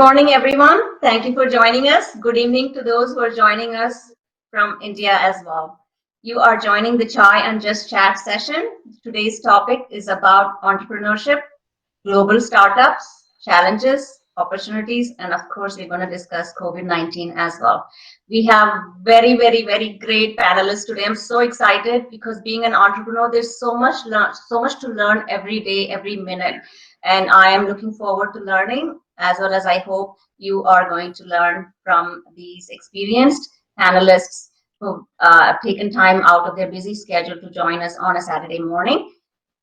morning, everyone. Thank you for joining us. Good evening to those who are joining us from India as well. You are joining the Chai and Just Chat session. Today's topic is about entrepreneurship, global startups, challenges, opportunities, and of course, we're going to discuss COVID-19 as well. We have very great panelists today. I'm so excited because being an entrepreneur, there's so much to learn every day, every minute. And I am looking forward to learning as well as I hope you are going to learn from these experienced panelists who've taken time out of their busy schedule to join us on a Saturday morning.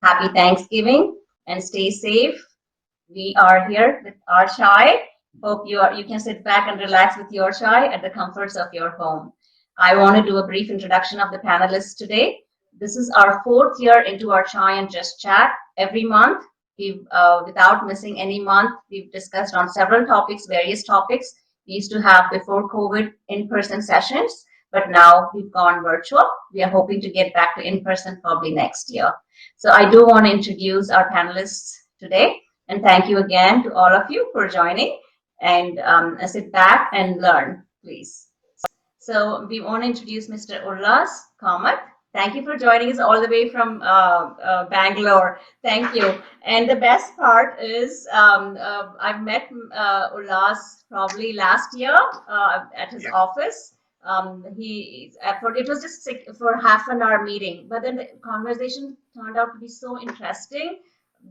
Happy Thanksgiving and stay safe. We are here with our chai. Hope you can sit back and relax with your chai at the comforts of your home. I want to do a brief introduction of the panelists today. This is our fourth year into our chai and just chat. Every month, without missing any month, we've discussed on several topics, various topics. We used to have before COVID in-person sessions, but now we've gone virtual. We are hoping to get back to in-person probably next year. So I do want to introduce our panelists today. And thank you again to all of you for joining and sit back and learn, please. So we want to introduce Mr. Ullas Kamath. Thank you for joining us all the way from Bangalore. Thank you. And the best part is I've met Ullas probably last year at his office. It was just for half an hour meeting, but then the conversation turned out to be so interesting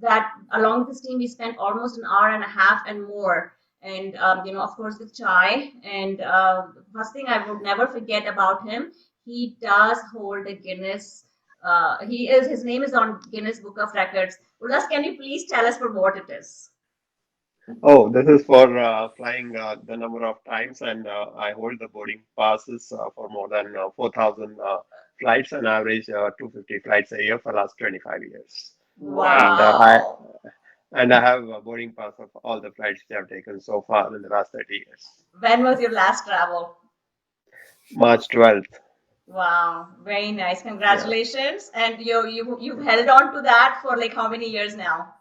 that along with this team we spent almost an hour and a half and more, and of course with chai. And first thing I would never forget about him, he does hold a Guinness, his name is on Guinness Book of Records. Ullas, can you please tell us for what it is? Oh, this is for flying the number of times, and I hold the boarding passes for more than 4,000 flights, and average 250 flights a year for last 25 years. And Wow. I have a boarding pass of all the flights they have taken so far in the last 30 years. When was your last travel? March 12th. Wow, very nice. Yeah. Congratulations. And you've held on to that for like how many years now?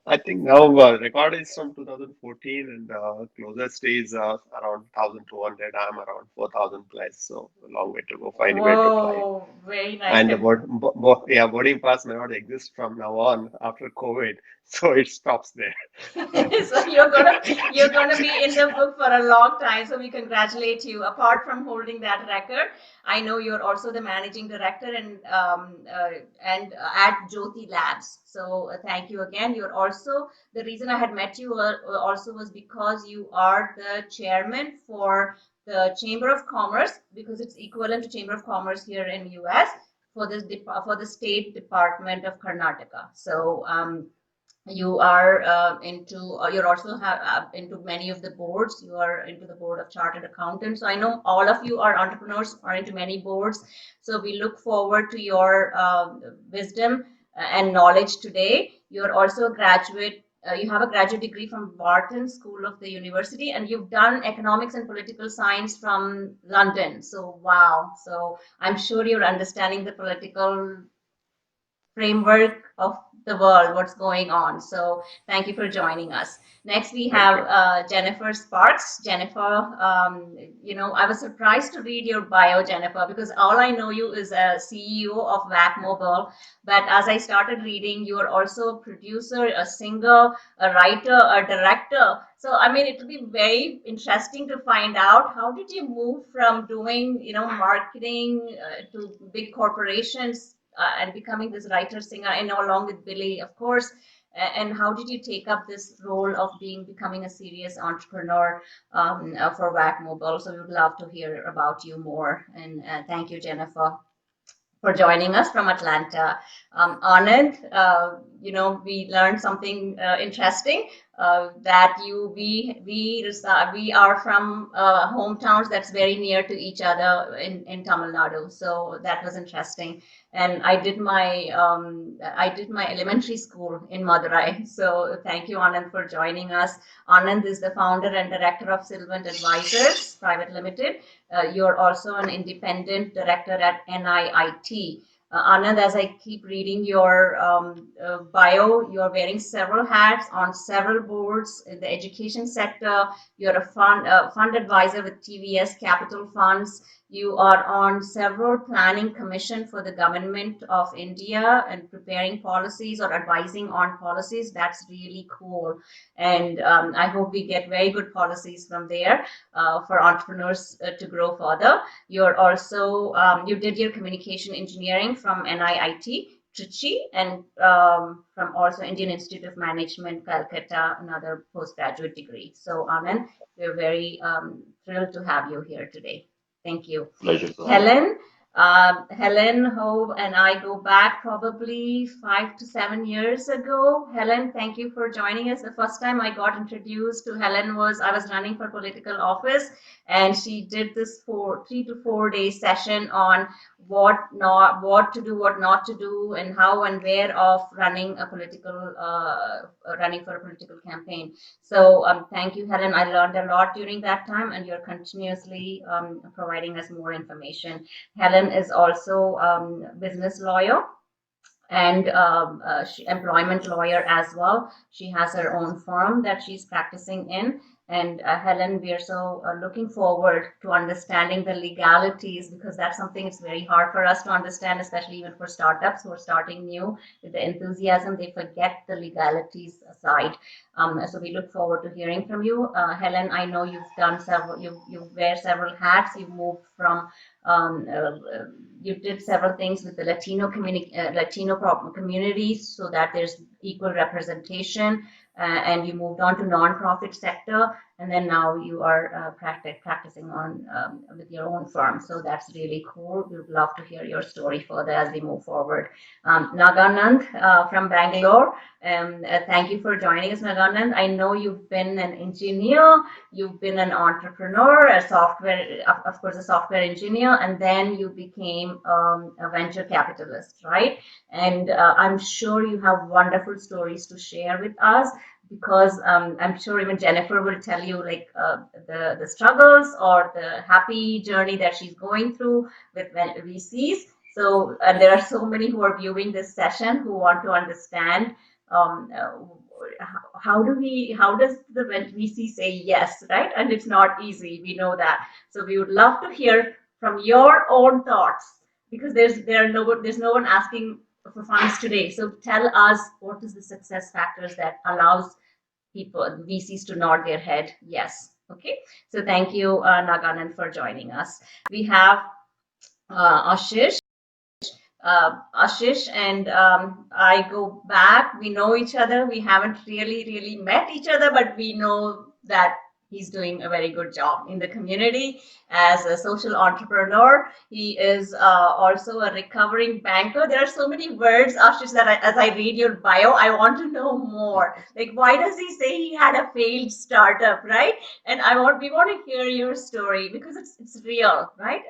I think now record is from 2014, and closest is around 1,200. I'm around 4,000 plus, so a long way to go for anywhere to fly. Whoa, very nice. And the boarding pass may not exist from now on after COVID, so it stops there. So you're gonna be in the book for a long time. So we congratulate you. Apart from holding that record, I know you're also the managing director and at Jyoti Labs. So thank you again. You're also the reason I had met you also was because you are the chairman for the Chamber of Commerce, because it's equivalent to Chamber of Commerce here in US for the State Department of Karnataka. So you are you're also into many of the boards. You are into the board of chartered accountants. So I know all of you are entrepreneurs, are into many boards. So we look forward to your wisdom and knowledge today. You're also a graduate. You have a graduate degree from Wharton School of the University, and you've done economics and political science from London. So wow. So I'm sure you're understanding the political framework of the world, what's going on. So thank you for joining us. Next, we Thank have you. Jennifer Sparks. Jennifer, I was surprised to read your bio, Jennifer, because all I know you is a CEO of VAC Mobile. But as I started reading, you are also a producer, a singer, a writer, a director. So, I mean, it will be very interesting to find out how did you move from doing, marketing to big corporations and becoming this writer singer, and along with Billy, of course. And how did you take up this role of becoming a serious entrepreneur for WAC Mobile? So we would love to hear about you more. And thank you, Jennifer, for joining us from Atlanta. Anand, we learned something interesting that we are from hometowns that's very near to each other in Tamil Nadu. So that was interesting. And I did my elementary school in Madurai. So thank you, Anand, for joining us. Anand is the founder and director of Sylvant Advisors Private Limited. You're also an independent director at NIIT. Anand, as I keep reading your bio, you're wearing several hats on several boards in the education sector. You're a fund advisor with TVS Capital Funds. You are on several planning commission for the government of India and preparing policies or advising on policies. That's really cool. And I hope we get very good policies from there for entrepreneurs to grow further. You're also, you did your communication engineering from NIIT. Trichy and from also Indian Institute of Management, Calcutta, another postgraduate degree. So, Anand, we're very thrilled to have you here today. Thank you. Pleasure, Sohana. Helen, Helen Ho and I go back probably 5 to 7 years ago. Helen, thank you for joining us. The first time I got introduced to Helen was I was running for political office, and she did this for 3 to 4 day session on what to do, what not to do, and how and where of running for a political campaign. So thank you, Helen. I learned a lot during that time, and you're continuously providing us more information. Helen is also business lawyer and employment lawyer as well. She has her own firm that she's practicing in. And Helen, we are so looking forward to understanding the legalities, because that's something it's very hard for us to understand, especially even for startups who are starting new with the enthusiasm. They forget the legalities aside. So we look forward to hearing from you. Helen, I know you've done several, you wear several hats. You've moved from you did several things with the Latino communities so that there's equal representation, and you moved on to nonprofit sector, and then now you are practicing on with your own firm. So that's really cool. We would love to hear your story further as we move forward. Naganand from Bangalore, thank you for joining us, Naganand. I know you've been an engineer, you've been an entrepreneur, a software, of course, a software engineer, and then you became a venture capitalist, right? And I'm sure you have wonderful stories to share with us, because I'm sure even Jennifer will tell you like the struggles or the happy journey that she's going through with VCs. So, and there are so many who are viewing this session who want to understand um, uh, how does the VC say yes, right? And it's not easy. We know that. So we would love to hear from your own thoughts, because there's no one asking for funds today. So tell us, what is the success factors that allows people VCs to nod their head yes. Okay. So thank you, Naganand, for joining us. We have Ashish. Ashish and I go back. We know each other. We haven't really met each other, but we know that he's doing a very good job in the community as a social entrepreneur. He is also a recovering banker. There are so many words, Ashish, that as I read your bio, I want to know more. Like, why does he say he had a failed startup, right? And we want to hear your story, because it's real, right?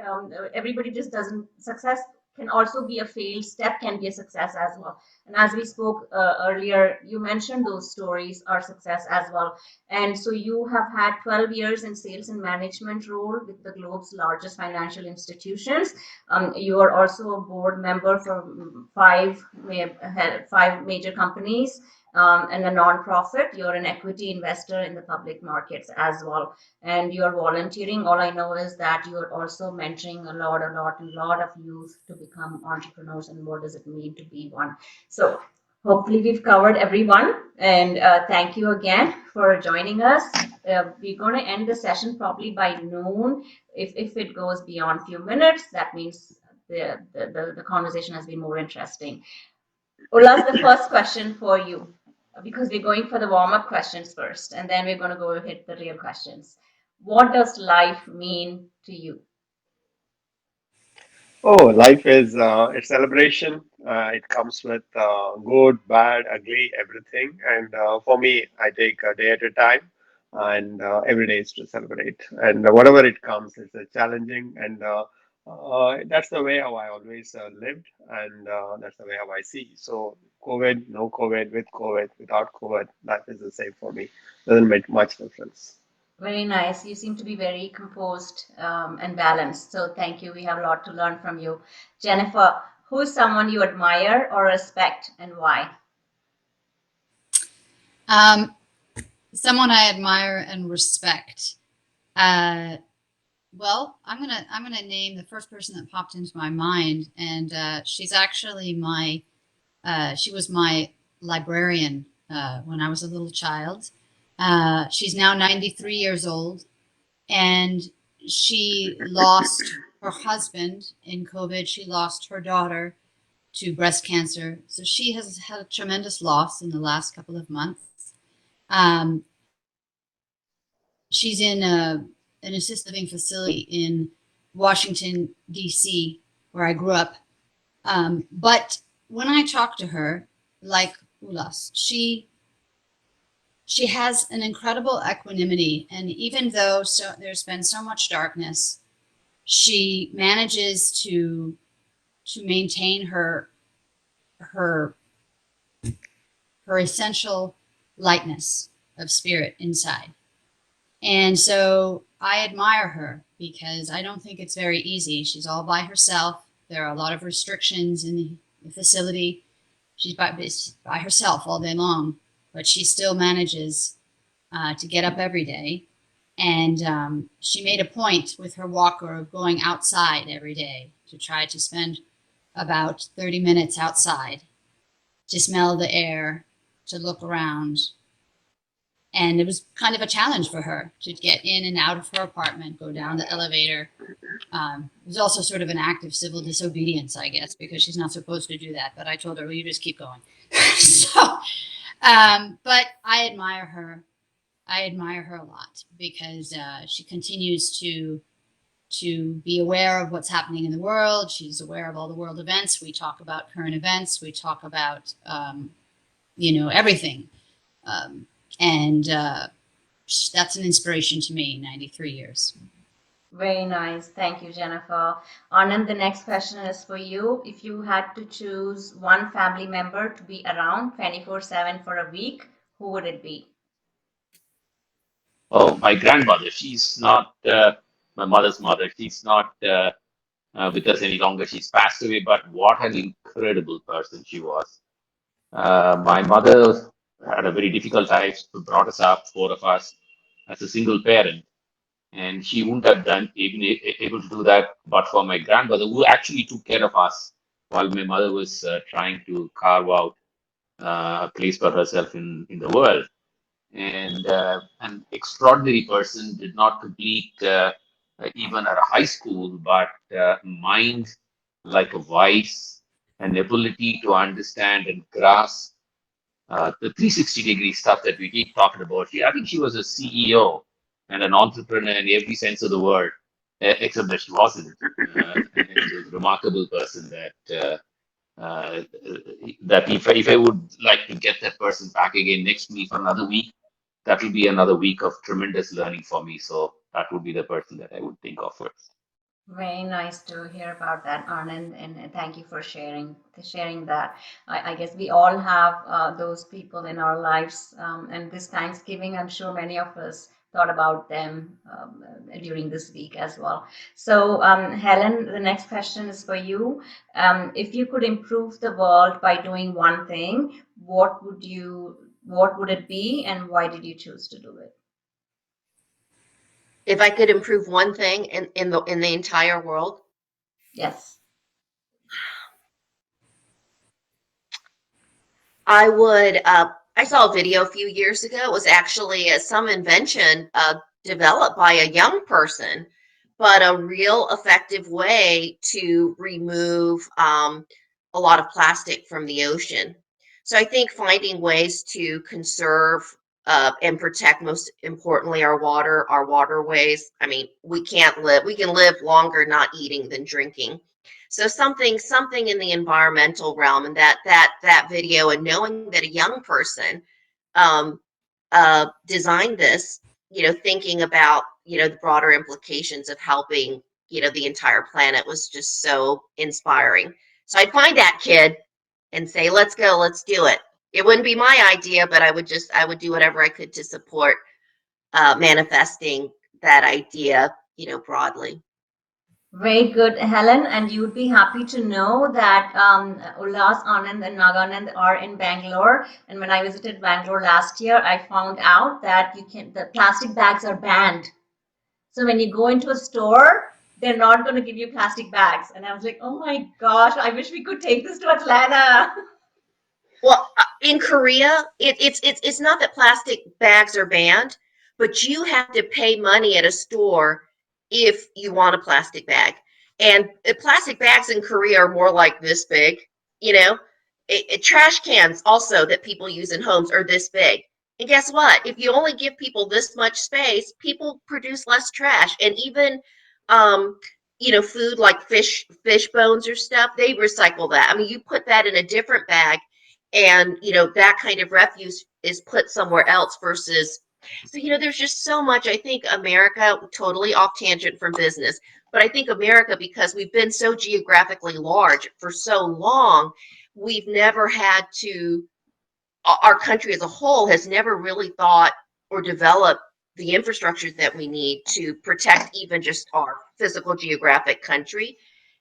Everybody just doesn't success can also be a failed step, can be a success as well. And as we spoke earlier, you mentioned those stories are success as well. And so you have had 12 years in sales and management role with the globe's largest financial institutions. You are also a board member for five major companies. And a non-profit, you're an equity investor in the public markets as well, and you're volunteering. All I know is that you're also mentoring a lot of youth to become entrepreneurs, and what does it mean to be one. So hopefully we've covered everyone, and thank you again for joining us. We're going to end the session probably by noon. If it goes beyond a few minutes, that means the conversation has been more interesting. Ulas, the first question for you, because we're going for the warm-up questions first, and then we're going to go hit the real questions. What does life mean to you? Oh, life is a celebration. It comes with good, bad, ugly, everything. And for me, I take a day at a time, and every day is to celebrate. And whatever it comes, it's challenging, and that's the way how I always lived, and that's the way how I see. So, COVID, no COVID, with COVID, without COVID, life is the same for me. Doesn't make much difference. Very nice. You seem to be very composed and balanced. So thank you. We have a lot to learn from you. Jennifer, Who's someone you admire or respect and why? Um, Someone I admire and respect. Uh, well, I'm gonna name the first person that popped into my mind, and she's actually my she was my librarian when I was a little child. She's now 93 years old, and she lost her husband in COVID. She lost her daughter to breast cancer. So she has had a tremendous loss in the last couple of months. Um, she's in an assisted living facility in Washington, D.C., where I grew up. But when I talk to her, like Ulas, she has an incredible equanimity. And even though there's been so much darkness, she manages to maintain her her essential lightness of spirit inside. And so I admire her because I don't think it's very easy. She's all by herself. There are a lot of restrictions in the facility. She's by herself all day long, but she still manages to get up every day. And she made a point with her walker of going outside every day to try to spend about 30 minutes outside to smell the air, to look around. And it was kind of a challenge for her to get in and out of her apartment, go down the elevator. It was also sort of an act of civil disobedience, I guess, because she's not supposed to do that. But I told her, well, you just keep going. So, but I admire her. I admire her a lot because she continues to be aware of what's happening in the world. She's aware of all the world events. We talk about current events. We talk about everything, um, and that's an inspiration to me. 93 years. Very nice. Thank you, Jennifer. Anand, the next question is for you. If you had to choose one family member to be around 24/7 for a week, who would it be? Oh, my grandmother. She's not my mother's mother. She's not with us any longer. She's passed away, but what an incredible person she was. My mother had a very difficult life, brought us up, four of us, as a single parent. And she wouldn't have done even able to do that but for my grandmother, who actually took care of us while my mother was trying to carve out a place for herself in the world. And an extraordinary person, did not complete even her high school, but mind like a vice, an ability to understand and grasp the 360-degree stuff that we keep talking about. I think she was a CEO and an entrepreneur in every sense of the word, except that she wasn't. And she was a remarkable person uh, that if I would like to get that person back again next to me for another week, that will be another week of tremendous learning for me. So that would be the person that I would think of first. Very nice to hear about that, Anand, and thank you for sharing that. I guess we all have those people in our lives, and this Thanksgiving, I'm sure many of us thought about them during this week as well. So, Helen, the next question is for you. If you could improve the world by doing one thing, what would it be, and why did you choose to do it? If I could improve one thing in the entire world, Yes. I would. I saw a video a few years ago. It was actually some invention developed by a young person, but a real effective way to remove a lot of plastic from the ocean. So I think finding ways to conserve and protect, most importantly, our waterways. I mean, we can live longer not eating than drinking. So something in the environmental realm, and that video, and knowing that a young person um, designed this, thinking about the broader implications of helping the entire planet, was just so inspiring. So I'd find that kid and say, "Let's go, let's do it." It wouldn't be my idea, but I would do whatever I could to support manifesting that idea, broadly. Very good, Helen. And you would be happy to know that Ullas, Anand, and Naganand are in Bangalore. And when I visited Bangalore last year, I found out that the plastic bags are banned. So when you go into a store, they're not going to give you plastic bags. And I was like, oh my gosh, I wish we could take this to Atlanta. Well, in Korea, it's not that plastic bags are banned, but you have to pay money at a store if you want a plastic bag. And plastic bags in Korea are more like this big, you know. Trash cans also that people use in homes are this big. And guess what? If you only give people this much space, people produce less trash. And even, um, food like fish bones or stuff, they recycle that. I mean, you put that in a different bag and that kind of refuse is put somewhere else versus so there's just so much. I think America, totally off tangent from business, but I think America, because we've been so geographically large for so long, we've never had to our country as a whole has never really thought or developed the infrastructure that we need to protect even just our physical geographic country.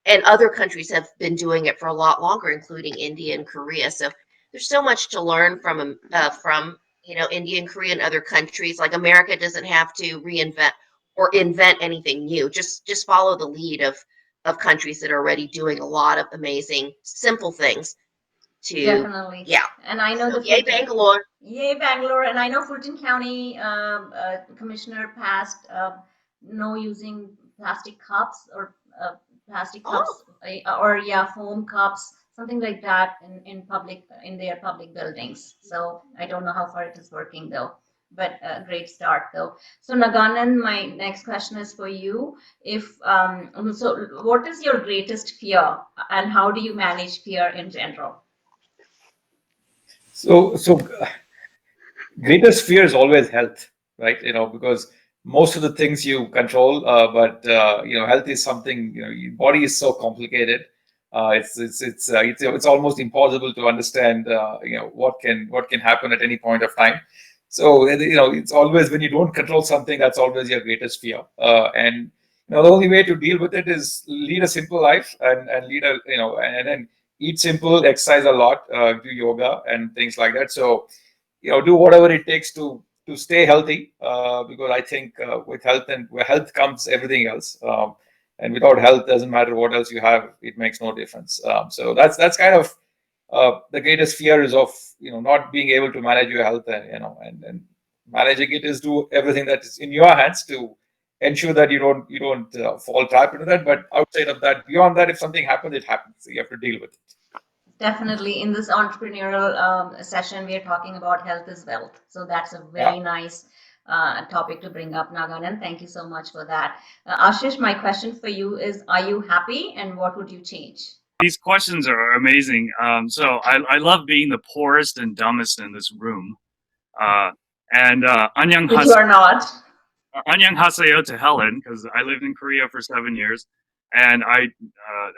And other countries have been doing it for a lot longer, including India and Korea. So there's so much to learn from India and Korea and other countries. Like America doesn't have to reinvent or invent anything new. Just follow the lead of countries that are already doing a lot of amazing simple things to Definitely. yeah. And I know So the yay, Fulton, Bangalore. yay, Bangalore. And I know Fulton County commissioner passed no using plastic cups or plastic cups Oh, or yeah, foam cups, something like that in their public buildings. So I don't know how far it is working though, but a great start though. So Naganan, my next question is for you. If so, what is your greatest fear, and how do you manage fear in general? So greatest fear is always health, right? Because most of the things you control, but health is something. Your body is so complicated. It's almost impossible to understand. What can happen at any point of time. So it's always when you don't control something, that's always your greatest fear. And the only way to deal with it is lead a simple life and lead a and then eat simple, exercise a lot, do yoga and things like that. So do whatever it takes to stay healthy, because I think with health and where health comes everything else, and without health doesn't matter what else you have, it makes no difference. So that's kind of the greatest fear is of not being able to manage your health, and managing it is do everything that is in your hands to ensure that you don't fall trap into that. But outside of that, beyond that, if something happens, it happens. So you have to deal with it. Definitely, in this entrepreneurial session, we are talking about health is wealth. So that's a Yeah. very nice topic to bring up, Naganan. Thank you so much for that. Ashish, my question for you is: are you happy, and what would you change? These questions are amazing. So I love being the poorest and dumbest in this room. Uh, and Which you are not. Annyeonghaseyo to Helen, because I lived in Korea for 7 years, and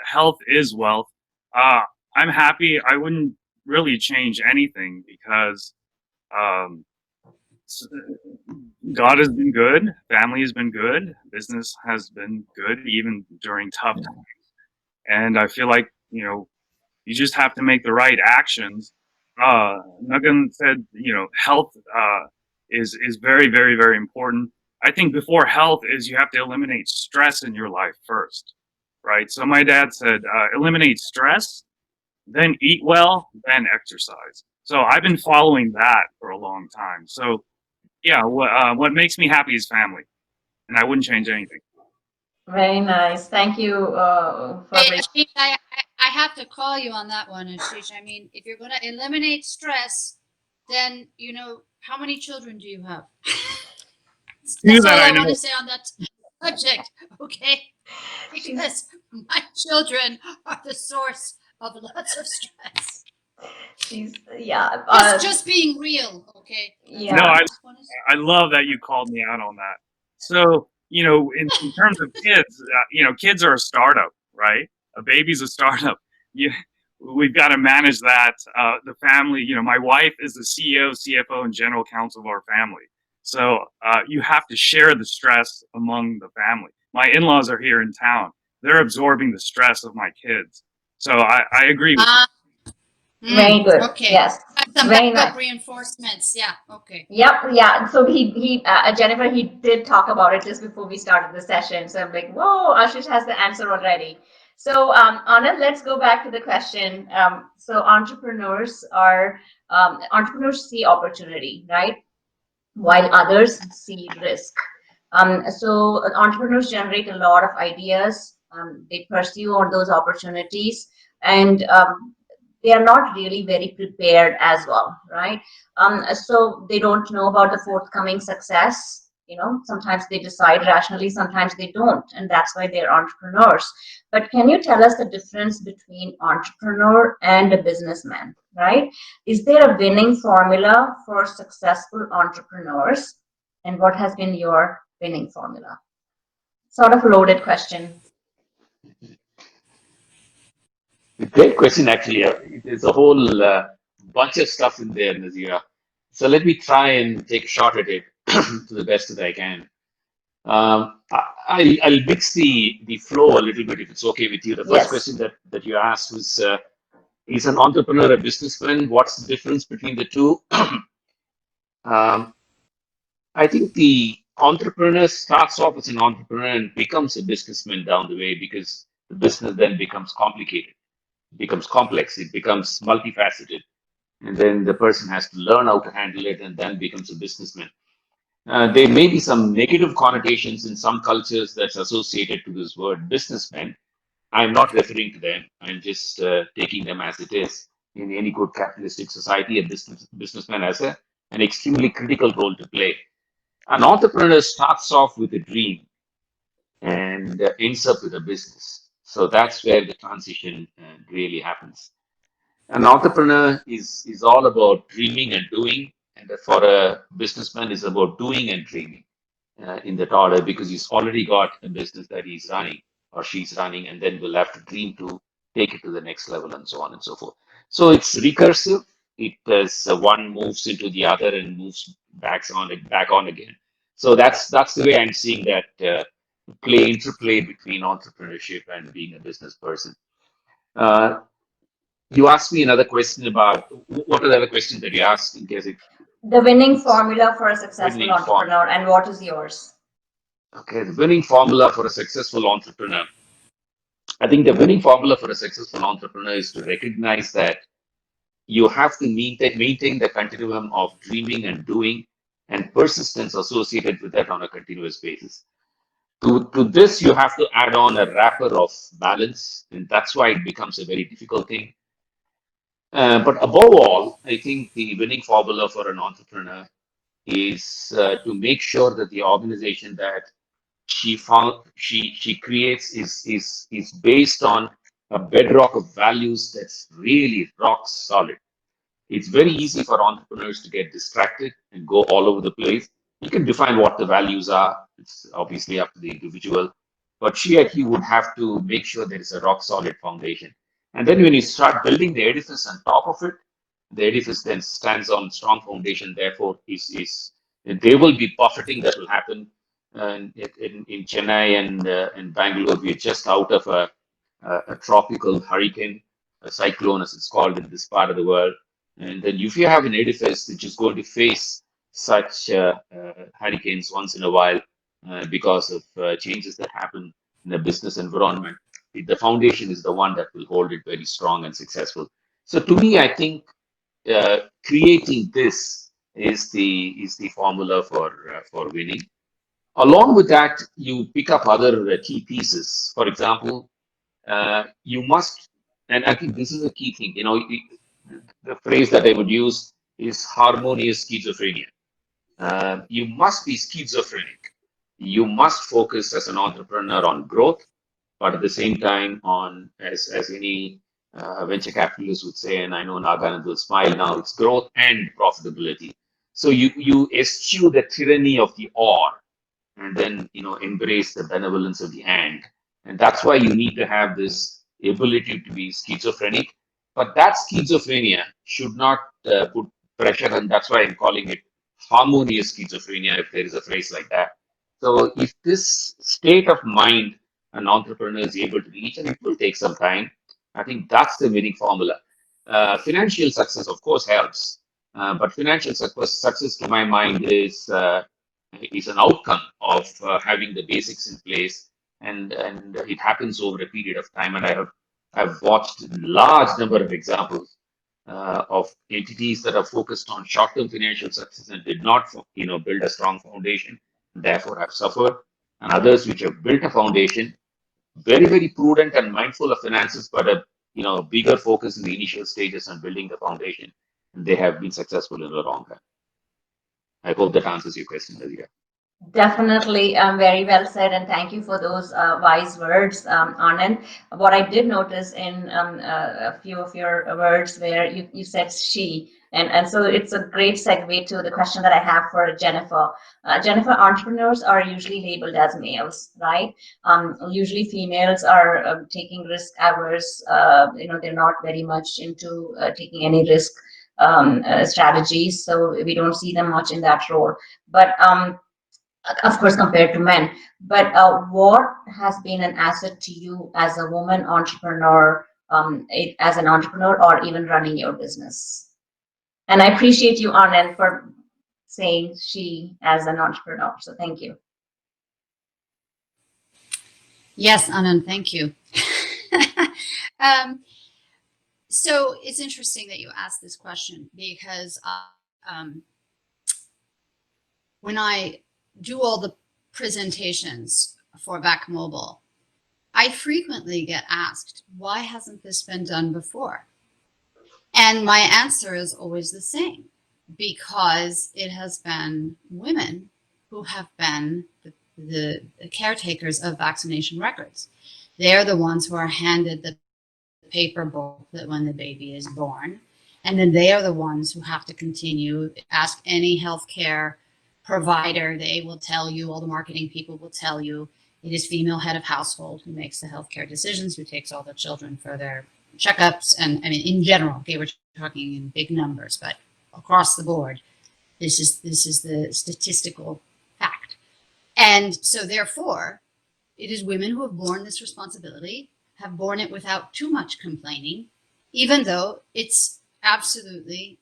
health is wealth. Uh, I'm happy. I wouldn't really change anything because um, God has been good, family has been good, business has been good, even during tough times. And I feel like you just have to make the right actions. Nugan said, health is very, very, very important. I think before health is you have to eliminate stress in your life first, right? So my dad said, eliminate stress, then eat well, then exercise. So I've been following that for a long time. So yeah, what makes me happy is family, and I wouldn't change anything. Very nice. Thank you for Hey, bringing. Ashish, I have to call you on that one, Ashish. I mean, if you're going to eliminate stress, then, how many children do you have? Two That's that all I I want know. to say on that subject, okay? She's, Because my children are the source of lots of stress. yeah, Just being real, okay? That's No, all yeah. I I just want to say. I love that you called me out on that. So, in terms of kids, kids are a startup, right? A baby's a startup. You, we've got to manage that. The family, my wife is the CEO, CFO, and general counsel of our family. So you have to share the stress among the family. My in-laws are here in town, they're absorbing the stress of my kids. So I agree with you. Very good. Okay. Yes. Some Very backup nice. reinforcements. Yeah. Okay. Yep, yeah. So Jennifer, he did talk about it just before we started the session. So I'm like, whoa, Ashish has the answer already. So, Anand, let's go back to the question. So entrepreneurs see opportunity, right? While others see risk. So entrepreneurs generate a lot of ideas. They pursue on those opportunities, and they are not really very prepared as well, right? So they don't know about the forthcoming success. Sometimes they decide rationally, sometimes they don't, and that's why they're entrepreneurs. But can you tell us the difference between entrepreneur and a businessman, right? Is there a winning formula for successful entrepreneurs? And what has been your winning formula? Sort of loaded question. Great question, actually. There's a whole bunch of stuff in there, Nazira. So let me try and take a shot at it to the best that I can. I'll mix the flow a little bit if it's okay with you. The first Yes. question that you asked was, is an entrepreneur a businessman? What's the difference between the two? um, I think the entrepreneur starts off as an entrepreneur and becomes a businessman down the way because the business then becomes complicated, becomes complex, it becomes multifaceted, and then the person has to learn how to handle it and then becomes a businessman. There may be some negative connotations in some cultures that's associated to this word businessman. I'm not referring to them. I'm just taking them as it is. In any good capitalistic society, a businessman has an extremely critical role to play. An entrepreneur starts off with a dream and ends up with a business. So that's where the transition really happens. An entrepreneur is all about dreaming and doing, and for a businessman is about doing and dreaming in that order because he's already got a business that he's running or she's running, and then will have to dream to take it to the next level and so on and so forth. So it's recursive. It is one moves into the other and moves back on again. So that's the way I'm seeing that interplay between entrepreneurship and being a business person. Uh, you asked me another question about what are the other questions that you asked in case The winning it's formula for a successful winning form. entrepreneur, and what is yours? Okay, the winning formula for a successful entrepreneur. I think the winning formula for a successful entrepreneur is to recognize that you have to maintain the continuum of dreaming and doing and persistence associated with that on a continuous basis. To this, you have to add on a wrapper of balance, and that's why it becomes a very difficult thing. But above all, I think the winning formula for an entrepreneur is to make sure that the organization that she creates is based on a bedrock of values that's really rock solid. It's very easy for entrepreneurs to get distracted and go all over the place. You can define what the values are. It's obviously up to the individual, but she or he would have to make sure there is a rock solid foundation. And then when you start building the edifice on top of it, the edifice then stands on strong foundation. Therefore, is there will be buffeting that will happen. And in Chennai and Bangalore, we're just out of a tropical hurricane, a cyclone, as it's called in this part of the world. And then if you have an edifice which is going to face such hurricanes once in a while because of changes that happen in the business environment, the foundation is the one that will hold it very strong and successful. So to me, I think creating this is the formula for winning. Along with that, you pick up other key pieces. For example, you must, and I think this is a key thing. The phrase that I would use is harmonious schizophrenia. You must be schizophrenic. You must focus as an entrepreneur on growth, but at the same time, on as any venture capitalist would say, and I know Naganand will smile now, it's growth and profitability. So you eschew the tyranny of the or, and then embrace the benevolence of the and that's why you need to have this ability to be schizophrenic, but that schizophrenia should not put pressure, and that's why I'm calling it harmonious schizophrenia, if there is a phrase like that. So if this state of mind an entrepreneur is able to reach, and it will take some time. I think that's the winning formula. Financial success, of course, helps, but financial success to my mind is an outcome of having the basics in place, and it happens over a period of time. And I've watched large number of examples of entities that are focused on short-term financial success and did not, build a strong foundation, therefore have suffered, and others which have built a foundation, very prudent and mindful of finances, but a bigger focus in the initial stages on building the foundation, and they have been successful in the long run. I hope that answers your question, Nazeera. Definitely, very well said, and thank you for those wise words, Anand. What I did notice in a few of your words where you said she, and so it's a great segue to the question that I have for Jennifer. Jennifer, entrepreneurs are usually labeled as males, right? Usually females are taking risk averse. They're not very much into taking any risk strategies, so we don't see them much in that role. But of course, compared to men. But what has been an asset to you as a woman entrepreneur, as an entrepreneur, or even running your business? And I appreciate you, Anand, for saying she as an entrepreneur. So thank you. Yes, Anand, thank you. So it's interesting that you asked this question because when I do all the presentations for Back Mobile, I frequently get asked, why hasn't this been done before? And my answer is always the same, because it has been women who have been the caretakers of vaccination records. They're the ones who are handed the paper book that when the baby is born. And then they are the ones who have to continue, ask any healthcare provider, they will tell you, all the marketing people will tell you, it is female head of household who makes the healthcare decisions, who takes all the children for their checkups. And I mean, in general, okay, we're talking in big numbers, but across the board, this is the statistical fact. And so therefore, it is women who have borne this responsibility, have borne it without too much complaining, even though it's absolutely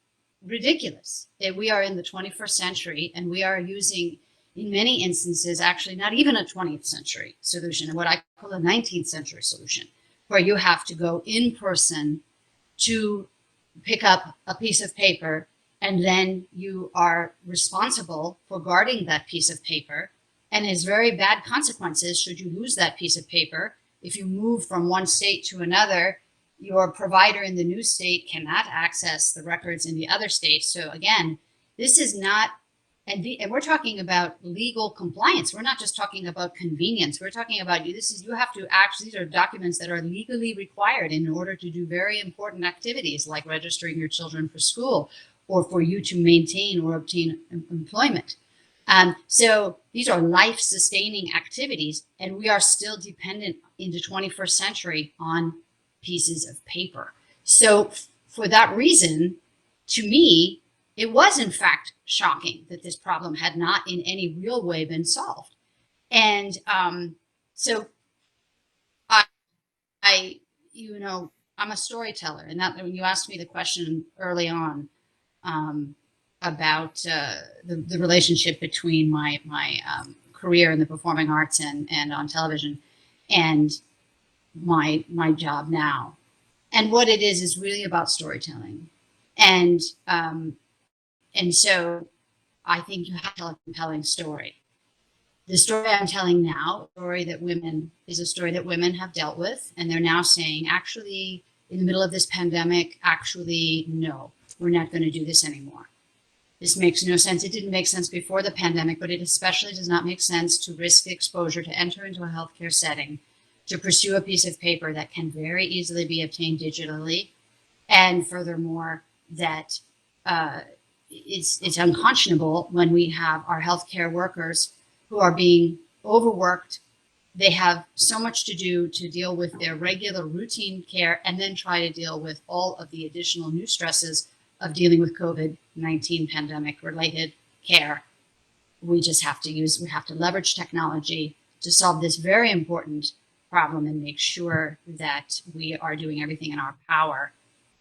ridiculous that we are in the 21st century and we are using, in many instances, actually not even a 20th century solution, what I call a 19th century solution, where you have to go in person to pick up a piece of paper, and then you are responsible for guarding that piece of paper, and has very bad consequences should you lose that piece of paper. If you move from one state to another, your provider in the new state cannot access the records in the other state. So again, this is not, and we're talking about legal compliance. We're not just talking about convenience. We're talking about you have to actually, these are documents that are legally required in order to do very important activities like registering your children for school or for you to maintain or obtain employment. So these are life-sustaining activities, and we are still dependent in the 21st century on pieces of paper. So for that reason, to me, it was in fact shocking that this problem had not in any real way been solved. And so I, I'm a storyteller, and that when you asked me the question early on, about the relationship between my career in the performing arts and on television and my job now. And what it is really about storytelling. And so I think you have to tell a compelling story. The story I'm telling now, is a story that women have dealt with, and they're now saying, actually, in the middle of this pandemic, actually, no, we're not going to do this anymore. This makes no sense. It didn't make sense before the pandemic, but it especially does not make sense to risk exposure, to enter into a healthcare setting, to pursue a piece of paper that can very easily be obtained digitally. And furthermore, that it's unconscionable when we have our healthcare workers who are being overworked. They have so much to do to deal with their regular routine care and then try to deal with all of the additional new stresses of dealing with COVID-19 pandemic related care. We have to leverage technology to solve this very important problem and make sure that we are doing everything in our power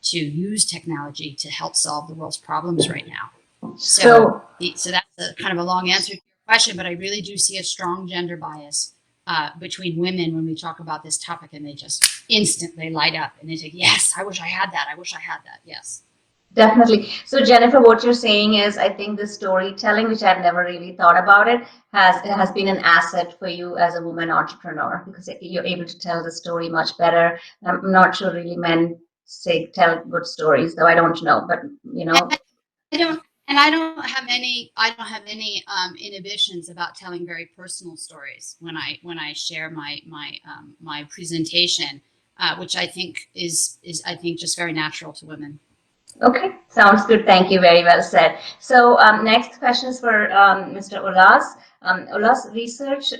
to use technology to help solve the world's problems right now. So, so that's a kind of a long answer to your question, but I really do see a strong gender bias between women when we talk about this topic, and they just instantly light up and they say, "Yes, I wish I had that. I wish I had that." Yes. Definitely. So, Jennifer, what you're saying is, I think the storytelling, which I've never really thought about has been an asset for you as a woman entrepreneur because you're able to tell the story much better. I'm not sure really men say tell good stories, though I don't know, but you know. I don't, and I don't have any inhibitions about telling very personal stories when I share my presentation, which I think is I think just very natural to women. Okay, sounds good. Thank you. Very well said. So, next question is for Mr. Ulas. Ulas, research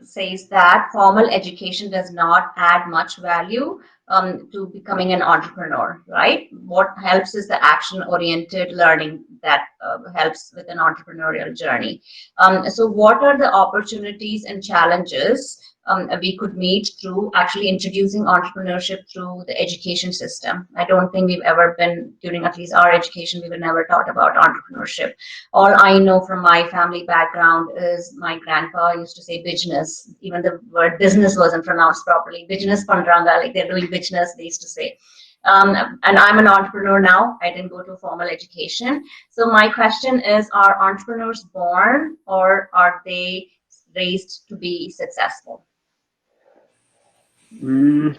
says that formal education does not add much value to becoming an entrepreneur, right? What helps is the action-oriented learning that helps with an entrepreneurial journey. So, what are the opportunities and challenges we could meet through actually introducing entrepreneurship through the education system? I don't think we've ever been, during at least our education, we were never taught about entrepreneurship. All I know from my family background is my grandpa used to say business, even the word business wasn't pronounced properly. Business pandranga, like they're doing business, they used to say. And I'm an entrepreneur now. I didn't go to formal education. So my question is, are entrepreneurs born or are they raised to be successful? Mm,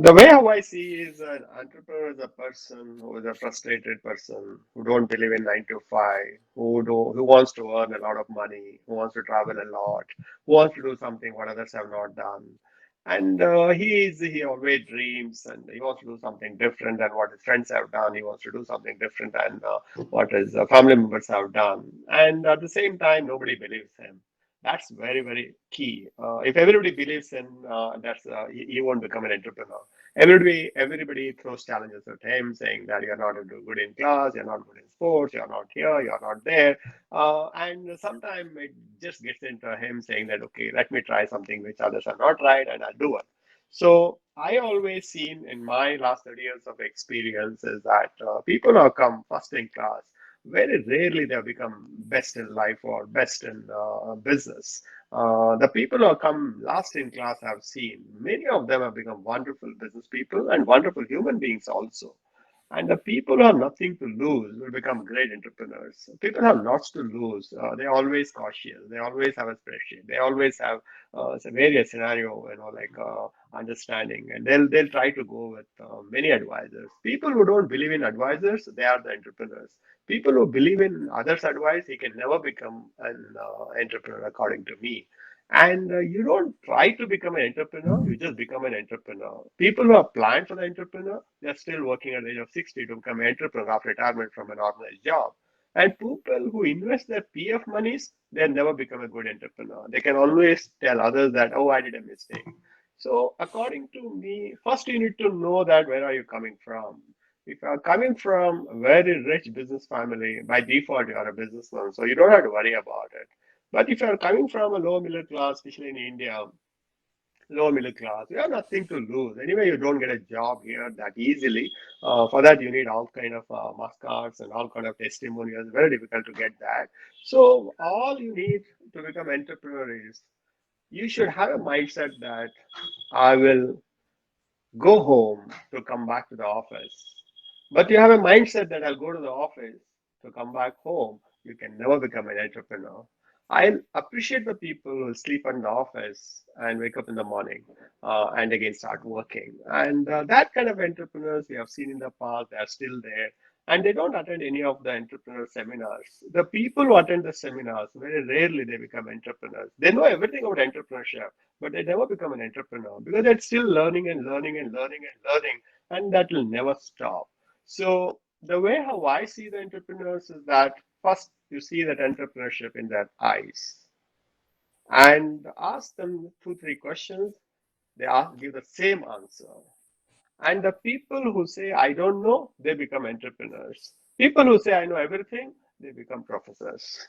the way how I see is an entrepreneur is a person who is a frustrated person who don't believe in 9 to 5, who wants to earn a lot of money, who wants to travel a lot, who wants to do something what others have not done. And he always dreams and he wants to do something different than what his friends have done. He wants to do something different than what his family members have done. And at the same time, nobody believes him. That's very, very key. If everybody believes in he won't become an entrepreneur. Everybody throws challenges at him, saying that you're not good in class, you're not good in sports, you're not here, you're not there. And sometimes it just gets into him saying that, okay, let me try something which others have not tried and I'll do it. So I always seen in my last 30 years of experience is that people who have come first in class, very rarely they have become best in life or best in business. The people who have come last in class have seen many of them have become wonderful business people and wonderful human beings also. And the people who have nothing to lose will become great entrepreneurs. People have lots to lose. They're always cautious. They always have a spreadsheet. They always have various scenario, like understanding, and they'll try to go with many advisors. People who don't believe in advisors, they are the entrepreneurs. People who believe in others' advice, he can never become an entrepreneur, according to me. And you don't try to become an entrepreneur, you just become an entrepreneur. People who are planned for the entrepreneur, they're still working at the age of 60 to become an entrepreneur after retirement from an organized job. And people who invest their PF monies, they never become a good entrepreneur. They can always tell others that, oh, I did a mistake. So according to me, first you need to know that where are you coming from. If you are coming from a very rich business family, by default you are a businessman, so you don't have to worry about it. But if you are coming from a low middle class, especially in India, low middle class, you have nothing to lose. Anyway, you don't get a job here that easily. For that, you need all kind of cards and all kind of testimonials. Very difficult to get that. So all you need to become entrepreneur is you should have a mindset that I will go home to come back to the office. But you have a mindset that I'll go to the office to come back home. You can never become an entrepreneur. I appreciate the people who sleep in the office and wake up in the morning and again start working. And that kind of entrepreneurs we have seen in the past, they are still there. And they don't attend any of the entrepreneur seminars. The people who attend the seminars, very rarely they become entrepreneurs. They know everything about entrepreneurship, but they never become an entrepreneur because they're still learning and learning and learning and learning, and that will never stop. So the way how I see the entrepreneurs is that first you see that entrepreneurship in their eyes and ask them 2, 3 questions. Give the same answer. And the people who say I don't know, they become entrepreneurs. People who say I know everything, they become professors.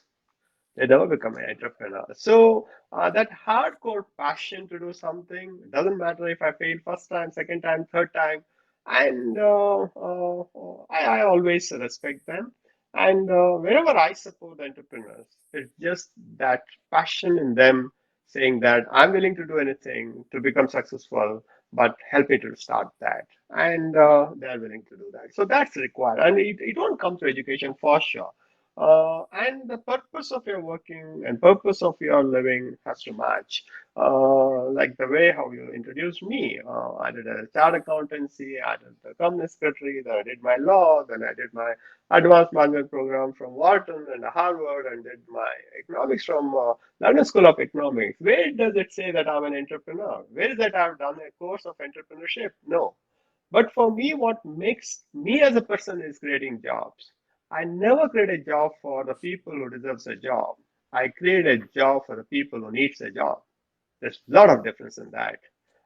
They never become an entrepreneur. So that hardcore passion to do something, it doesn't matter if I fail first time, second time, third time, and I always respect them. And wherever I support entrepreneurs, it's just that passion in them saying that I'm willing to do anything to become successful, but help me to start that. And they're willing to do that. So that's required. And it won't come through education for sure. And the purpose of your working and purpose of your living has to match. Like the way how you introduced me. I did a chart accountancy, I did the company secretary, then I did my law, then I did my advanced management program from Wharton and Harvard, and did my economics from London School of Economics. Where does it say that I'm an entrepreneur? Where is that I've done a course of entrepreneurship? No. But for me, what makes me as a person is creating jobs. I never create a job for the people who deserves a job. I create a job for the people who needs a job. There's a lot of difference in that.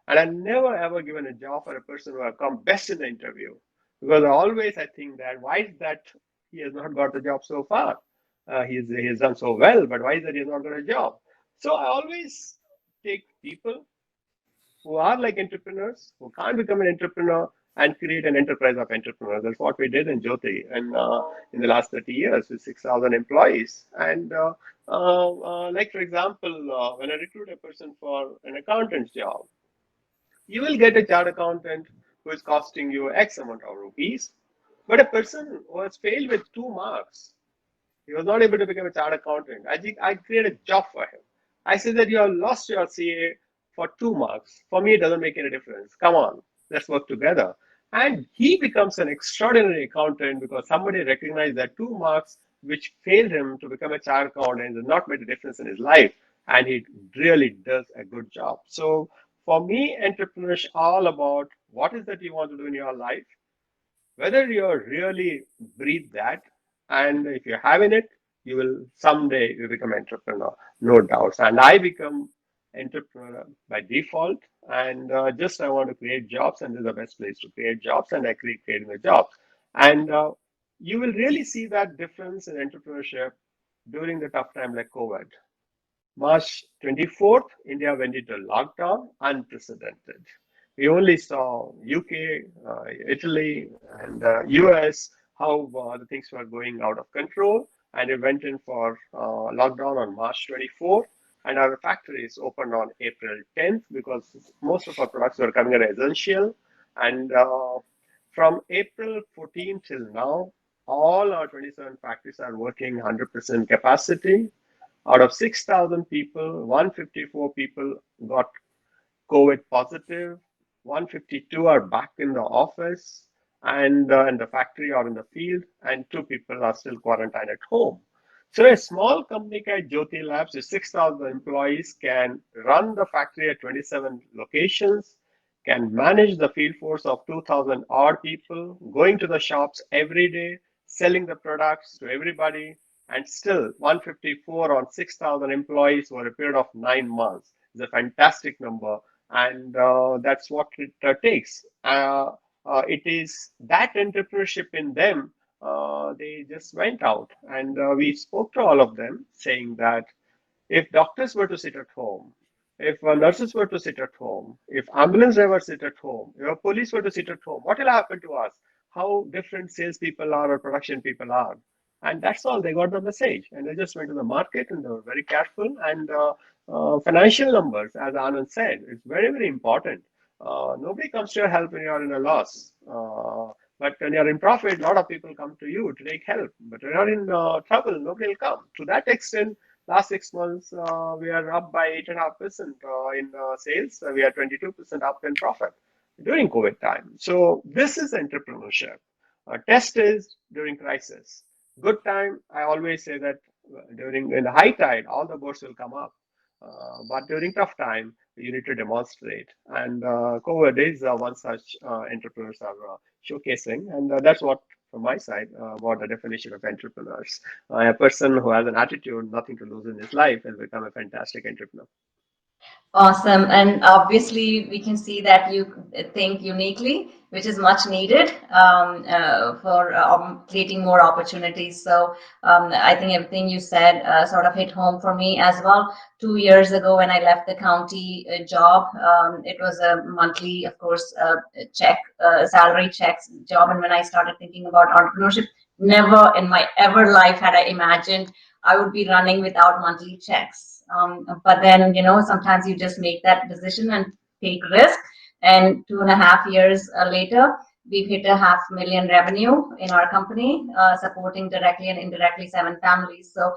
And I never ever given a job for a person who have come best in the interview. Because always I think that why is that he has not got the job so far? He has done so well, but why is that he has not got a job? So I always take people who are like entrepreneurs, who can't become an entrepreneur and create an enterprise of entrepreneurs. That's what we did in Jyoti and in the last 30 years with 6,000 employees. And like, for example, when I recruit a person for an accountant's job, you will get a chart accountant who is costing you X amount of rupees. But a person who has failed with 2 marks, he was not able to become a chartered accountant. I think I created a job for him. I said that you have lost your CA for 2 marks. For me, it doesn't make any difference. Come on, let's work together. And he becomes an extraordinary accountant because somebody recognized that 2 marks which failed him to become a chartered accountant did not make a difference in his life. And he really does a good job. So for me, entrepreneurship is all about what is that you want to do in your life, whether you really breathe that, and if you're having it, you will someday you become entrepreneur, no doubts. And I become entrepreneur by default, and just I want to create jobs, and this is the best place to create jobs, and I create creating the jobs. And you will really see that difference in entrepreneurship during the tough time like COVID. March 24th, India went into lockdown, unprecedented. We only saw UK, Italy, and US how the things were going out of control, and we went in for lockdown on March 24th, and our factories opened on April 10th because most of our products were coming as essential, and from April 14th till now, all our 27 factories are working 100% capacity. Out of 6,000 people, 154 people got COVID positive, 152 are back in the office and in the factory or in the field, and 2 people are still quarantined at home. So a small company like Jyoti Labs with 6,000 employees can run the factory at 27 locations, can manage the field force of 2,000 odd people, going to the shops every day, selling the products to everybody, and still 154 on 6,000 employees over a period of 9 months is a fantastic number, and that's what it takes. It is that entrepreneurship in them. They just went out, and we spoke to all of them, saying that if doctors were to sit at home, if nurses were to sit at home, if ambulance drivers sit at home, if police were to sit at home, what will happen to us? How different salespeople are or production people are. And that's all. They got the message. And they just went to the market and they were very careful. And financial numbers, as Anand said, it's very, very important. Nobody comes to your help when you're in a loss. But when you're in profit, a lot of people come to you to take help. But when you're in trouble, nobody will come. To that extent, last 6 months, we are up by 8.5% in sales. We are 22% up in profit during COVID time. So this is entrepreneurship. Test is during crisis. Good time, I always say that during in the high tide, all the boats will come up. But during tough time, you need to demonstrate. And COVID is one such entrepreneurs are showcasing. And that's what, from my side, about the definition of entrepreneurs. A person who has an attitude, nothing to lose in his life, will become a fantastic entrepreneur. Awesome. And obviously, we can see that you think uniquely, which is much needed for creating more opportunities. So I think everything you said sort of hit home for me as well. 2 years ago, when I left the county job, it was a monthly, of course, check, salary checks job. And when I started thinking about entrepreneurship, never in my ever life had I imagined I would be running without monthly checks. But then, sometimes you just make that decision and take risk. And 2.5 years later, we've hit a 500,000 revenue in our company, supporting directly and indirectly 7 families. So,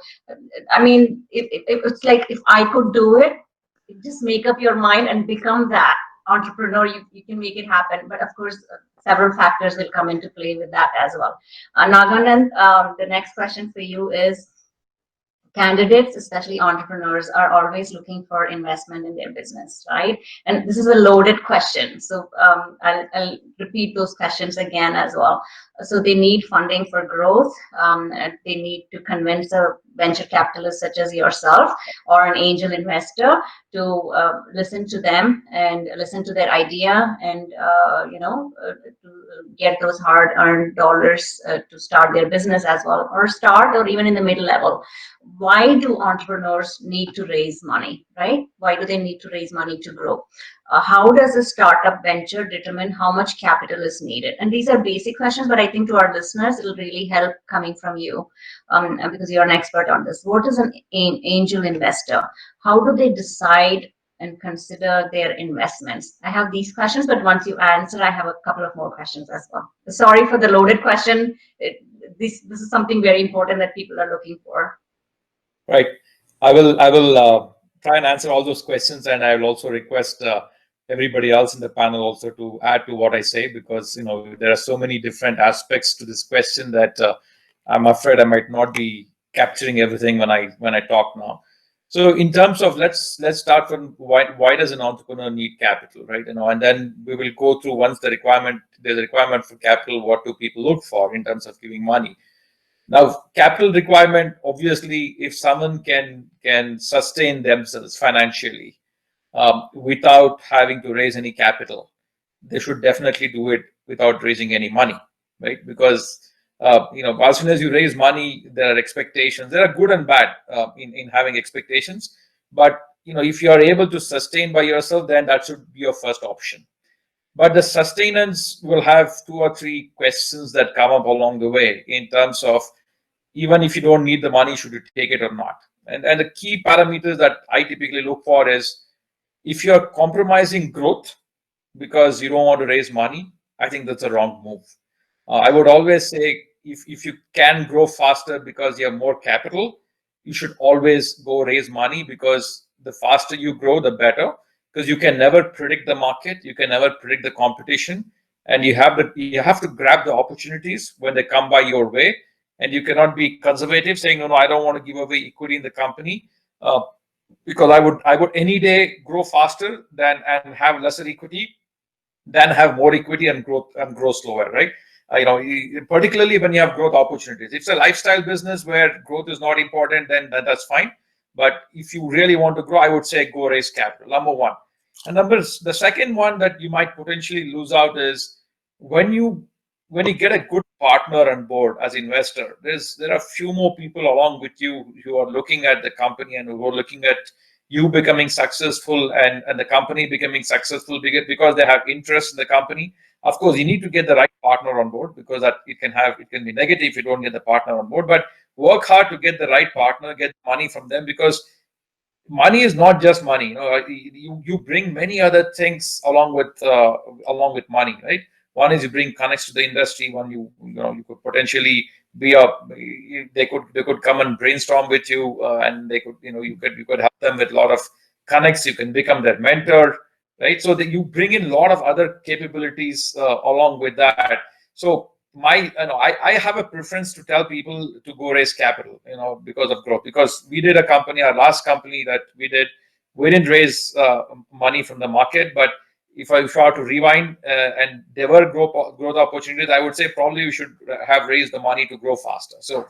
I mean, it's like if I could do it, just make up your mind and become that entrepreneur. You can make it happen. But of course, several factors will come into play with that as well. Naganand, the next question for you is, candidates, especially entrepreneurs, are always looking for investment in their business, right? And this is a loaded question. So I'll repeat those questions again as well. So they need funding for growth. And they need to convince a venture capitalist such as yourself or an angel investor to listen to them and listen to their idea and, to get those hard-earned dollars to start their business as well, or start, or even in the middle level. Why do entrepreneurs need to raise money, right? Why do they need to raise money to grow? How does a startup venture determine how much capital is needed? And these are basic questions, but I think to our listeners, it'll really help coming from you, because you're an expert on this. What is an angel investor? How do they decide and consider their investments? I have these questions, but once you answer, I have a couple of more questions as well. Sorry for the loaded question. This is something very important that people are looking for. Right. I will try and answer all those questions, and I will also request everybody else in the panel also to add to what I say, because there are so many different aspects to this question that I'm afraid I might not be capturing everything when I talk now. So in terms of, let's start from why does an entrepreneur need capital, right? And then we will go through, once there's a requirement for capital, what do people look for in terms of giving money. Now, capital requirement, obviously, if someone can sustain themselves financially without having to raise any capital, they should definitely do it without raising any money, right? Because as soon as you raise money, there are expectations. There are good and bad in having expectations, but if you are able to sustain by yourself, then that should be your first option. But the sustenance will have 2 or 3 questions that come up along the way, in terms of, even if you don't need the money, should you take it or not? And the key parameters that I typically look for is, if you're compromising growth because you don't want to raise money, I think that's a wrong move. I would always say, if you can grow faster because you have more capital, you should always go raise money, because the faster you grow, the better, because you can never predict the market, you can never predict the competition, and you have to grab the opportunities when they come by your way, and you cannot be conservative saying, no, I don't want to give away equity in the company, because I would any day grow faster than and have lesser equity than have more equity and grow slower, right? Particularly when you have growth opportunities. If it's a lifestyle business where growth is not important, then that's fine. But if you really want to grow, I would say go raise capital, number one. And the second one that you might potentially lose out is, when you get a good partner on board as investor, there are few more people along with you who are looking at the company and who are looking at you becoming successful, and the company becoming successful, because they have interest in the company. Of course, you need to get the right partner on board, because that it can be negative if you don't get the partner on board. But work hard to get the right partner, get money from them, because money is not just money. You bring many other things along with money, right? One is you bring connects to the industry. One, you could potentially be they could come and brainstorm with you, and they could you could help them with a lot of connects. You can become their mentor, right? So that you bring in a lot of other capabilities along with that. So I have a preference to tell people to go raise capital, because of growth. Because we did our last company that we didn't raise money from the market. But if I were to rewind, and there were growth opportunities, I would say probably we should have raised the money to grow faster. So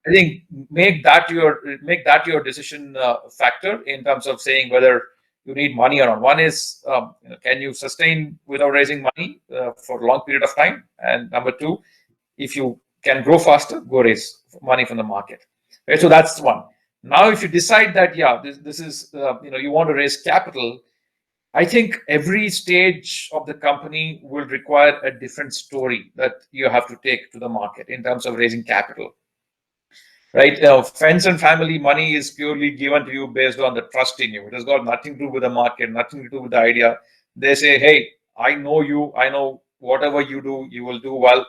I think make that your decision factor, in terms of saying whether you need money around. One is, can you sustain without raising money for a long period of time? And number two, if you can grow faster, go raise money from the market. Right? So that's one. Now, if you decide that, yeah, this is, you want to raise capital, I think every stage of the company will require a different story that you have to take to the market in terms of raising capital. Right? Friends and family money is purely given to you based on the trust in you. It has got nothing to do with the market, nothing to do with the idea. They say, hey, I know you, I know whatever you do, you will do well.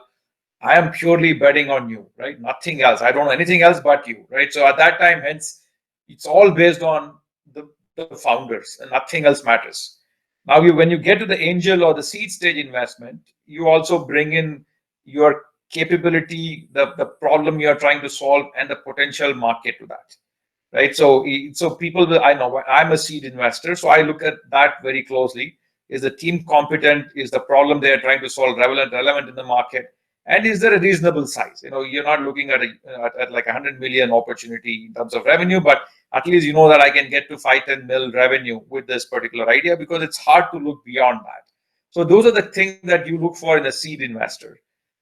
I am purely betting on you, right? Nothing else. I don't know anything else but you, right? So at that time, hence, it's all based on the founders and nothing else matters. Now, when you get to the angel or the seed stage investment, you also bring in your capability, the problem you're trying to solve, and the potential market to that, right? So people will, I know I'm a seed investor, so I look at that very closely. Is the team competent? Is the problem they are trying to solve relevant in the market? And is there a reasonable size? You're not looking at like 100 million opportunity in terms of revenue, but at least you know that I can get to 5-10 mil revenue with this particular idea, because it's hard to look beyond that. So those are the things that you look for in a seed investor.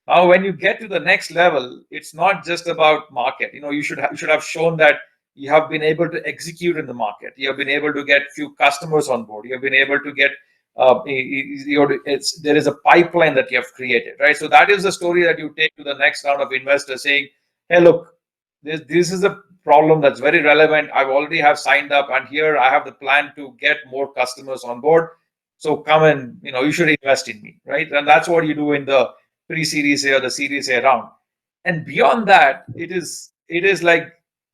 Now, when you get to the next level, it's not just about market. You should have shown that you have been able to execute in the market. You have been able to get few customers on board. You have been able to get there is a pipeline that you have created, right? So that is the story that you take to the next round of investors, saying, hey, look, this is a problem that's very relevant. I've already have signed up, and here I have the plan to get more customers on board. So come and you should invest in me, right? And that's what you do in the pre-series A or the series A round. And beyond that, it is like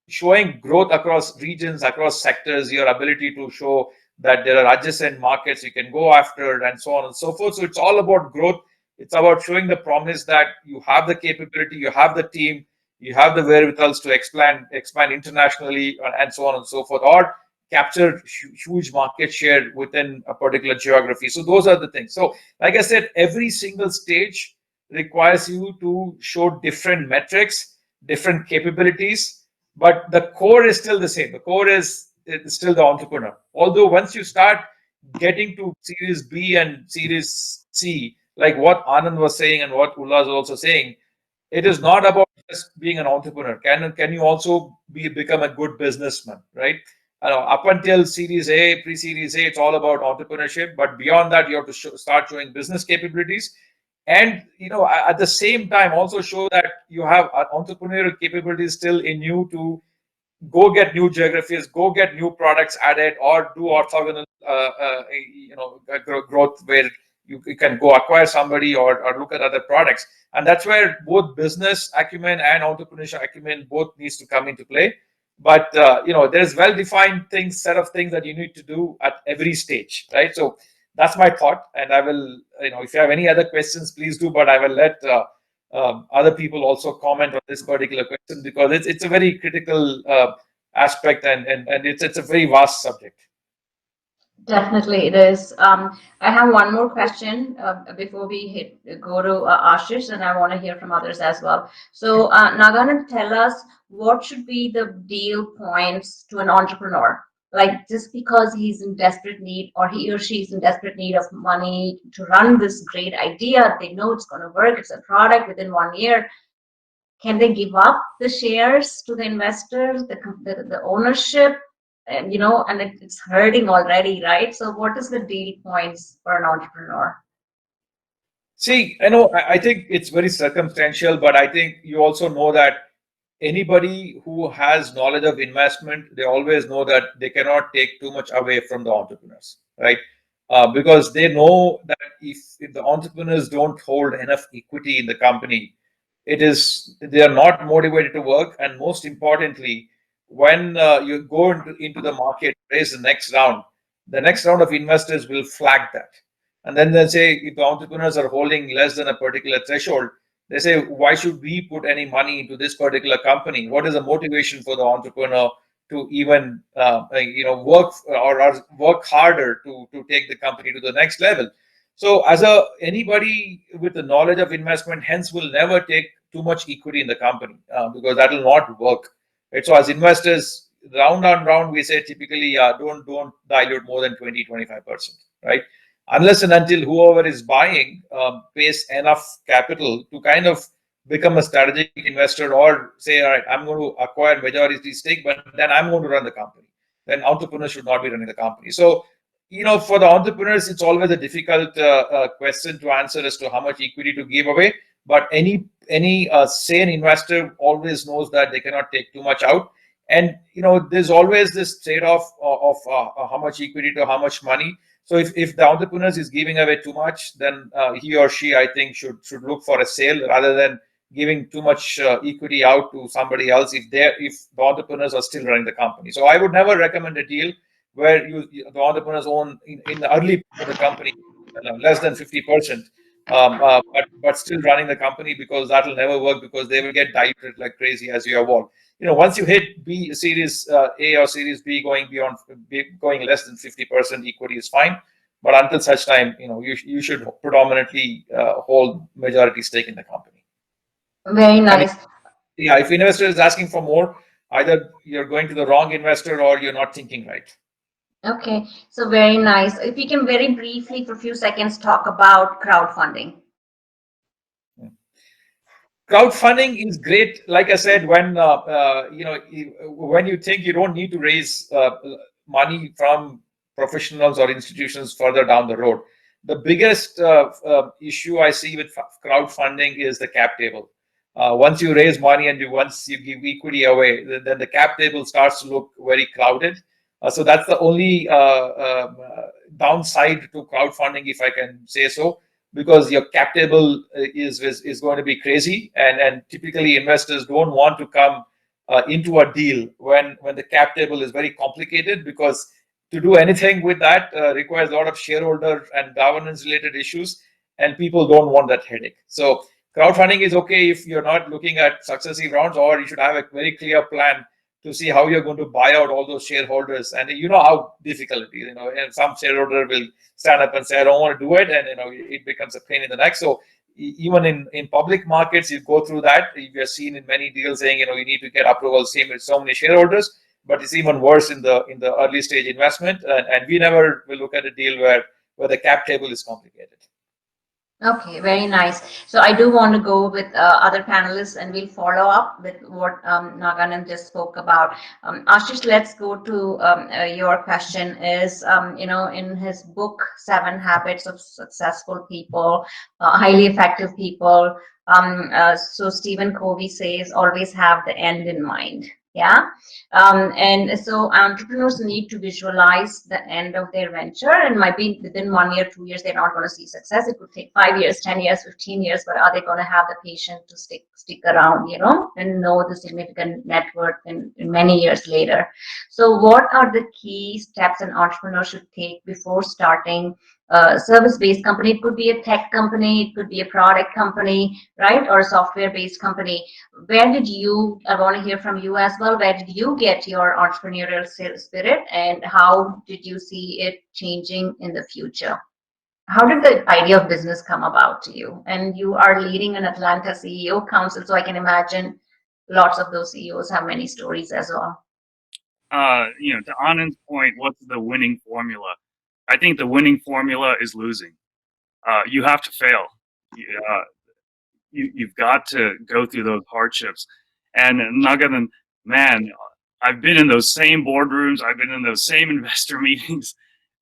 showing growth across regions, across sectors, your ability to show that there are adjacent markets you can go after, and so on and so forth. So it's all about growth. It's about showing the promise that you have the capability, you have the team, you have the wherewithals to expand internationally, and so on and so forth, or capture huge market share within a particular geography. So those are the things. So like I said, every single stage requires you to show different metrics, different capabilities, but the core is still the same. The core is still the entrepreneur. Although once you start getting to series B and series C, like what Anand was saying and what Ullah is also saying, it is not about just being an entrepreneur. Can you also become a good businessman, right? Up until series A, pre-series A, it's all about entrepreneurship. But beyond that, you have to start showing business capabilities, and at the same time also show that you have entrepreneurial capabilities still in you to go get new geographies, go get new products added, or do orthogonal growth where you can go acquire somebody, or look at other products. And that's where both business acumen and entrepreneurship acumen both needs to come into play. But there's well-defined set of things that you need to do at every stage, right? So that's my thought, and I will, if you have any other questions, please do. But I will let other people also comment on this particular question, because it's a very critical aspect, and it's a very vast subject. Definitely, it is. I have one more question before we go to Ashish, and I want to hear from others as well. So, Nagana, tell us what should be the deal points to an entrepreneur? Like, just because he's in desperate need, or he or she is in desperate need of money to run this great idea, they know it's going to work, it's a product within 1 year. Can they give up the shares to the investors, the ownership? And it's hurting already, right? So what is the deal points for an entrepreneur? See, I think it's very circumstantial, but I think you also know that anybody who has knowledge of investment, they always know that they cannot take too much away from the entrepreneurs, right? Because they know that if the entrepreneurs don't hold enough equity in the company, they are not motivated to work. And most importantly, when you go into the market, raise the next round of investors will flag that. And then they'll say, if the entrepreneurs are holding less than a particular threshold, they say, why should we put any money into this particular company? What is the motivation for the entrepreneur to even work or work harder to take the company to the next level? So as anybody with the knowledge of investment, hence, will never take too much equity in the company, because that will not work. Right? So as investors, round on round, we say typically, don't dilute more than 20-25%, right? Unless and until whoever is buying pays enough capital to kind of become a strategic investor, or say, all right, I'm going to acquire majority stake, but then I'm going to run the company. Then entrepreneurs should not be running the company. So, for the entrepreneurs, it's always a difficult question to answer as to how much equity to give away. But any sane investor always knows that they cannot take too much out. And there's always this trade-off of how much equity to how much money. So if the entrepreneurs is giving away too much, then he or she, I think, should look for a sale rather than giving too much equity out to somebody else if the entrepreneurs are still running the company. So I would never recommend a deal where the entrepreneurs own in the early part of the company less than 50%, but still running the company, because that will never work, because they will get diluted like crazy as you evolve. Once you hit B series A or series B, going less than 50% equity is fine. But until such time, you should predominantly hold majority stake in the company. Very And nice. if investor is asking for more, either you're going to the wrong investor or you're not thinking right. Okay, so very nice. If we can very briefly for a few seconds talk about crowdfunding. Crowdfunding is great. Like I said, when you think you don't need to raise money from professionals or institutions further down the road, the biggest issue I see with crowdfunding is the cap table. Once you raise money and once you give equity away, then the cap table starts to look very crowded. So that's the only downside to crowdfunding, if I can say so, because your cap table is going to be crazy, and typically investors don't want to come into a deal when the cap table is very complicated, because to do anything with that requires a lot of shareholder and governance related issues, and people don't want that headache. So crowdfunding is okay if you're not looking at successive rounds, or you should have a very clear plan to see how you're going to buy out all those shareholders. And you know how difficult it is, and some shareholder will stand up and say, I don't want to do it, and it becomes a pain in the neck. So even in public markets, you go through that. We are seen in many deals saying, you need to get approval same with so many shareholders, but it's even worse in the early stage investment. And we never will look at a deal where the cap table is complicated. Okay, very nice. So I do want to go with other panelists, and we'll follow up with what Naganan just spoke about. Ashish, let's go to your question. Is in his book, Seven Habits of Successful People, Highly Effective People. So Stephen Covey says, always have the end in mind. Yeah. And so entrepreneurs need to visualize the end of their venture, and might be within 1 year, 2 years, they're not going to see success. It could take 5 years, 10 years, 15 years, but are they going to have the patience to stick around, and know the significant net worth in many years later? So what are the key steps an entrepreneur should take before starting a service-based company? It could be a tech company, it could be a product company, right? Or a software-based company. I want to hear from you as well, where did you get your entrepreneurial spirit, and how did you see it changing in the future? How did the idea of business come about to you? And you are leading an Atlanta CEO Council, so I can imagine lots of those CEOs have many stories as well. To Anand's point, what's the winning formula? I think the winning formula is losing. You have to fail. You've got to go through those hardships. And Naganan, man, I've been in those same boardrooms. I've been in those same investor meetings.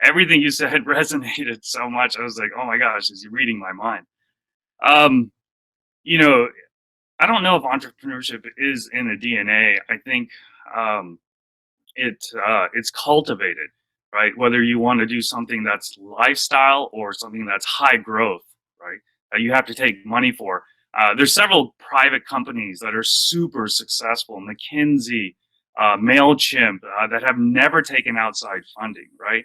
Everything you said resonated so much. I was like, oh my gosh, is he reading my mind? I don't know if entrepreneurship is in the DNA. I think it's cultivated, right? Whether you want to do something that's lifestyle or something that's high growth, right? That you have to take money for. There's several private companies that are super successful, McKinsey, MailChimp, that have never taken outside funding, right?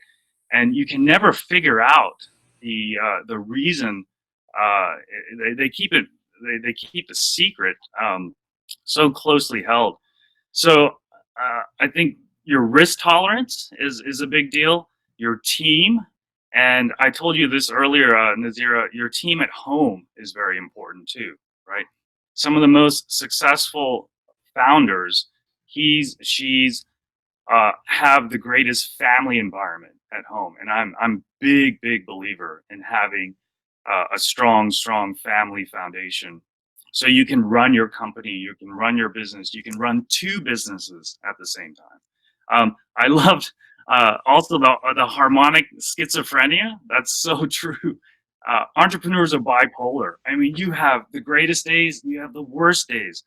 And you can never figure out the reason. They keep it. They keep the secret so closely held. So I think your risk tolerance is a big deal. Your team, and I told you this earlier, Nazeera, your team at home is very important too, right? Some of the most successful founders, she's have the greatest family environment at home. And I'm big believer in having a strong family foundation. So you can run your company, you can run your business, you can run two businesses at the same time. I loved also the harmonic schizophrenia. That's so true. Entrepreneurs are bipolar. I mean, you have the greatest days, you have the worst days.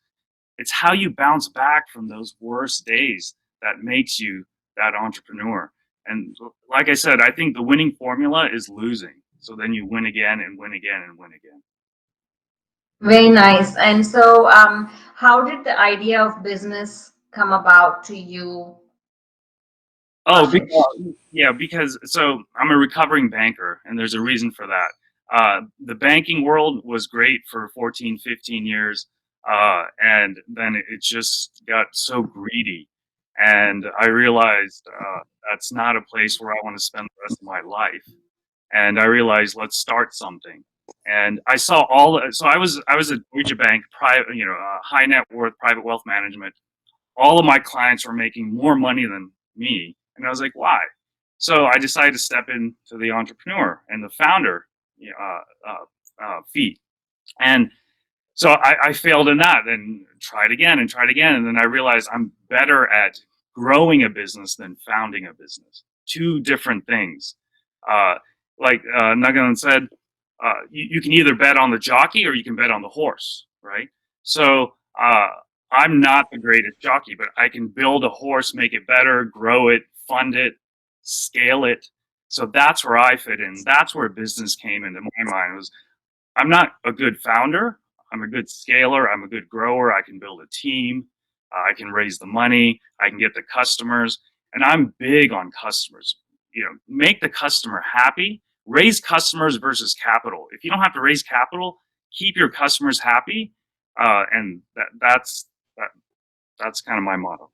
It's how you bounce back from those worst days that makes you that entrepreneur. And like I said, I think the winning formula is losing. So then you win again and win again and win again. Very nice. And so, how did the idea of business come about to you? Oh, Ashish? yeah, because so I'm a recovering banker, and there's a reason for that. The banking world was great for 14, 15 years, and then it just got so greedy. And I realized that's not a place where I want to spend the rest of my life. And I realized, let's start something. And I saw so I was a Deutsche Bank private, high net worth private wealth management. All of my clients were making more money than me, and I was like, why? So I decided to step into the entrepreneur and the founder feat. And so I failed in that, and tried again and tried again. And then I realized I'm better at growing a business than founding a business. Two different things. Uh, like Nagalan said, you can either bet on the jockey or you can bet on the horse, right? So I'm not the greatest jockey, but I can build a horse, make it better, grow it, fund it, scale it. So that's where I fit in. That's where business came into my mind. Was I'm not a good founder. I'm a good scaler. I'm a good grower. I can build a team. I can raise the money. I can get the customers. And I'm big on customers. Make the customer happy. Raise customers versus capital. If you don't have to raise capital, keep your customers happy. And that's kind of my motto.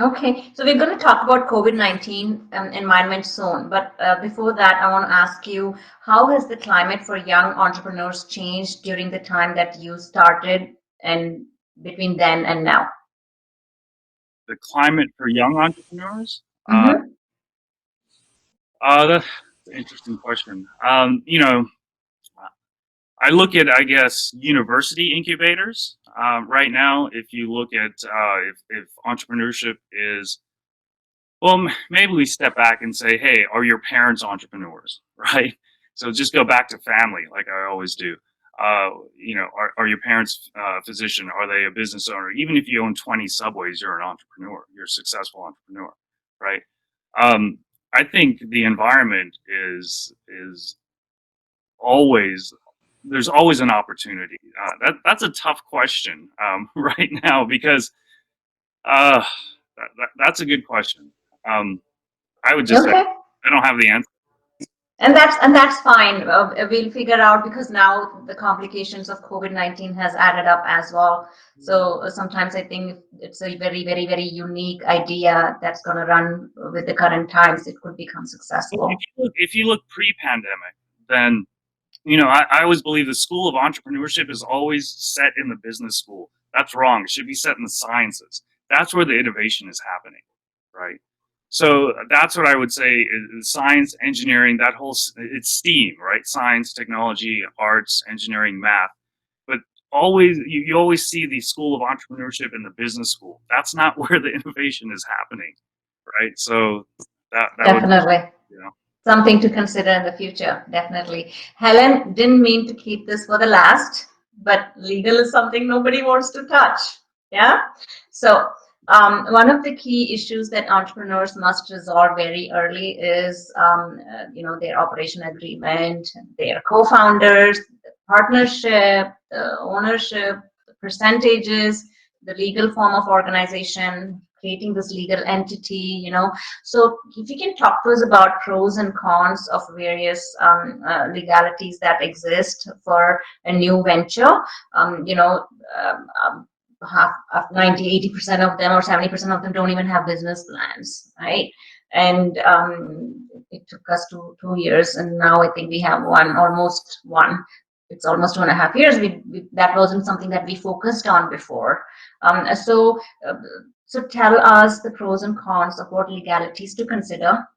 Okay, so we're going to talk about COVID-19 environment soon. But before that, I want to ask you, how has the climate for young entrepreneurs changed during the time that you started and between then and now? The climate for young entrepreneurs? Mm-hmm. That's an interesting question. I look at, I guess, university incubators right now. If you look at if entrepreneurship is, well, maybe we step back and say, hey, are your parents entrepreneurs, right? So just go back to family, like I always do. Are your parents a physician? Are they a business owner? Even if you own 20 subways, you're an entrepreneur. You're a successful entrepreneur, right? I think the environment is always there's always an opportunity. That's a tough question right now because that's a good question. I would just say Okay. I don't have the answer. And that's fine. We'll figure out because now the complications of COVID-19 has added up as well. So sometimes I think it's a very, very, very unique idea that's going to run with the current times. It could become successful. If you look pre-pandemic, then I always believe the school of entrepreneurship is always set in the business school. That's wrong. It should be set in the sciences. That's where the innovation is happening, right? So that's what I would say is science, engineering, that whole, it's STEAM, right? Science, technology, arts, engineering, math. But always, you always see the school of entrepreneurship in the business school. That's not where the innovation is happening, right? So that would, Definitely. you know. Something to consider in the future, definitely. Helen, didn't mean to keep this for the last, but legal is something nobody wants to touch. Yeah. So one of the key issues that entrepreneurs must resolve very early is, their operation agreement, their co-founders, the partnership, the ownership, the percentages, the legal form of organization, creating this legal entity. So if you can talk to us about pros and cons of various legalities that exist for a new venture, half 90-80% of them or 70% of them don't even have business plans, right? And it took us 2 years, and now I think we have almost one. It's almost 2.5 years. That wasn't something that we focused on before. So So tell us the pros and cons of what legalities to consider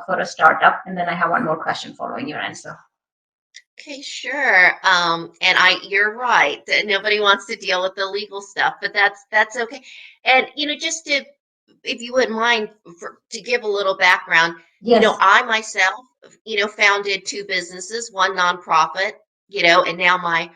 for a startup. And then I have one more question following your answer. Okay, sure. You're right that nobody wants to deal with the legal stuff, but that's okay. And just to, if you wouldn't mind, to give a little background, Yes. I myself, founded two businesses, one nonprofit, and now my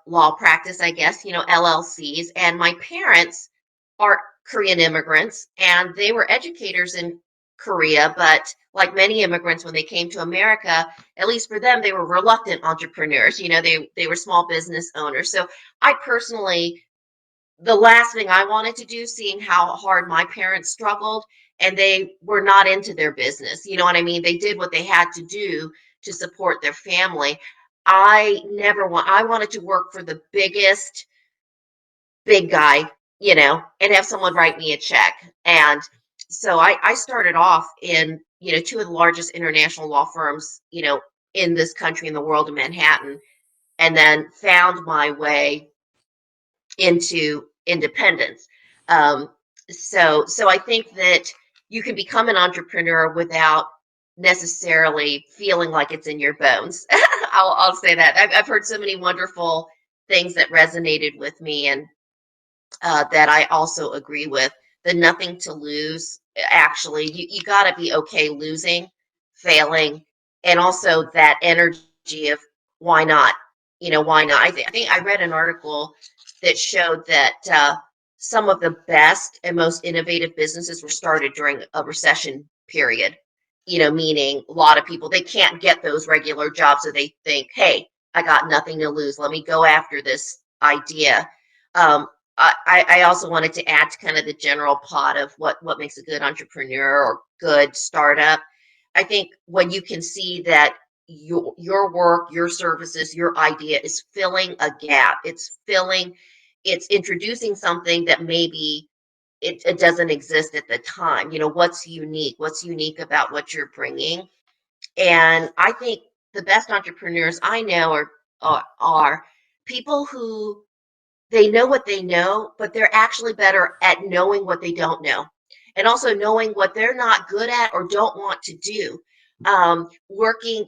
law practice, I guess, LLCs. And my parents are Korean immigrants, and they were educators in Korea, but like many immigrants, when they came to America, at least for them, they were reluctant entrepreneurs. They were small business owners. So I personally, the last thing I wanted to do, seeing how hard my parents struggled, and they were not into their business. You know what I mean? They did what they had to do to support their family. I wanted to work for the biggest big guy, and have someone write me a check. And so I started off in, two of the largest international law firms, in this country, in the world, in Manhattan, and then found my way into independence. Um, so I think that you can become an entrepreneur without necessarily feeling like it's in your bones. I'll say that. I've heard so many wonderful things that resonated with me, and that I also agree with. The nothing to lose. Actually, you got to be okay losing, failing, and also that energy of why not? Why not? I think I read an article that showed that some of the best and most innovative businesses were started during a recession period. Meaning a lot of people, they can't get those regular jobs, so they think, hey, I got nothing to lose. Let me go after this idea. Um, I also wanted to add to kind of the general pot of what makes a good entrepreneur or good startup. I think when you can see that your work, your services, your idea is filling a gap, it's introducing something that maybe it doesn't exist at the time. What's unique? What's unique about what you're bringing? And I think the best entrepreneurs I know are people who they know what they know, but they're actually better at knowing what they don't know, and also knowing what they're not good at or don't want to do. Working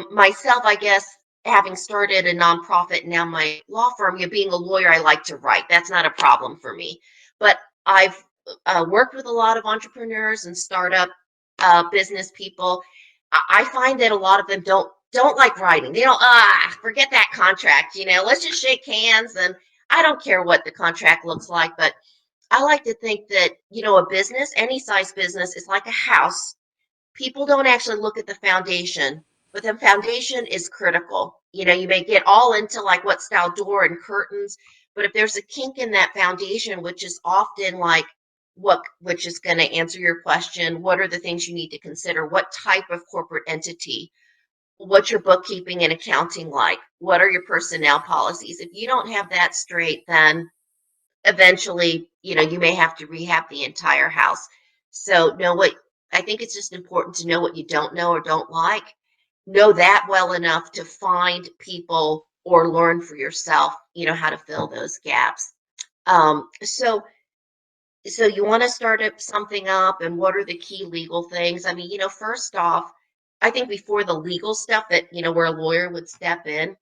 myself, I guess, having started a nonprofit and now my law firm, being a lawyer, I like to write. That's not a problem for me. But I've worked with a lot of entrepreneurs and startup business people. I find that a lot of them don't like writing. They don't forget that contract. Let's just shake hands, and I don't care what the contract looks like, but I like to think that, a business, any size business, is like a house. People don't actually look at the foundation, but the foundation is critical. You may get all into like what style door and curtains, but if there's a kink in that foundation, which is often like which is going to answer your question, what are the things you need to consider? What type of corporate entity? What's your bookkeeping and accounting like? What are your personnel policies? If you don't have that straight, then eventually, you may have to rehab the entire house. So I think it's just important to know what you don't know or don't like. Know that well enough to find people or learn for yourself, how to fill those gaps. So you want to start something up, and what are the key legal things? I mean, first off, I think before the legal stuff that, where a lawyer would step in,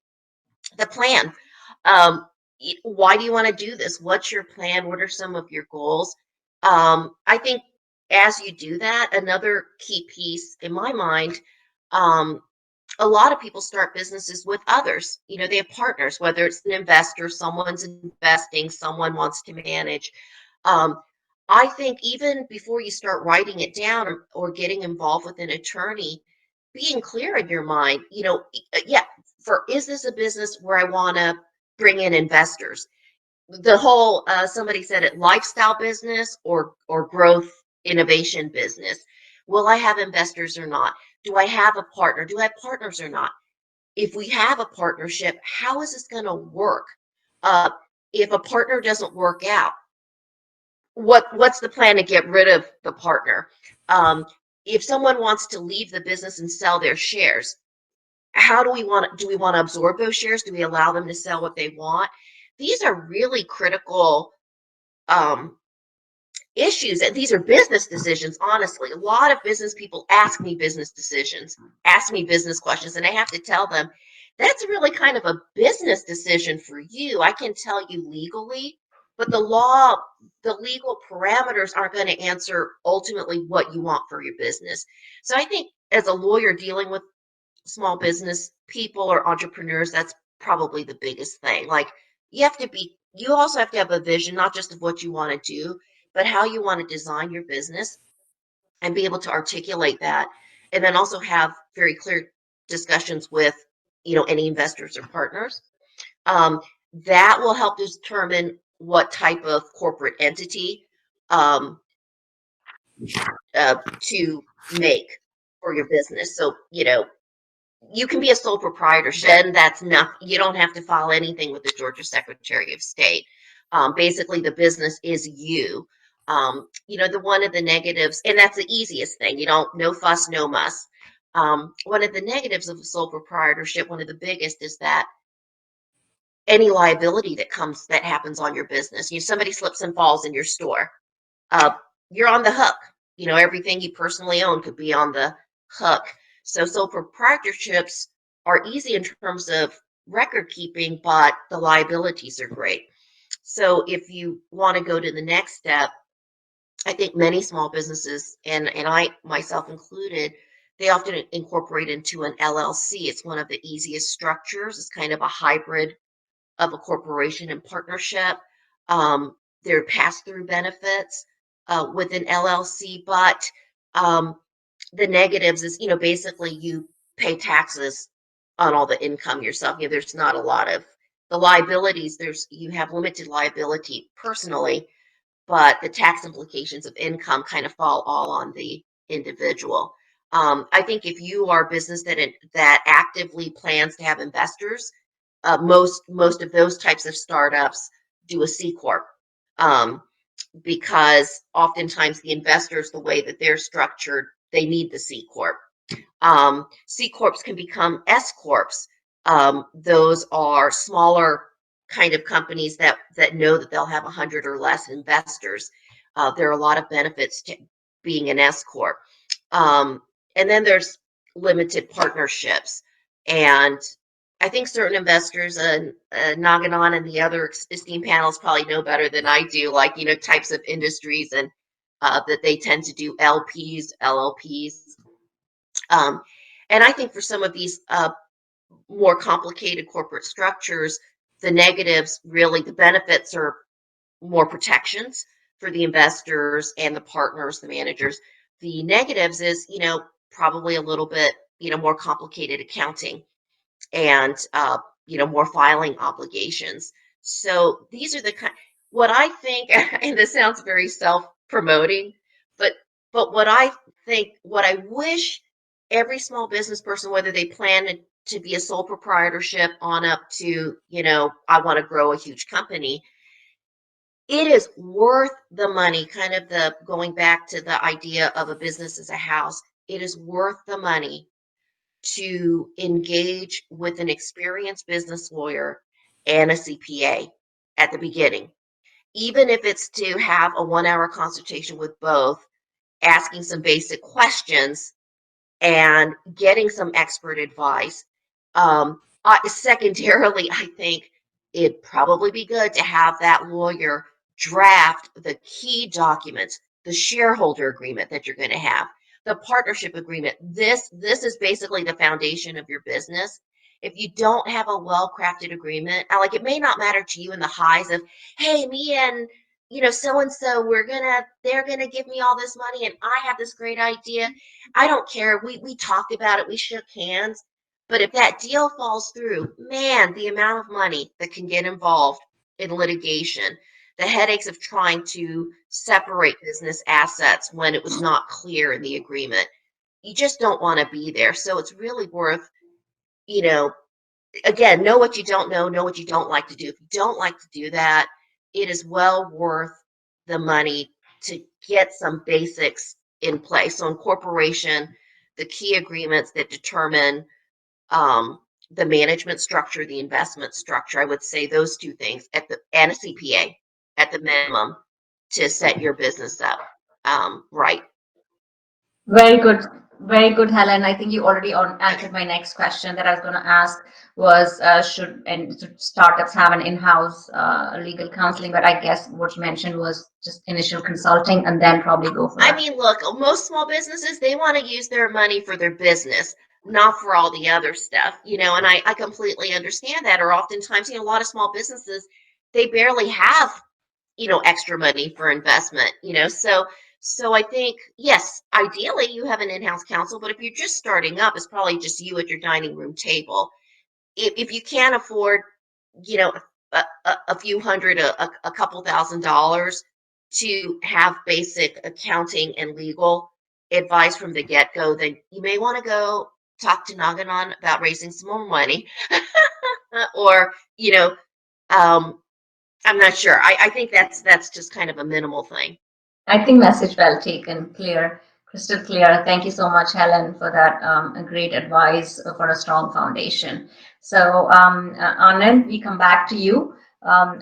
the plan. Um, why do you want to do this? What's your plan? What are some of your goals? I think as you do that, another key piece in my mind, um, a lot of people start businesses with others. They have partners, whether it's an investor, someone's investing, someone wants to manage. Um, I think even before you start writing it down, or getting involved with an attorney, being clear in your mind, yeah, is this a business where I want to bring in investors? The whole, somebody said it, lifestyle business or growth innovation business. Will I have investors or not? Do I have a partner? Do I have partners or not? If we have a partnership, how is this going to work? Uh, if a partner doesn't work out, what's the plan to get rid of the partner? If someone wants to leave the business and sell their shares, how do we want to absorb those shares? Do we allow them to sell what they want? These are really critical um, issues, and these are business decisions, honestly. A lot of business people ask me business decisions, ask me business questions, and I have to tell them that's really kind of a business decision for you. I can tell you legally, but the legal parameters aren't going to answer ultimately what you want for your business. So I think as a lawyer dealing with small business people or entrepreneurs, that's probably the biggest thing. Like you also have to have a vision, not just of what you want to do, but how you want to design your business and be able to articulate that. And then also have very clear discussions with, any investors or partners. Um, that will help determine what type of corporate entity um, to make for your business. So, you can be a sole proprietorship, and that's not, you don't have to file anything with the Georgia Secretary of State. Basically, the business is you. The one of the negatives, and that's the easiest thing, no fuss, no muss. One of the negatives of a sole proprietorship, one of the biggest, is that any liability that happens on your business, somebody slips and falls in your store, uh, you're on the hook. Everything you personally own could be on the hook. So sole proprietorships are easy in terms of record keeping, but the liabilities are great. So if you want to go to the next step, I think many small businesses, and I myself included, they often incorporate into an LLC. It's one of the easiest structures. It's kind of a hybrid of a corporation and partnership. There are pass-through benefits with an LLC, but um, the negatives is, basically you pay taxes on all the income yourself. There's not a lot of the liabilities. You have limited liability personally, but the tax implications of income kind of fall all on the individual. I think if you are a business that actively plans to have investors, most of those types of startups do a C corp, um, because oftentimes the investors, the way that they're structured, they need the C corp. C corps can become S corps. Those are smaller kind of companies that know that they'll have 100 or less investors. There are a lot of benefits to being an S corp. Um, and then there's limited partnerships. And I think certain investors, Naganon and the other esteemed panels probably know better than I do, like, types of industries and that they tend to do LPs, LLPs. Um, and I think for some of these more complicated corporate structures, the negatives really, the benefits are more protections for the investors and the partners, the managers. The negatives is, probably a little bit, more complicated accounting and, more filing obligations. So these are the kind, what I think, and this sounds very self-promoting, but what I think, what I wish every small business person, whether they plan to be a sole proprietorship on up to, I want to grow a huge company, it is worth the money, kind of the going back to the idea of a business as a house. It is worth the money to engage with an experienced business lawyer and a CPA at the beginning, even if it's to have a 1 hour consultation with both, asking some basic questions and getting some expert advice. Secondarily, I think it'd probably be good to have that lawyer draft the key documents, the shareholder agreement that you're going to have, the partnership agreement. This is basically the foundation of your business. If you don't have a well-crafted agreement, like, it may not matter to you in the highs of, hey, me and so and so, they're gonna give me all this money, and I have this great idea. I don't care. We talked about it. We shook hands. But if that deal falls through, man, the amount of money that can get involved in litigation, the headaches of trying to separate business assets when it was not clear in the agreement, you just don't want to be there. So it's really worth, you know, again, know what you don't know what you don't like to do. If you don't like to do that, it is well worth the money to get some basics in place. So, incorporation, the key agreements that determine the management structure, the investment structure, I would say those two things and a CPA at the minimum to set your business up right. Very good. Very good, Helen. I think you already answered my next question that I was going to ask was should startups have an in-house legal counseling? But I guess what you mentioned was just initial consulting and then probably go for I a mean, look, most small businesses, they want to use their money for their business, not for all the other stuff, and I completely understand that. Or oftentimes, a lot of small businesses, they barely have, extra money for investment, so I think, yes, ideally you have an in-house counsel, but if you're just starting up, it's probably just you at your dining room table. If you can't afford, you know, a few hundred, a couple $1,000s to have basic accounting and legal advice from the get-go, then you may want to go talk to Naganon about raising some more money. Or, um, I'm not sure. I think that's just kind of a minimal thing. I think message well taken, clear, crystal clear. Thank you so much, Helen, for that great advice for a strong foundation. So, Anand, we come back to you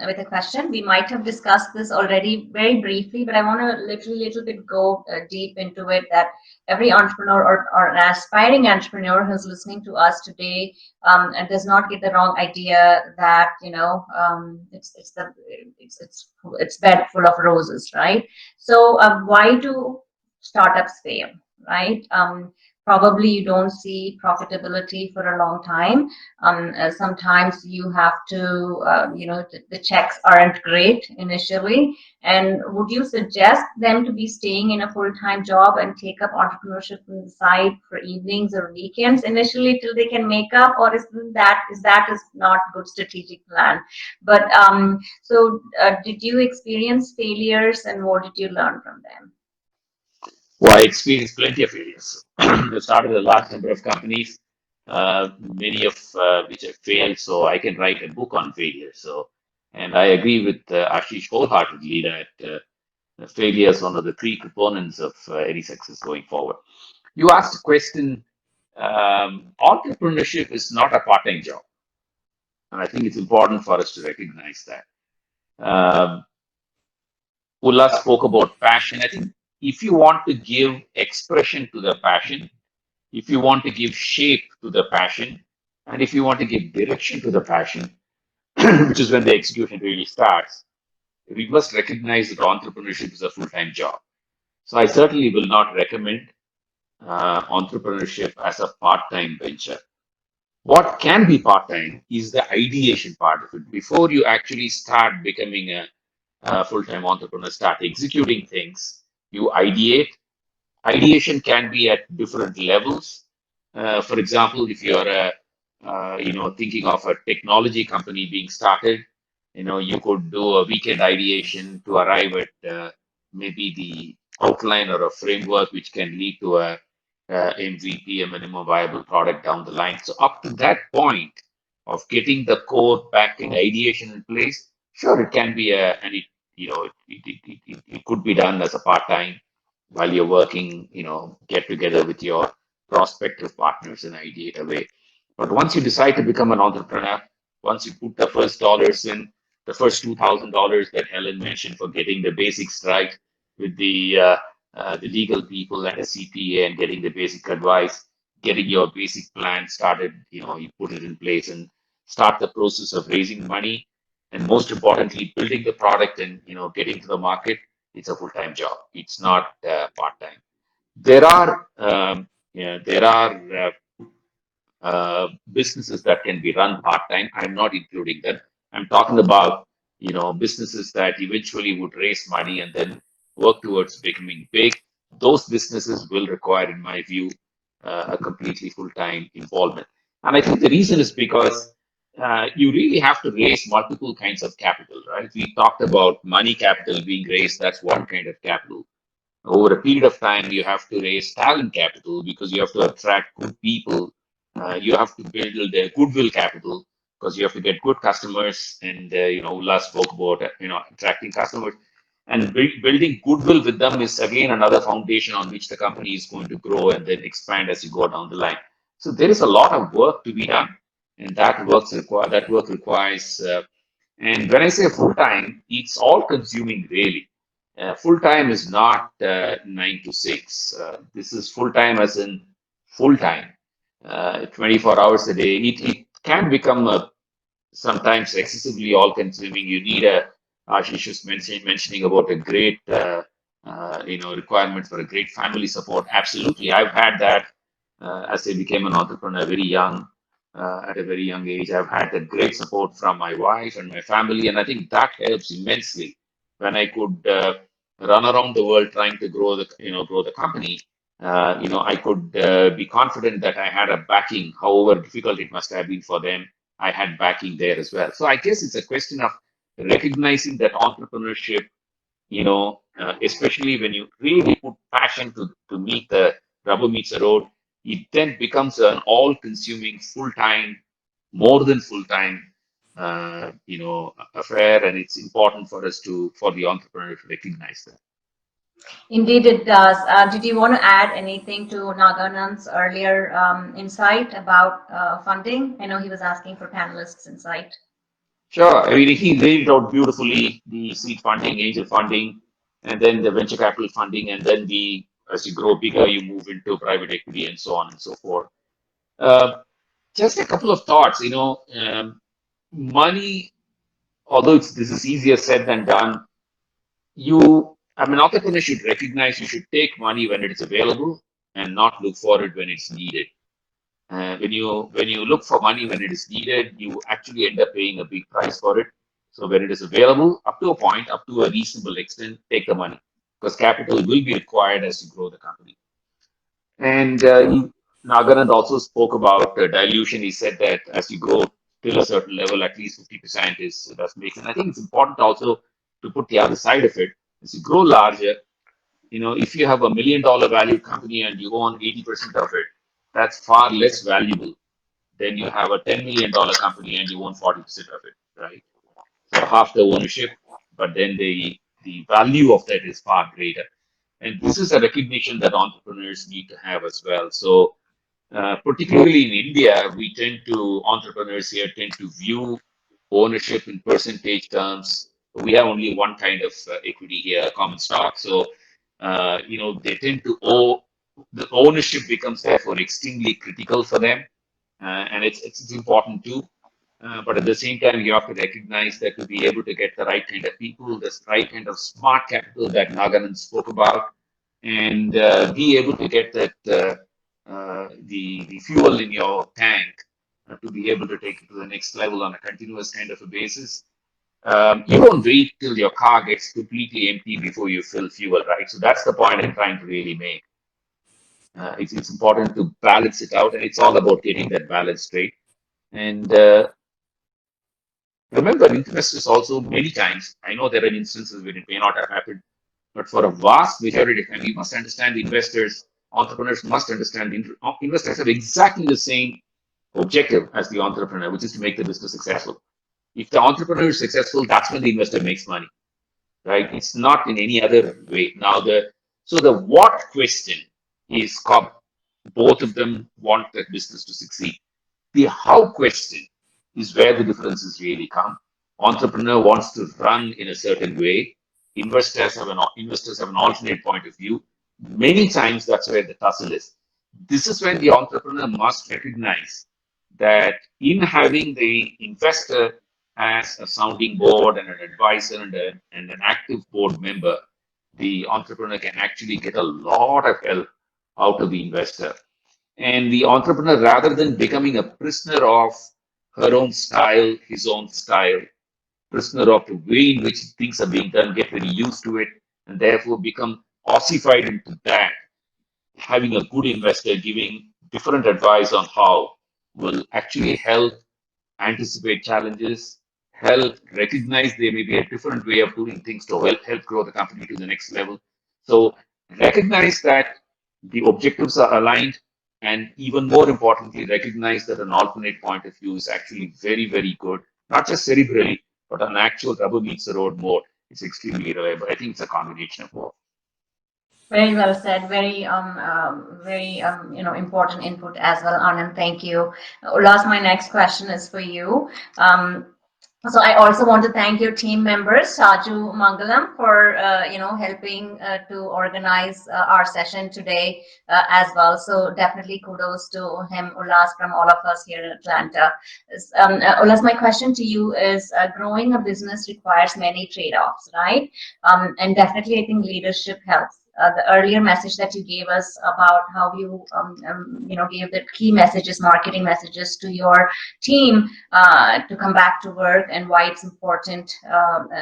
with a question. We might have discussed this already very briefly, but I want to little bit go deep into it. That every entrepreneur or an aspiring entrepreneur who's listening to us today and does not get the wrong idea that it's bed full of roses, right? So, why do startups fail, right? Probably you don't see profitability for a long time. Sometimes you have to, the checks aren't great initially. And would you suggest them to be staying in a full-time job and take up entrepreneurship on the side for evenings or weekends initially till they can make up, or is not good strategic plan? But did you experience failures and what did you learn from them? Well, I experienced plenty of failures. I started a large number of companies, many of which have failed, so I can write a book on failure. So, and I agree with Ashish wholeheartedly that failure is one of the three components of any success going forward. You asked a question. Entrepreneurship is not a part-time job, and I think it's important for us to recognize that. Um, Ulla spoke about passion. I think if you want to give expression to the passion, if you want to give shape to the passion, and if you want to give direction to the passion, which is when the execution really starts, we must recognize that entrepreneurship is a full-time job. So I certainly will not recommend entrepreneurship as a part-time venture. What can be part-time is the ideation part of it. Before you actually start becoming a full-time entrepreneur, start executing things, you ideate. Ideation can be at different levels. For example, if you're thinking of a technology company being started, you could do a weekend ideation to arrive at maybe the outline or a framework which can lead to a MVP, a minimum viable product down the line. So up to that point of getting the core back in ideation in place, sure, it can be and it could be done as a part-time while you're working, get together with your prospective partners and ideate away. But once you decide to become an entrepreneur, once you put the first dollars in, the first $2,000 that Helen mentioned for getting the basics right with the legal people and a CPA and getting the basic advice, getting your basic plan started, you put it in place and start the process of raising money, and most importantly, building the product and getting to the market. It's a full-time job. It's not part-time. There are businesses that can be run part-time. I'm not including them. I'm talking about businesses that eventually would raise money and then work towards becoming big. Those businesses will require, in my view, a completely full-time involvement. And I think the reason is because you really have to raise multiple kinds of capital, right? We talked about money capital being raised. That's one kind of capital. Over a period of time, you have to raise talent capital because you have to attract good people. You have to build their goodwill capital because you have to get good customers. And Ulla spoke about attracting customers and building goodwill with them is again another foundation on which the company is going to grow and then expand as you go down the line. So there is a lot of work to be done, and that work requires. And when I say full time, it's all consuming really. Full time is not 9 to 6. This is full time as in full time, 24 hours a day. It can become sometimes excessively all consuming. You need Ashish was mentioning about a great, requirement for a great family support. Absolutely. I've had that as I became an entrepreneur very young, at a very young age. I've had that great support from my wife and my family, and I think that helps immensely when I could run around the world trying to grow the company. I could be confident that I had a backing, however difficult it must have been for them. I had backing there as well. So I guess it's a question of recognizing that entrepreneurship, especially when you really put passion to meet the rubber meets the road, it then becomes an all-consuming, full-time, more than full-time, affair, and it's important for for the entrepreneur to recognize that. Indeed, it does. Did you want to add anything to Naganand's earlier insight about funding? I know he was asking for panelists' insight. Sure. I mean, he laid it out beautifully, the seed funding, angel funding, and then the venture capital funding, and then as you grow bigger, you move into private equity and so on and so forth. Uh, just a couple of thoughts, money, although this is easier said than done, an entrepreneur should recognize you should take money when it is available and not look for it when it's needed. When you look for money when it is needed, you actually end up paying a big price for it. So when it is available, up to a point, up to a reasonable extent, take the money because capital will be required as you grow the company. And Naganand also spoke about dilution. He said that as you grow till a certain level, at least 50% is does make sense. I think it's important also to put the other side of it. As you grow larger, if you have $1 million value company and you own 80% of it, that's far less valuable than you have a $10 million company and you own 40% of it, right? So half the ownership, but then the value of that is far greater. And this is a recognition that entrepreneurs need to have as well. So particularly in India, entrepreneurs here tend to view ownership in percentage terms. We have only one kind of equity here, common stock. So, they tend to owe, the ownership becomes therefore extremely critical for them. And it's important too. But at the same time, you have to recognize that to be able to get the right kind of people, the right kind of smart capital that Naganan spoke about, and be able to get that the fuel in your tank to be able to take it to the next level on a continuous kind of a basis. You don't wait till your car gets completely empty before you fill fuel, right? So that's the point I'm trying to really make. It's important to balance it out, and it's all about getting that balance straight. And remember, investors also many times, I know there are instances where it may not have happened, but for a vast majority of time, you must understand the investors, entrepreneurs must understand investors have exactly the same objective as the entrepreneur, which is to make the business successful. If the entrepreneur is successful, that's when the investor makes money, right? It's not in any other way. Now, the what question is both of them want the business to succeed. The how question is where the differences really come. Entrepreneur wants to run in a certain way. Investors have an alternate point of view. Many times that's where the tussle is. This is when the entrepreneur must recognize that in having the investor as a sounding board and an advisor and an active board member, the entrepreneur can actually get a lot of help out of the investor. And the entrepreneur, rather than becoming a prisoner of her own style, his own style, prisoner of the way in which things are being done, get very used to it, and therefore become ossified into that, having a good investor giving different advice on how will actually help anticipate challenges, help recognize there may be a different way of doing things to help grow the company to the next level. So recognize that the objectives are aligned, and even more importantly, recognize that an alternate point of view is actually very, very good, not just cerebrally, but on actual rubber meets the road mode. It's extremely reliable. I think it's a combination of both. Very well said. Very important input as well, Anand. Thank you. Ulas, my next question is for you. So I also want to thank your team members, Saju Mangalam, for helping to organize our session today as well. So definitely kudos to him, Ulas, from all of us here in Atlanta. Ulas, my question to you is: growing a business requires many trade-offs, right? And definitely, I think leadership helps. The earlier message that you gave us about how you gave the key messages, marketing messages to your team to come back to work and why it's important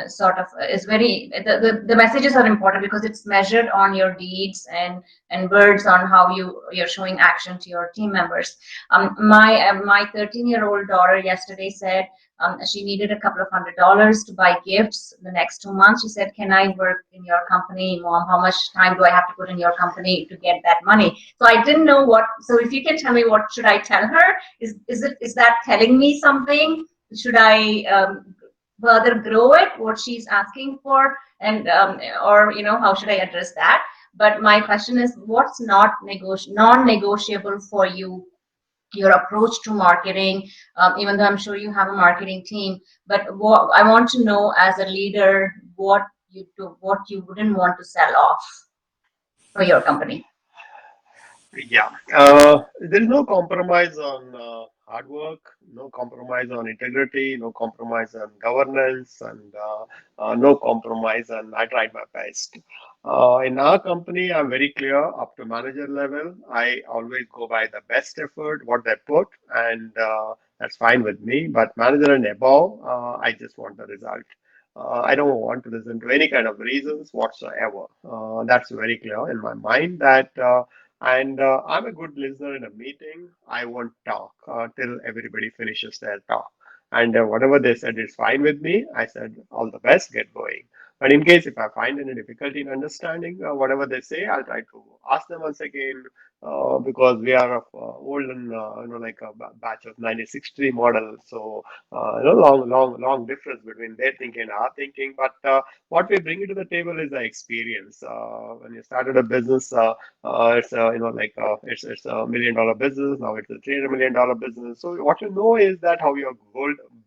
sort of is very the messages are important because it's measured on your deeds and words on how you're showing action to your team members. My 13-year-old daughter yesterday said she needed a couple of $100 to buy gifts the next 2 months. She said, "Can I work in your company, Mom? How much time do I have to put in your company to get that money?" So I didn't know what. So if you can tell me, what should I tell her? Is that telling me something? Should I further grow it? What she's asking for, and or how should I address that? But my question is, what's not non-negotiable for you? Your approach to marketing, even though I'm sure you have a marketing team, but what I want to know as a leader, what you do, what you wouldn't want to sell off for your company. Yeah, there is no compromise on hard work, no compromise on integrity, no compromise on governance, and no compromise on I tried my best. In our company, I'm very clear up to manager level. I always go by the best effort, what they put, and that's fine with me. But manager and above, I just want the result. I don't want to listen to any kind of reasons whatsoever. That's very clear in my mind that. And I'm a good listener in a meeting. I won't talk till everybody finishes their talk. And whatever they said is fine with me. I said, all the best, get going. But in case if I find any difficulty in understanding whatever they say, I'll try to ask them once again because we are of olden, like a batch of 1963 model. So, long difference between their thinking and our thinking. But what we bring to the table is the experience. When you started a business, it's it's a $1 million business. Now it's a $300 million business. So what you know is that how you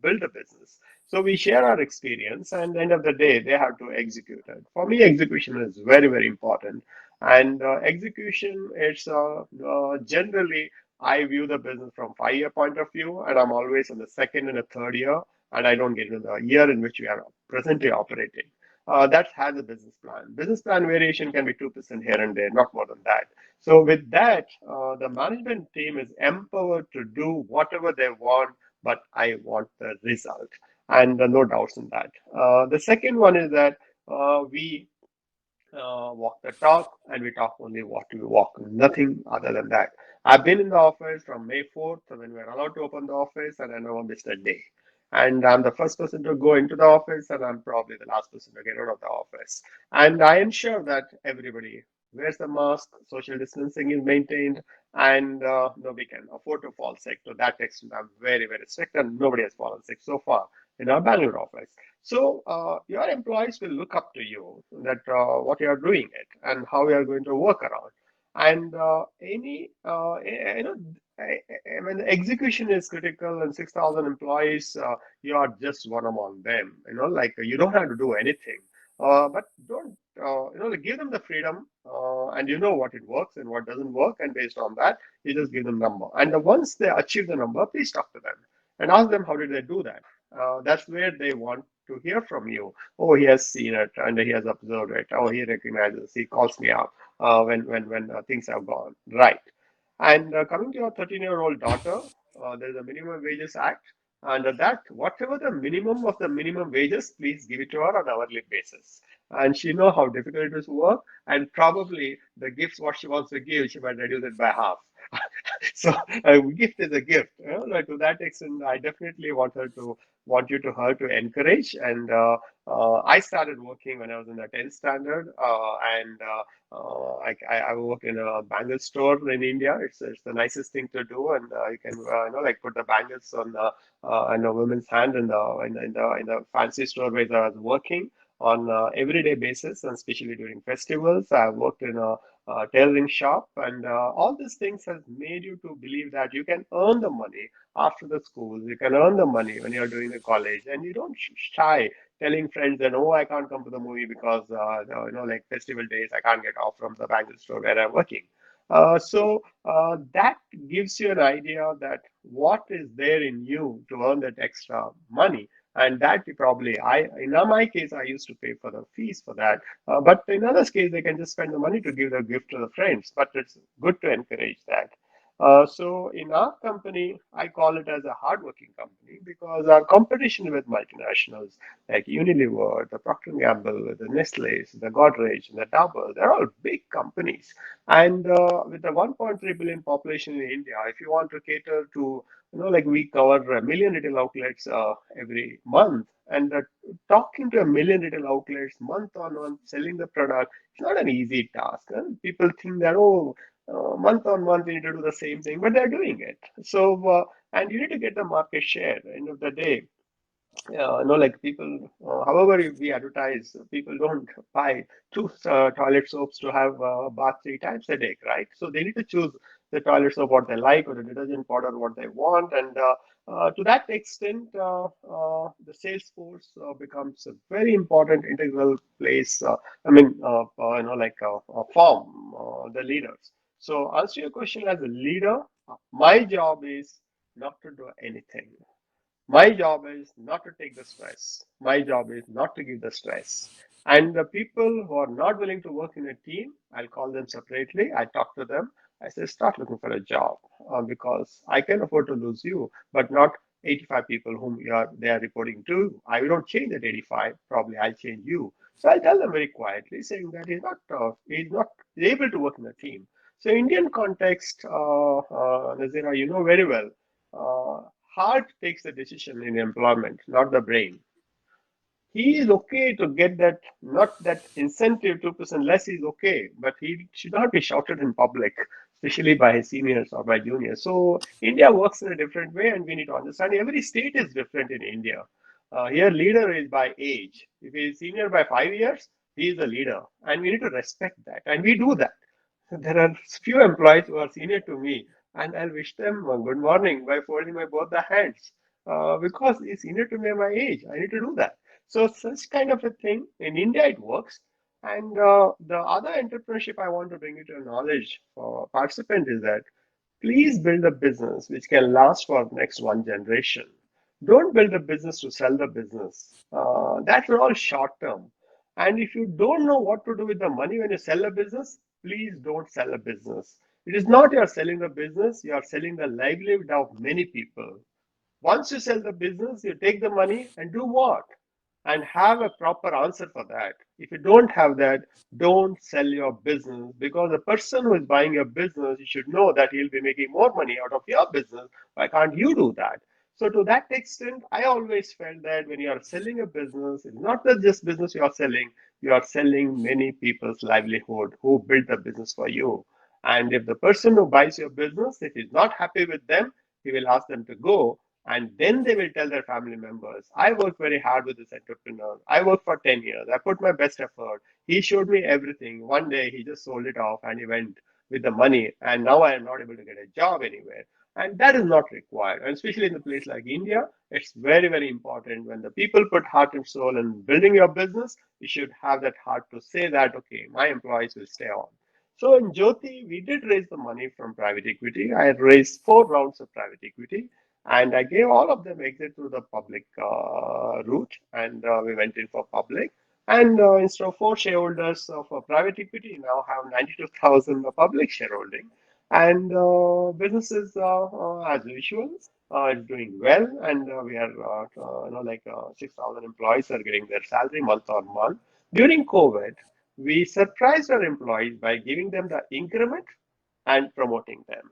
build a business. So we share our experience, and at the end of the day, they have to execute it. For me, execution is very, very important. And execution is generally I view the business from 5 year point of view, and I'm always in the second and the third year, and I don't get into the year in which we are presently operating. That has a business plan. Business plan variation can be 2% here and there, not more than that. So with that, the management team is empowered to do whatever they want, but I want the result, and no doubts in that. The second one is that we walk the talk and we talk only what we walk, nothing other than that. I've been in the office from May 4th when we were allowed to open the office, and I never missed a day. And I'm the first person to go into the office, and I'm probably the last person to get out of the office. And I ensure that everybody wears the mask, social distancing is maintained, and nobody can afford to fall sick. To that extent, I'm very, very strict, and nobody has fallen sick so far in our Bangalore office. So your employees will look up to you that what you are doing it and how you are going to work around. And any when the execution is critical and 6,000 employees, you are just one among them. Like you don't have to do anything, but don't like give them the freedom, and you know what it works and what doesn't work, and based on that, you just give them number. And once they achieve the number, please talk to them and ask them how did they do that. That's where they want to hear from you. Oh, he has seen it and he has observed it. Oh, he recognizes. He calls me out when things have gone right. And coming to your 13-year-old daughter, there's a Minimum Wages Act. Under that, whatever the minimum of the minimum wages, please give it to her on hourly basis. And she know how difficult it is to work, and probably the gifts what she wants to give, she might reduce it by half. So a gift is a gift. Like to that extent, I definitely want you to her to encourage. And I started working when I was in the 10th standard, and I work in a bangle store in India. It's the nicest thing to do, and you can like put the bangles on a woman's hand in the fancy store where I was working on everyday basis, and especially during festivals. I worked in tailoring shop, and all these things has made you to believe that you can earn the money after the school. You can earn the money when you're doing the college, and you don't shy telling friends that, oh, I can't come to the movie because like festival days I can't get off from the Bangalore store where I'm working. So that gives you an idea that what is there in you to earn that extra money. And that probably in my case, I used to pay for the fees for that. But in others' case, they can just spend the money to give the gift to the friends. But it's good to encourage that. So in our company, I call it as a hardworking company because our competition with multinationals like Unilever, the Procter & Gamble, the Nestle's, the Godrej, and the Dabur, they're all big companies. And with the 1.3 billion population in India, if you want to cater to, like we cover a million retail outlets every month, and talking to a million retail outlets month on month, selling the product, it's not an easy task. People think that, oh, month on month, we need to do the same thing, but they're doing it. And you need to get the market share. End of the day, like people, however we advertise, people don't buy two toilet soaps to have bath 3 times a day, right? So they need to choose the toilet soap what they like or the detergent powder what they want, and to that extent, the sales force becomes a very important integral place. Form the leaders. So answer your question as a leader, my job is not to do anything. My job is not to take the stress. My job is not to give the stress. And the people who are not willing to work in a team, I'll call them separately. I talk to them. I say, start looking for a job because I can afford to lose you, but not 85 people whom they are reporting to. I don't change that 85. Probably I'll change you. So I tell them very quietly, saying that he's not able to work in a team. So Indian context, Nazeera, you know very well. Heart takes the decision in employment, not the brain. He is okay to get that, not that incentive 2% less is okay, but he should not be shouted in public, especially by his seniors or by juniors. So India works in a different way, and we need to understand every state is different in India. Here, leader is by age. If he is senior by 5 years, he is a leader, and we need to respect that, and we do that. There are few employees who are senior to me, and I'll wish them good morning by folding my both the hands because he's senior to me at my age. I need to do that. So such kind of a thing in India it works. And the other entrepreneurship I want to bring you to knowledge for participant is that please build a business which can last for next one generation. Don't build a business to sell the business. That's all short term. And if you don't know what to do with the money when you sell a business, please don't sell a business. It is not you are selling the business, you are selling the livelihood of many people. Once you sell the business, you take the money and do what? And have a proper answer for that. If you don't have that, don't sell your business because the person who is buying your business, you should know that he'll be making more money out of your business. Why can't you do that? So to that extent, I always felt that when you are selling a business, it's not that just business you are selling many people's livelihood who built the business for you. And if the person who buys your business, if he's not happy with them, he will ask them to go and then they will tell their family members, I worked very hard with this entrepreneur. I worked for 10 years. I put my best effort. He showed me everything. One day he just sold it off and he went with the money. And now I am not able to get a job anywhere. And that is not required. And especially in a place like India, it's very, very important when the people put heart and soul in building your business, you should have that heart to say that, okay, my employees will stay on. So in Jyoti, we did raise the money from private equity. I had raised 4 rounds of private equity and I gave all of them exit through the public route, and we went in for public. And instead of 4 shareholders of private equity, now have 92,000 public shareholding. And businesses, as usual, is doing well, and we are, 6,000 employees are getting their salary month on month. During COVID, we surprised our employees by giving them the increment and promoting them.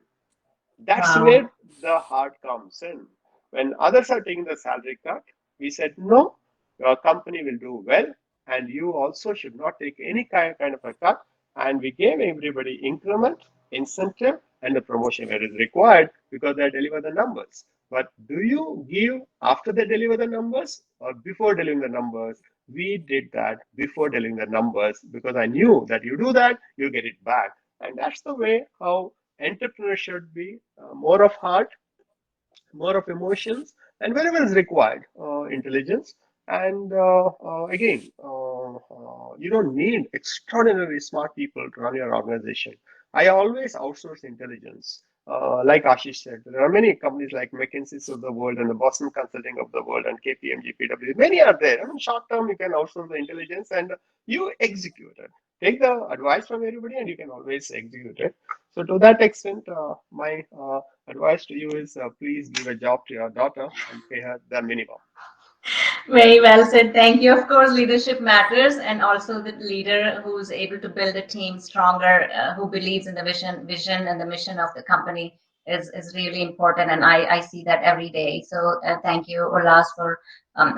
That's Wow. where the heart comes in. When others are taking the salary cut, we said, no, your company will do well, and you also should not take any kind of a cut. And we gave everybody increment, incentive, and the promotion where is required because they deliver the numbers. But do you give after they deliver the numbers or before delivering the numbers? we did that before delivering the numbers because I knew that you do that, you get it back. And that's the way how entrepreneurs should be, more of heart, more of emotions, and wherever is required, intelligence. And you don't need extraordinarily smart people to run your organization. I always outsource intelligence. Like Ashish said, there are many companies like McKinsey's of the world and the Boston Consulting of the world and KPMG, PwC. Many are there. I mean, short term, you can outsource the intelligence and you execute it. Take the advice from everybody and you can always execute it. So to that extent, my advice to you is please give a job to your daughter and pay her the minimum. Very well said. Thank you. Of course, leadership matters, and also the leader who's able to build a team stronger, who believes in the vision and the mission of the company is really important. And I see that every day. So thank you, Ullas, for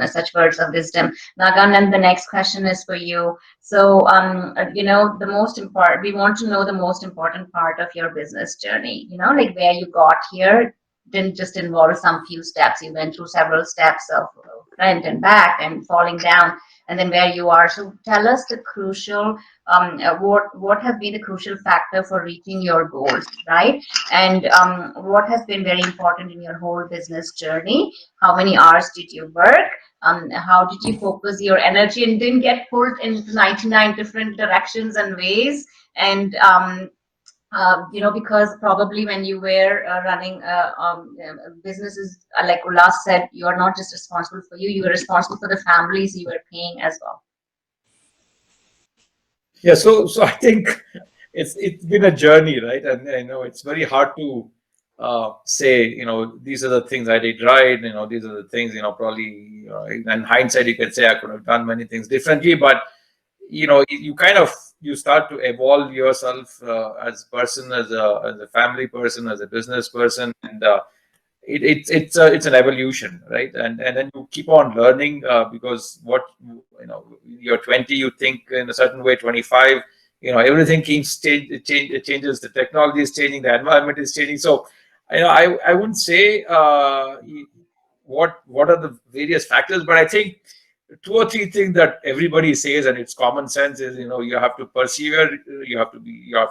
such words of wisdom. Nagan, and the next question is for you. So, the most important, we want to know the most important part of your business journey, like where you got here didn't just involve some few steps. You went through several steps of front and back and falling down, and then where you are. So tell us the crucial, what has been the crucial factor for reaching your goals, right? And what has been very important in your whole business journey? How many hours did you work? How did you focus your energy and didn't get pulled into 99 different directions and ways? And because probably when you were running businesses, like Ullas said, you are not just responsible for you, you are responsible for the families you are paying as well. Yeah, so I think it's been a journey, right? And I know it's very hard to say, these are the things I did right, these are the things, probably, in hindsight, you can say I could have done many things differently, but you kind of you start to evolve yourself as a person, as a family person, as a business person, and it's an evolution, right? And then you keep on learning because what you're 20, you think in a certain way. 25, everything keeps it changes. The technology is changing, the environment is changing. So I wouldn't say what are the various factors, but I think two or three things that everybody says, and it's common sense, is you have to persevere, you have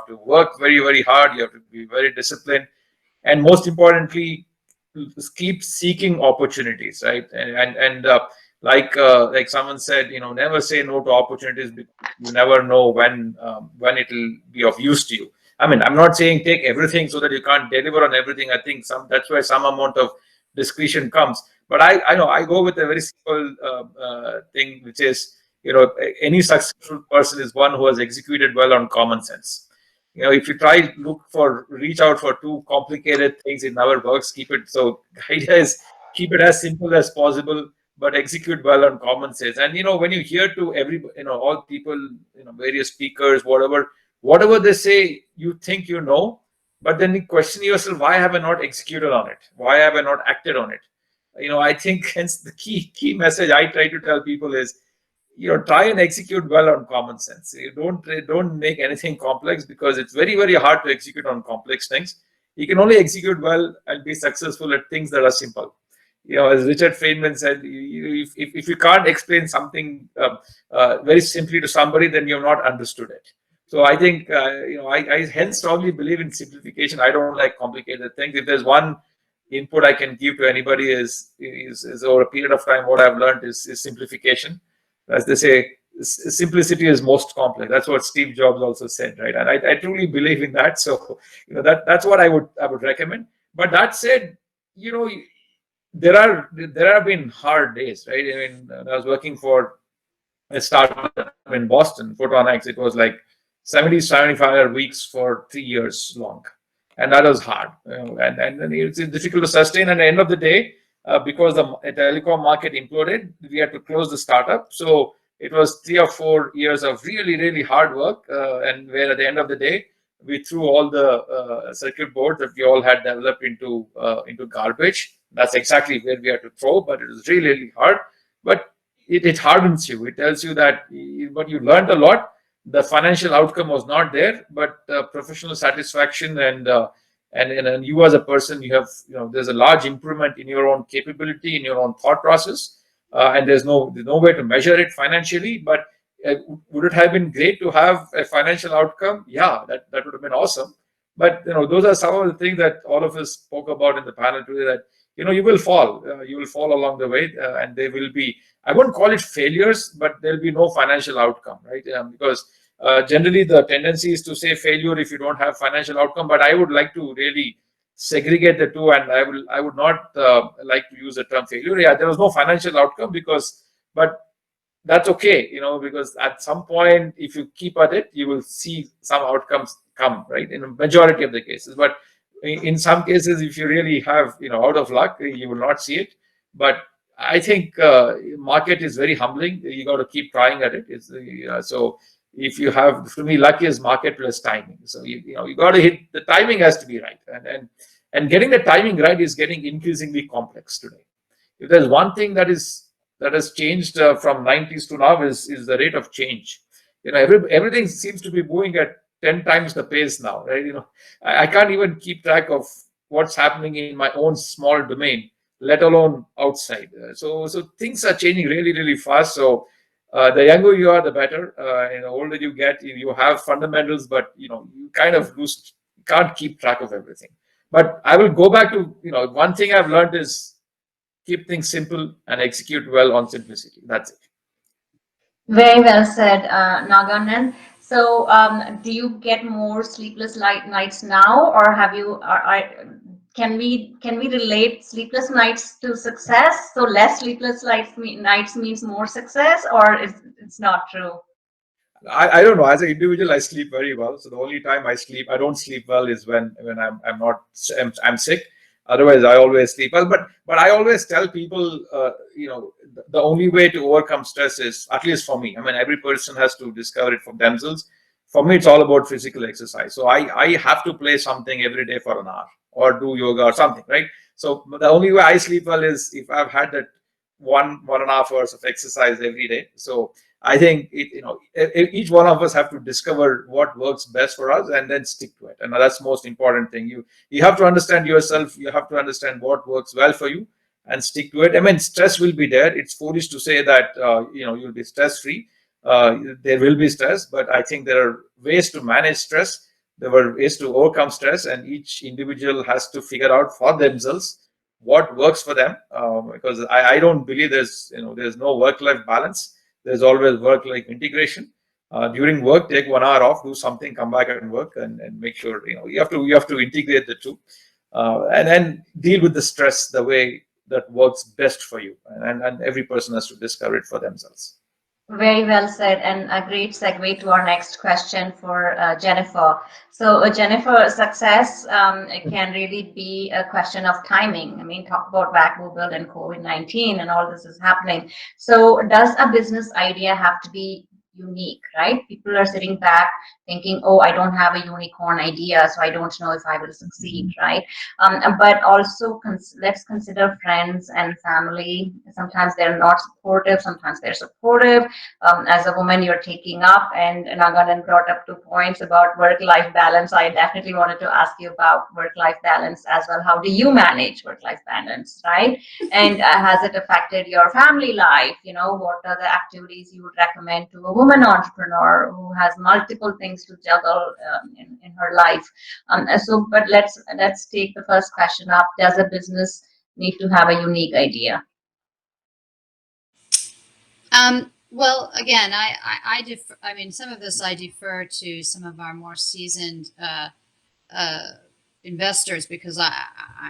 to work very, very hard, you have to be very disciplined, and most importantly, keep seeking opportunities, right? Like someone said, never say no to opportunities because you never know when it'll be of use to you. I mean, I'm not saying take everything so that you can't deliver on everything. I think that's where some amount of discretion comes. But I know I go with a very simple thing, which is, any successful person is one who has executed well on common sense. If you try reach out for too complicated things, it never works. Keep it so. The idea is keep it as simple as possible, but execute well on common sense. And when you hear to all people, various speakers, whatever they say, you think but then you question yourself, why have I not executed on it? Why have I not acted on it? I think hence the key message I try to tell people is, try and execute well on common sense. You don't make anything complex, because it's very, very hard to execute on complex things. You can only execute well and be successful at things that are simple. As Richard Feynman said, if you can't explain something very simply to somebody, then you've not understood it. So I think I hence strongly believe in simplification. I don't like complicated things. If there's one input I can give to anybody is over a period of time, what I've learned is simplification. As they say, simplicity is most complex. That's what Steve Jobs also said, right? And I truly believe in that. So that's what I would recommend. But that said, there have been hard days, right? I mean, I was working for a startup in Boston, Photonics. It was like 75 weeks for 3 years long, and that was hard. And it's difficult to sustain. And at the end of the day, because the telecom market imploded, we had to close the startup. So it was 3 or 4 years of really, really hard work, and where at the end of the day, we threw all the circuit boards that we all had developed into garbage. That's exactly where we had to throw, but it was really, really hard. But it hardens you. It tells you that but you learned a lot. The financial outcome was not there, but professional satisfaction and you as a person, you have there's a large improvement in your own capability, in your own thought process. and there's no way to measure it financially. But would it have been great to have a financial outcome? Yeah, that would have been awesome. But those are some of the things that all of us spoke about in the panel today. That you will fall along the way, and there will be, I wouldn't call it failures, but there'll be no financial outcome, right? Because generally the tendency is to say failure if you don't have financial outcome. But I would like to really segregate the two, and I would not like to use the term failure. Yeah, there was no financial outcome but that's okay, because at some point, if you keep at it, you will see some outcomes come, right? In a majority of the cases. But in some cases, if you really have, out of luck, you will not see it. But I think market is very humbling. You got to keep trying at it. So if you have, to me, luck is market plus timing. So you got to hit, the timing has to be right, and getting the timing right is getting increasingly complex today. If there's one thing that has changed from 90s to now is the rate of change. Everything seems to be moving at 10 times the pace now, right? I can't even keep track of what's happening in my own small domain, let alone outside. So things are changing really, really fast. So the younger you are, the better. And the older you get, you have fundamentals, but you kind of can't keep track of everything. But I will go back to, one thing I've learned is keep things simple and execute well on simplicity. That's it. Very well said, Naganan. So, do you get more sleepless nights now, or have you? Can we relate sleepless nights to success? So, less sleepless nights means more success, or it's not true? I don't know. As an individual, I sleep very well. So the only time I don't sleep well is when I'm not I'm sick. Otherwise, I always sleep well. But I always tell people, the only way to overcome stress is, at least for me. I mean, every person has to discover it for themselves. For me, it's all about physical exercise. So I have to play something every day for an hour or do yoga or something, right? So the only way I sleep well is if I've had that 1.5 hours of exercise every day. So I think each one of us have to discover what works best for us and then stick to it. And that's the most important thing. You have to understand yourself. You have to understand what works well for you and stick to it. I mean, stress will be there. It's foolish to say that you'll be stress free. There will be stress, but I think there are ways to manage stress. There are ways to overcome stress, and each individual has to figure out for themselves what works for them. Because I don't believe there's no work-life balance. There's always work-life integration. During work, take 1 hour off, do something, come back and work, and make sure you have to integrate the two, and then deal with the stress the way that works best for you. And every person has to discover it for themselves. Very well said, and a great segue to our next question for Jennifer. So, Jennifer, success it can really be a question of timing. I mean, talk about Vancouver and COVID-19 and all this is happening. So, does a business idea have to be unique, right? People are sitting back thinking, oh, I don't have a unicorn idea, so I don't know if I will succeed, right? But also, let's consider friends and family. Sometimes they're not supportive, sometimes they're supportive. As a woman, you're taking up, and Naganan brought up 2 points about work-life balance. I definitely wanted to ask you about work-life balance as well. How do you manage work-life balance, right? And has it affected your family life? What are the activities you would recommend to a woman entrepreneur who has multiple things to juggle in her life? But let's take the first question up. Does a business need to have a unique idea? Well, again, I defer. I mean, some of this I defer to some of our more seasoned uh, investors because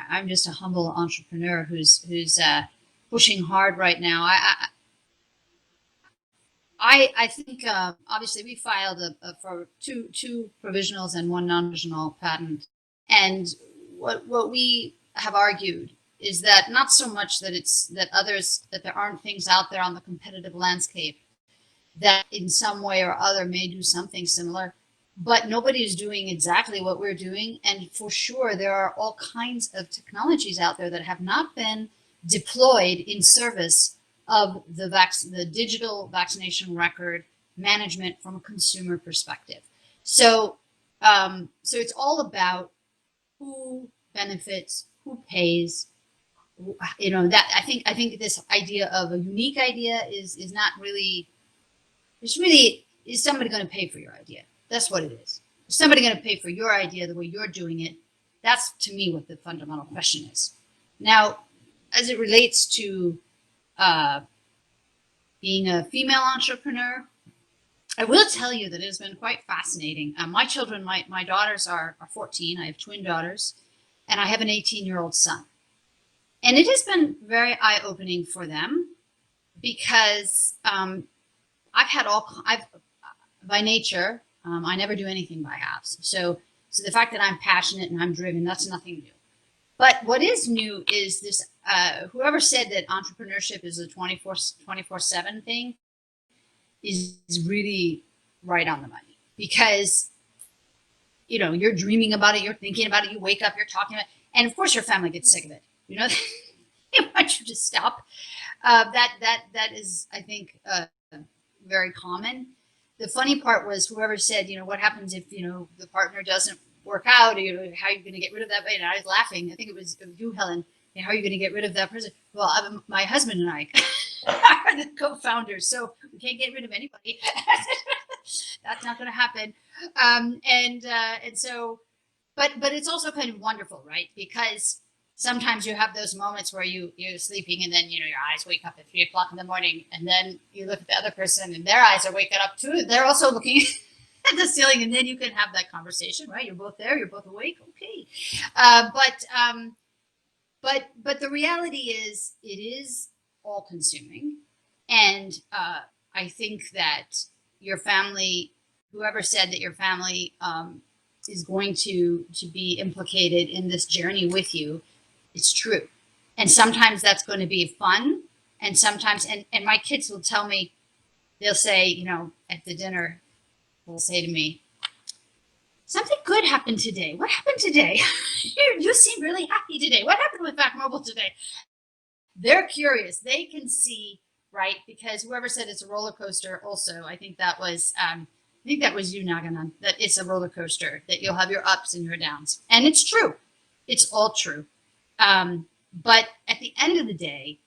I'm just a humble entrepreneur who's pushing hard right now. I think obviously we filed for two provisionals and one non-provisional patent, and what we have argued is that not so much that that there aren't things out there on the competitive landscape that in some way or other may do something similar, but nobody is doing exactly what we're doing. And for sure, there are all kinds of technologies out there that have not been deployed in service of the digital vaccination record management from a consumer perspective. So it's all about who benefits, who pays, that I think this idea of a unique idea is not really, it's really, is somebody going to pay for your idea? That's what it is. Is somebody going to pay for your idea the way you're doing it? That's to me what the fundamental question is. Now, as it relates to uh, being a female entrepreneur, I will tell you that it has been quite fascinating. My children, my daughters are 14. I have twin daughters, and I have an 18-year-old son. And it has been very eye-opening for them because I've by nature, I never do anything by halves. So the fact that I'm passionate and I'm driven, that's nothing new. But what is new is this, whoever said that entrepreneurship is a 24/7 thing is really right on the money, because you're dreaming about it, you're thinking about it, you wake up, you're talking about it, and of course your family gets sick of it. They want you to stop. That is, I think, very common. The funny part was whoever said, what happens if the partner doesn't work out, or how are you going to get rid of that? And I was laughing. I think it was you, Helen. How are you going to get rid of that person? Well, my husband and I are the co-founders, so we can't get rid of anybody. That's not going to happen. And so, but it's also kind of wonderful, right? Because sometimes you have those moments where you're sleeping, and then your eyes wake up at 3 o'clock in the morning, and then you look at the other person and their eyes are waking up too. They're also looking at the ceiling, and then you can have that conversation, right? You're both there, you're both awake. Okay. But the reality is it is all consuming. And I think that your family, whoever said that your family is going to be implicated in this journey with you, it's true. And sometimes that's going to be fun. And sometimes, and my kids will tell me, they'll say, at the dinner, they'll say to me, something good happened today. What happened today? You seem really happy today. What happened with Back Mobile today? They're curious. They can see, right? Because whoever said it's a roller coaster, also, I think that was you, Naganan, that it's a roller coaster, that you'll have your ups and your downs. And it's true. It's all true. But at the end of the day,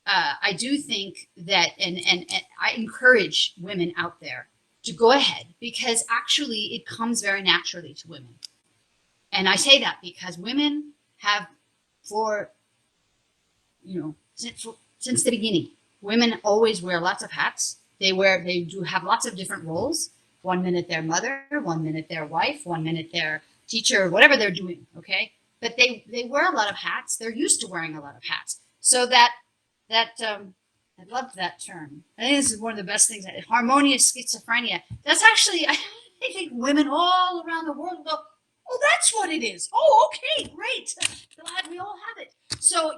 I do think that, and I encourage women out there to go ahead, because actually it comes very naturally to women. And I say that because women have, since the beginning, women always wear lots of hats. They do have lots of different roles. 1 minute they're mother, 1 minute they're wife, 1 minute they're teacher, whatever they're doing. Okay. But they wear a lot of hats. They're used to wearing a lot of hats. So I loved that term. I think this is one of the best things. Harmonious schizophrenia. That's actually, I think women all around the world go, oh, that's what it is. Oh, okay, great. Glad we all have it. So,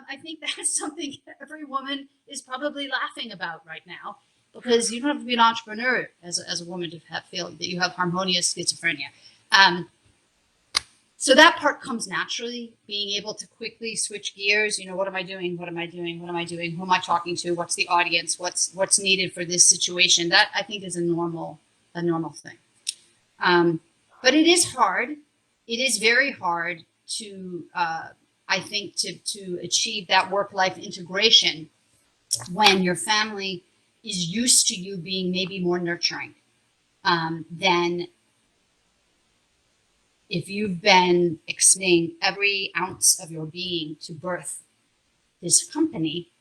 I think that's something every woman is probably laughing about right now, because you don't have to be an entrepreneur as a woman to feel that you have harmonious schizophrenia. So that part comes naturally, being able to quickly switch gears. What am I doing? What am I doing? What am I doing? Who am I talking to? What's the audience? What's needed for this situation? That, I think, is a normal thing. But it is hard. It is very hard to, I think, to achieve that work-life integration when your family is used to you being maybe more nurturing than if you've been extending every ounce of your being to birth this company.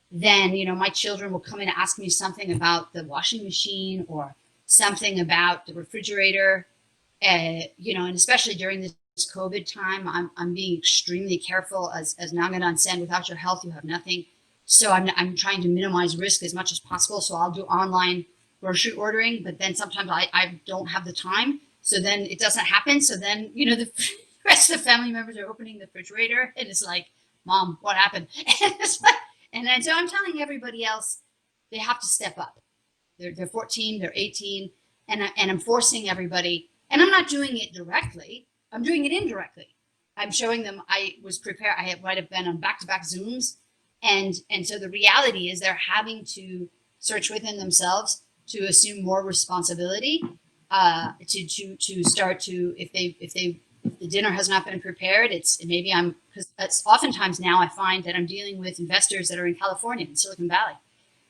Then, my children will come in and ask me something about the washing machine or something about the refrigerator, and especially during this COVID time, I'm being extremely careful. As Nanganan said, without your health, you have nothing. So I'm trying to minimize risk as much as possible. So I'll do online grocery ordering, but then sometimes I don't have the time. So then it doesn't happen. So then, the rest of the family members are opening the refrigerator, and it's like, Mom, what happened? And then so I'm telling everybody else, they have to step up. They're 14, they're 18, and I'm forcing everybody. And I'm not doing it directly. I'm doing it indirectly. I'm showing them I was prepared. I might have been on back-to-back Zooms. And so the reality is they're having to search within themselves to assume more responsibility, to start to, if the dinner has not been prepared. Because it's oftentimes now I find that I'm dealing with investors that are in California, in Silicon Valley.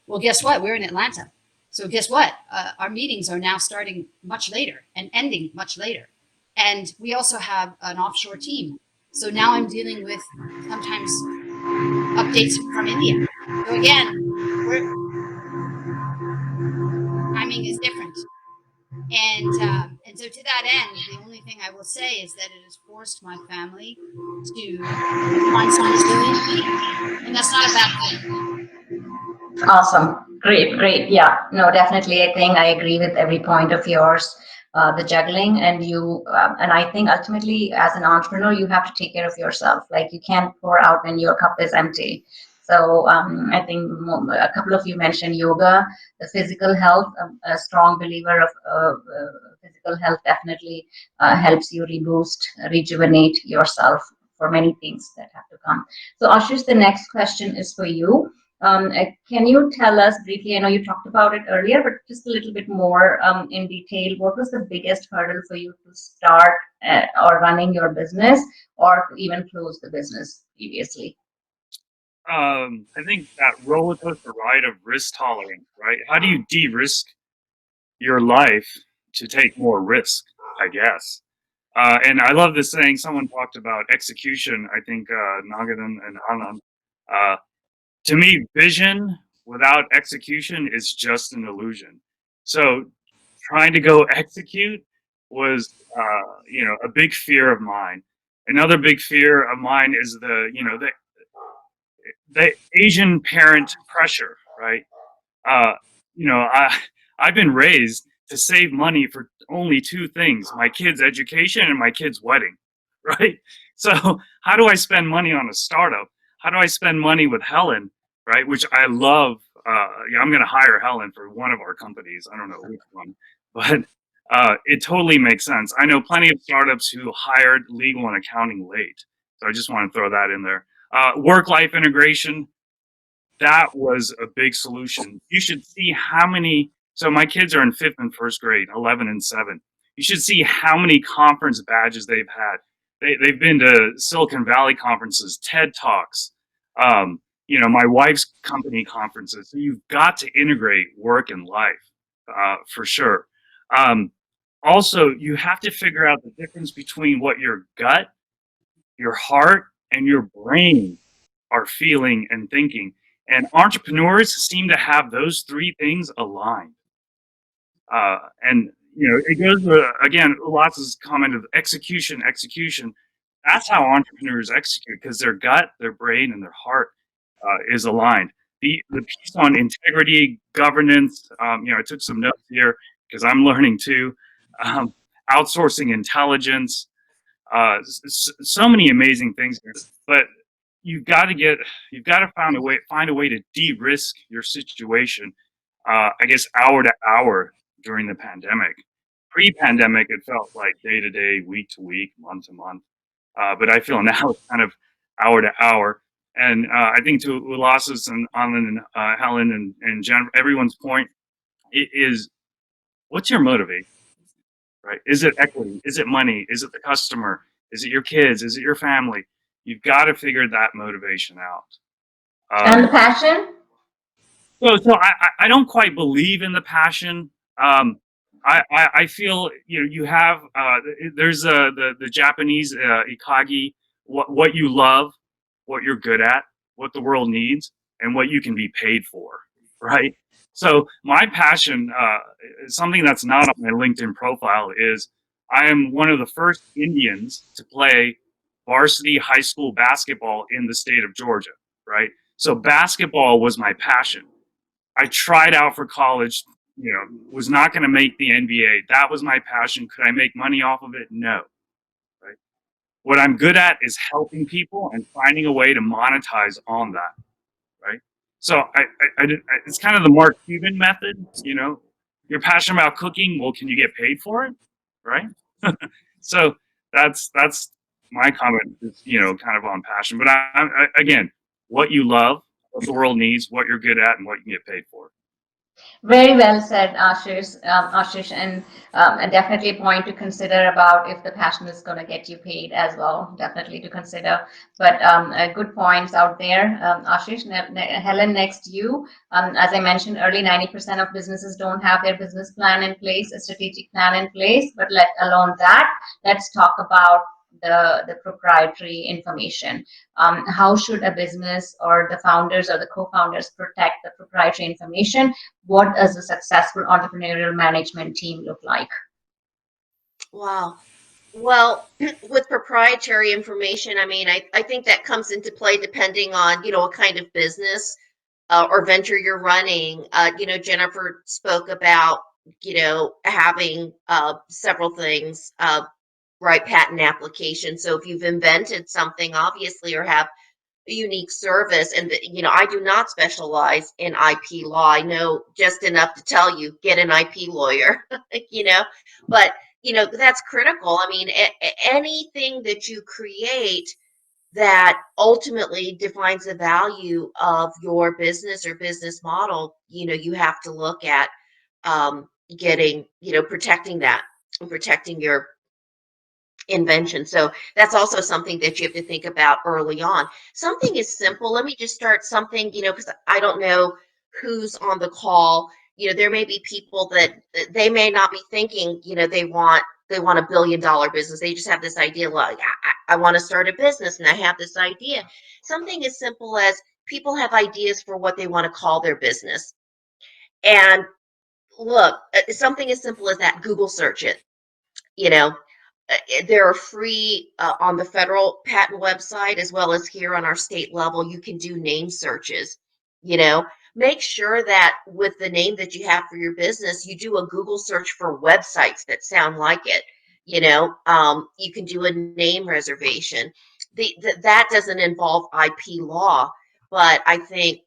Well, guess what? We're in Atlanta. So guess what? Our meetings are now starting much later and ending much later. And we also have an offshore team. So now I'm dealing with sometimes updates from India. So again, timing is different. And so to that end, the only thing I will say is that it has forced my family to find some resiliency, and that's not a bad thing. Awesome. Great, great. Yeah, no, definitely. I think I agree with every point of yours. The juggling and I think ultimately as an entrepreneur, you have to take care of yourself. Like you can't pour out when your cup is empty. So I think a couple of you mentioned yoga, the physical health. A strong believer of physical health definitely helps you reboost, rejuvenate yourself for many things that have to come. So Ashish, the next question is for you. Can you tell us briefly, I know you talked about it earlier, but just a little bit more in detail, what was the biggest hurdle for you to start or running your business or to even close the business previously? I think that roller coaster ride of risk tolerance, right? How do you de-risk your life to take more risk, I guess? And I love this saying. Someone talked about execution. I think Nagadan and Anand. To me, vision without execution is just an illusion. So, trying to go execute was, a big fear of mine. Another big fear of mine is the Asian parent pressure, right? Uh, I've been raised to save money for only two things: my kid's education and my kid's wedding, right? So how do I spend money on a startup? How do I spend money with Helen, right? Which I love. Yeah, I'm going to hire Helen for one of our companies. I don't know which one, but it totally makes sense. I know plenty of startups who hired legal and accounting late. So I just want to throw that in there. Work-life integration, that was a big solution. You should see how many. So my kids are in fifth and first grade, 11 and 7. You should see how many conference badges they've had. They've been to Silicon Valley conferences, TED Talks, my wife's company conferences. So you've got to integrate work and life for sure. Also, you have to figure out the difference between what your gut, your heart, and your brain are feeling and thinking. And entrepreneurs seem to have those three things aligned. And it goes again, Ulas's comment of execution, execution. That's how entrepreneurs execute, because their gut, their brain, and their heart is aligned. The piece on integrity, governance. I took some notes here because I'm learning too. Outsourcing intelligence. So many amazing things here, but you've got to find a way to de-risk your situation. I guess hour to hour during the pandemic. Pre-pandemic, it felt like day to day, week to week, month to month. But I feel now it's kind of hour to hour. And I think to Ulas's and Anand and Helen and Jen, everyone's point, it is, what's your motivation? Right? Is it equity? Is it money? Is it the customer? Is it your kids? Is it your family? You've got to figure that motivation out. And the passion? So I don't quite believe in the passion. I feel you have there's the Japanese ikagi, what you love, what you're good at, what the world needs, and what you can be paid for, right? So my passion, something that's not on my LinkedIn profile, is I am one of the first Indians to play varsity high school basketball in the state of Georgia, right? So basketball was my passion. I tried out for college, was not going to make the NBA. That was my passion. Could I make money off of it? No. Right. What I'm good at is helping people and finding a way to monetize on that. Right. So it's kind of the Mark Cuban method. You're passionate about cooking. Well, can you get paid for it? Right. So that's my comment. Is kind of on passion. But again, what you love, what the world needs, what you're good at, and what you can get paid for. Very well said, and definitely a point to consider about if the passion is going to get you paid as well. Definitely to consider. But good points out there, Ashish. Helen, next you. As I mentioned earlier, 90% of businesses don't have their business plan in place, a strategic plan in place. But let alone that, let's talk about the proprietary information. How should a business or the founders or the co-founders protect the proprietary information? What does a successful entrepreneurial management team look like? Wow. Well, with proprietary information, I mean, I think that comes into play depending on, what kind of business or venture you're running. Jennifer spoke about, having several things, right, patent application. So if you've invented something, obviously, or have a unique service, and I do not specialize in IP law. I know just enough to tell you, get an IP lawyer, you know, but that's critical. I mean, anything that you create that ultimately defines the value of your business or business model, you have to look at getting, protecting that and protecting your invention. So that's also something that you have to think about early on. Something is simple. Let me just start something, because I don't know who's on the call. There may be people that they may not be thinking, they want $1 billion business. They just have this idea like I want to start a business and I have this idea. Something as simple as people have ideas for what they want to call their business. And look, something as simple as that, Google search it. You know, there are free on the federal patent website as well as here on our state level. You can do name searches. You know, make sure that with the name that you have for your business, you do a Google search for websites that sound like it. You can do a name reservation. That doesn't involve IP law, but I think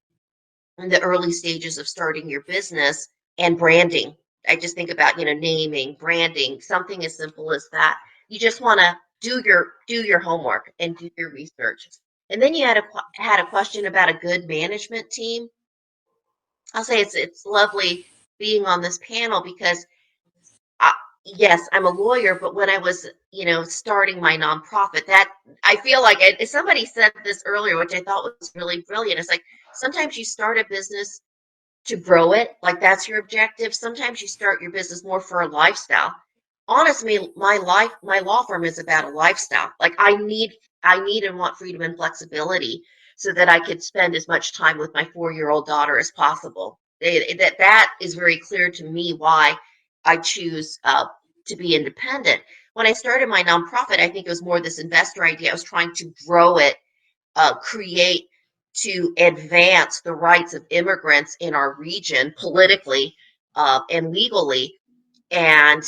in the early stages of starting your business and branding. I just think about, naming, branding, something as simple as that. You just want to do your homework and do your research. And then you had a question about a good management team. I'll say it's lovely being on this panel because I, yes, I'm a lawyer, but when I was, starting my nonprofit, that I feel like somebody said this earlier, which I thought was really brilliant. It's like sometimes you start a business to grow it, like that's your objective. Sometimes you start your business more for a lifestyle. Honestly, my law firm is about a lifestyle. Like I need and want freedom and flexibility so that I could spend as much time with my 4-year-old daughter as possible. That is very clear to me why I choose to be independent. When I started my nonprofit, I think it was more this investor idea. I was trying to grow it, create to advance the rights of immigrants in our region politically and legally, and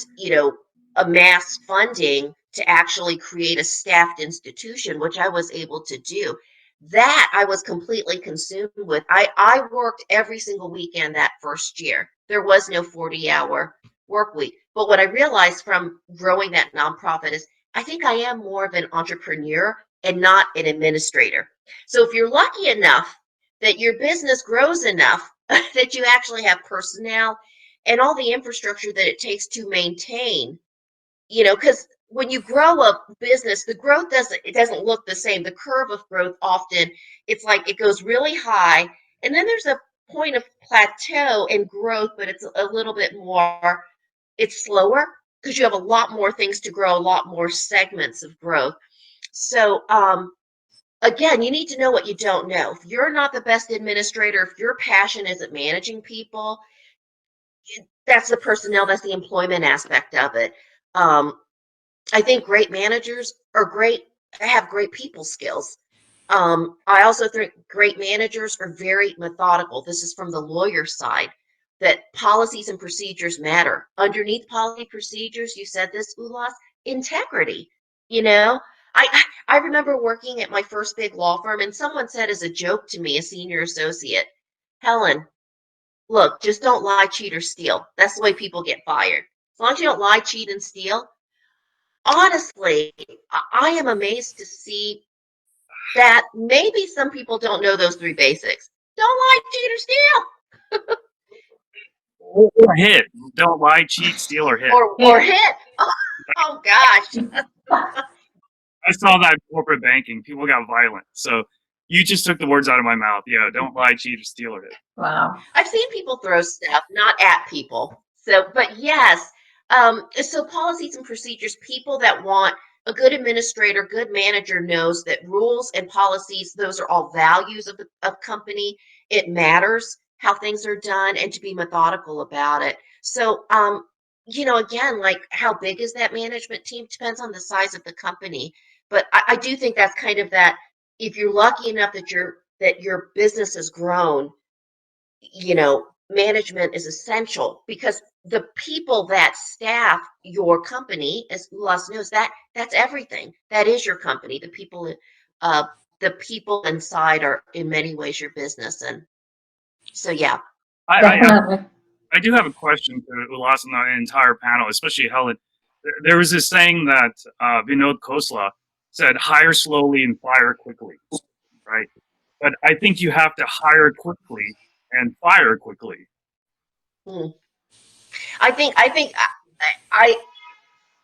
amass funding to actually create a staffed institution, which I was able to do. That I was completely consumed with. I worked every single weekend that first year. There was no 40-hour work week. But what I realized from growing that nonprofit is I think I am more of an entrepreneur and not an administrator. So if you're lucky enough that your business grows enough that you actually have personnel and all the infrastructure that it takes to maintain, because when you grow a business, the growth doesn't look the same. The curve of growth often, it's like it goes really high and then there's a point of plateau in growth, but it's a little bit more, it's slower because you have a lot more things to grow, a lot more segments of growth. So again, you need to know what you don't know. If you're not the best administrator, if your passion isn't managing people, that's the personnel, that's the employment aspect of it. Um, I think great managers have great people skills. I also think great managers are very methodical. This is from the lawyer side, that policies and procedures matter. Underneath policy procedures, you said this, Ulas, integrity. You know, I remember working at my first big law firm, and someone said as a joke to me, a senior associate, Helen, look, just don't lie, cheat, or steal. That's the way people get fired. As long as you don't lie, cheat, and steal. Honestly, I am amazed to see that maybe some people don't know those three basics. Don't lie, cheat, or steal. or hit. Don't lie, cheat, steal, or hit. Or hit. Oh gosh. I saw that in corporate banking. People got violent. So you just took the words out of my mouth. Yeah, don't lie, cheat, or steal, or hit. Wow. I've seen people throw stuff, not at people. So, but yes. So policies and procedures, people that want a good administrator, good manager knows that rules and policies, those are all values of a company. It matters how things are done and to be methodical about it. So, again, like how big is that management team depends on the size of the company. But I do think that's kind of that if you're lucky enough that your business has grown, management is essential because the people that staff your company, as Los knows, that's everything. That is your company. Uh, the people inside are in many ways your business, and so yeah. Definitely. I do have a question to Ulas and the entire panel, especially Helen. There was this saying that Vinod Khosla said, hire slowly and fire quickly, right? But I think you have to hire quickly and fire quickly. Hmm. I think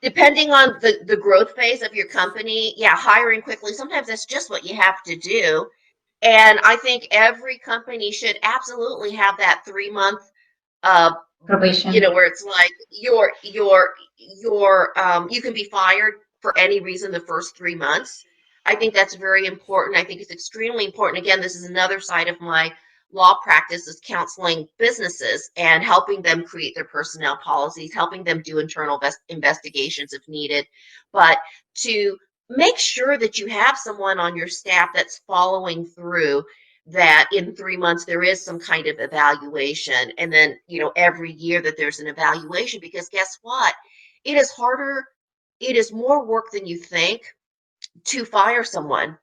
depending on the growth phase of your company, yeah, hiring quickly, sometimes that's just what you have to do. And I think every company should absolutely have that 3 month Probation. where it's like you can be fired for any reason the first 3 months. I think that's very important. I think it's extremely important. Again, this is another side of my law practice is counseling businesses and helping them create their personnel policies, helping them do internal investigations if needed, but to make sure that you have someone on your staff that's following through, that in 3 months there is some kind of evaluation, and then every year that there's an evaluation, because guess what, it is harder, it is more work than you think to fire someone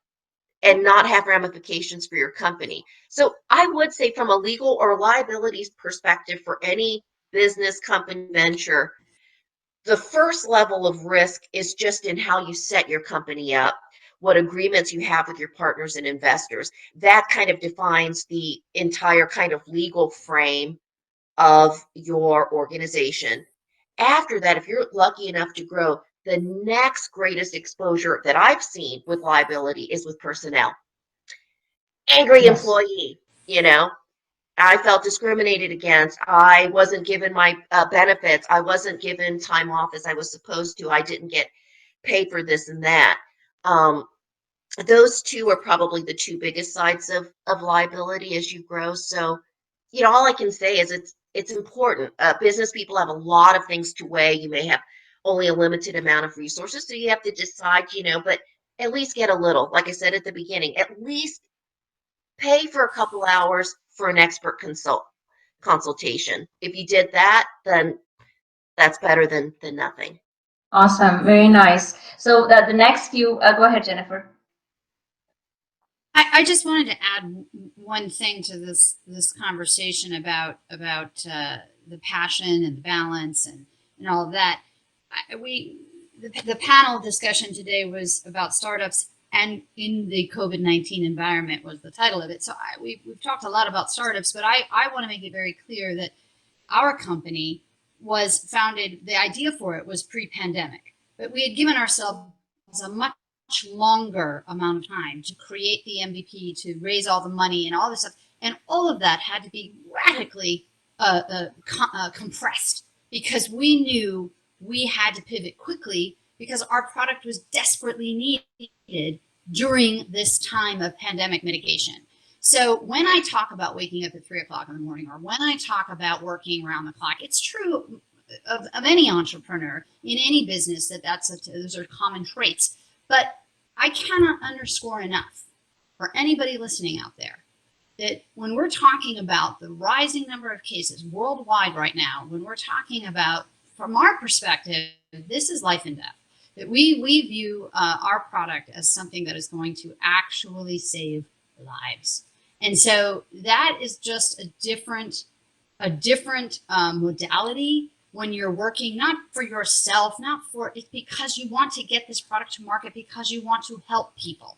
and not have ramifications for your company. So I would say from a legal or liabilities perspective for any business company venture, the first level of risk is just in how you set your company up, what agreements you have with your partners and investors. That kind of defines the entire kind of legal frame of your organization. After that, if you're lucky enough to grow, the next greatest exposure that I've seen with liability is with personnel. Angry Yes. employee. I felt discriminated against. I wasn't given my benefits. I wasn't given time off as I was supposed to. I didn't get paid for this and that. Um, those two are probably the two biggest sides of liability as you grow. So, all I can say is it's important. Business people have a lot of things to weigh. You may have only a limited amount of resources, so you have to decide, but at least get a little. Like I said at the beginning, at least pay for a couple hours for an expert consultation. If you did that, then that's better than nothing. Awesome. Very nice. So the next few, go ahead, Jennifer. I just wanted to add one thing to this conversation about the passion and the balance and all of that. The panel discussion today was about startups, and in the COVID-19 environment was the title of it. So we've talked a lot about startups, but I want to make it very clear that our company was founded. The idea for it was pre-pandemic, but we had given ourselves a much longer amount of time to create the MVP, to raise all the money and all this stuff. And all of that had to be radically compressed because we knew we had to pivot quickly because our product was desperately needed during this time of pandemic mitigation. So when I talk about waking up at 3 o'clock in the morning, or when I talk about working around the clock, it's true of any entrepreneur in any business those are common traits. But I cannot underscore enough for anybody listening out there that when we're talking about the rising number of cases worldwide right now, when we're talking about, from our perspective, this is life and death, that we view our product as something that is going to actually save lives. And so that is just a different modality when you're working not for yourself, it's because you want to get this product to market, because you want to help people.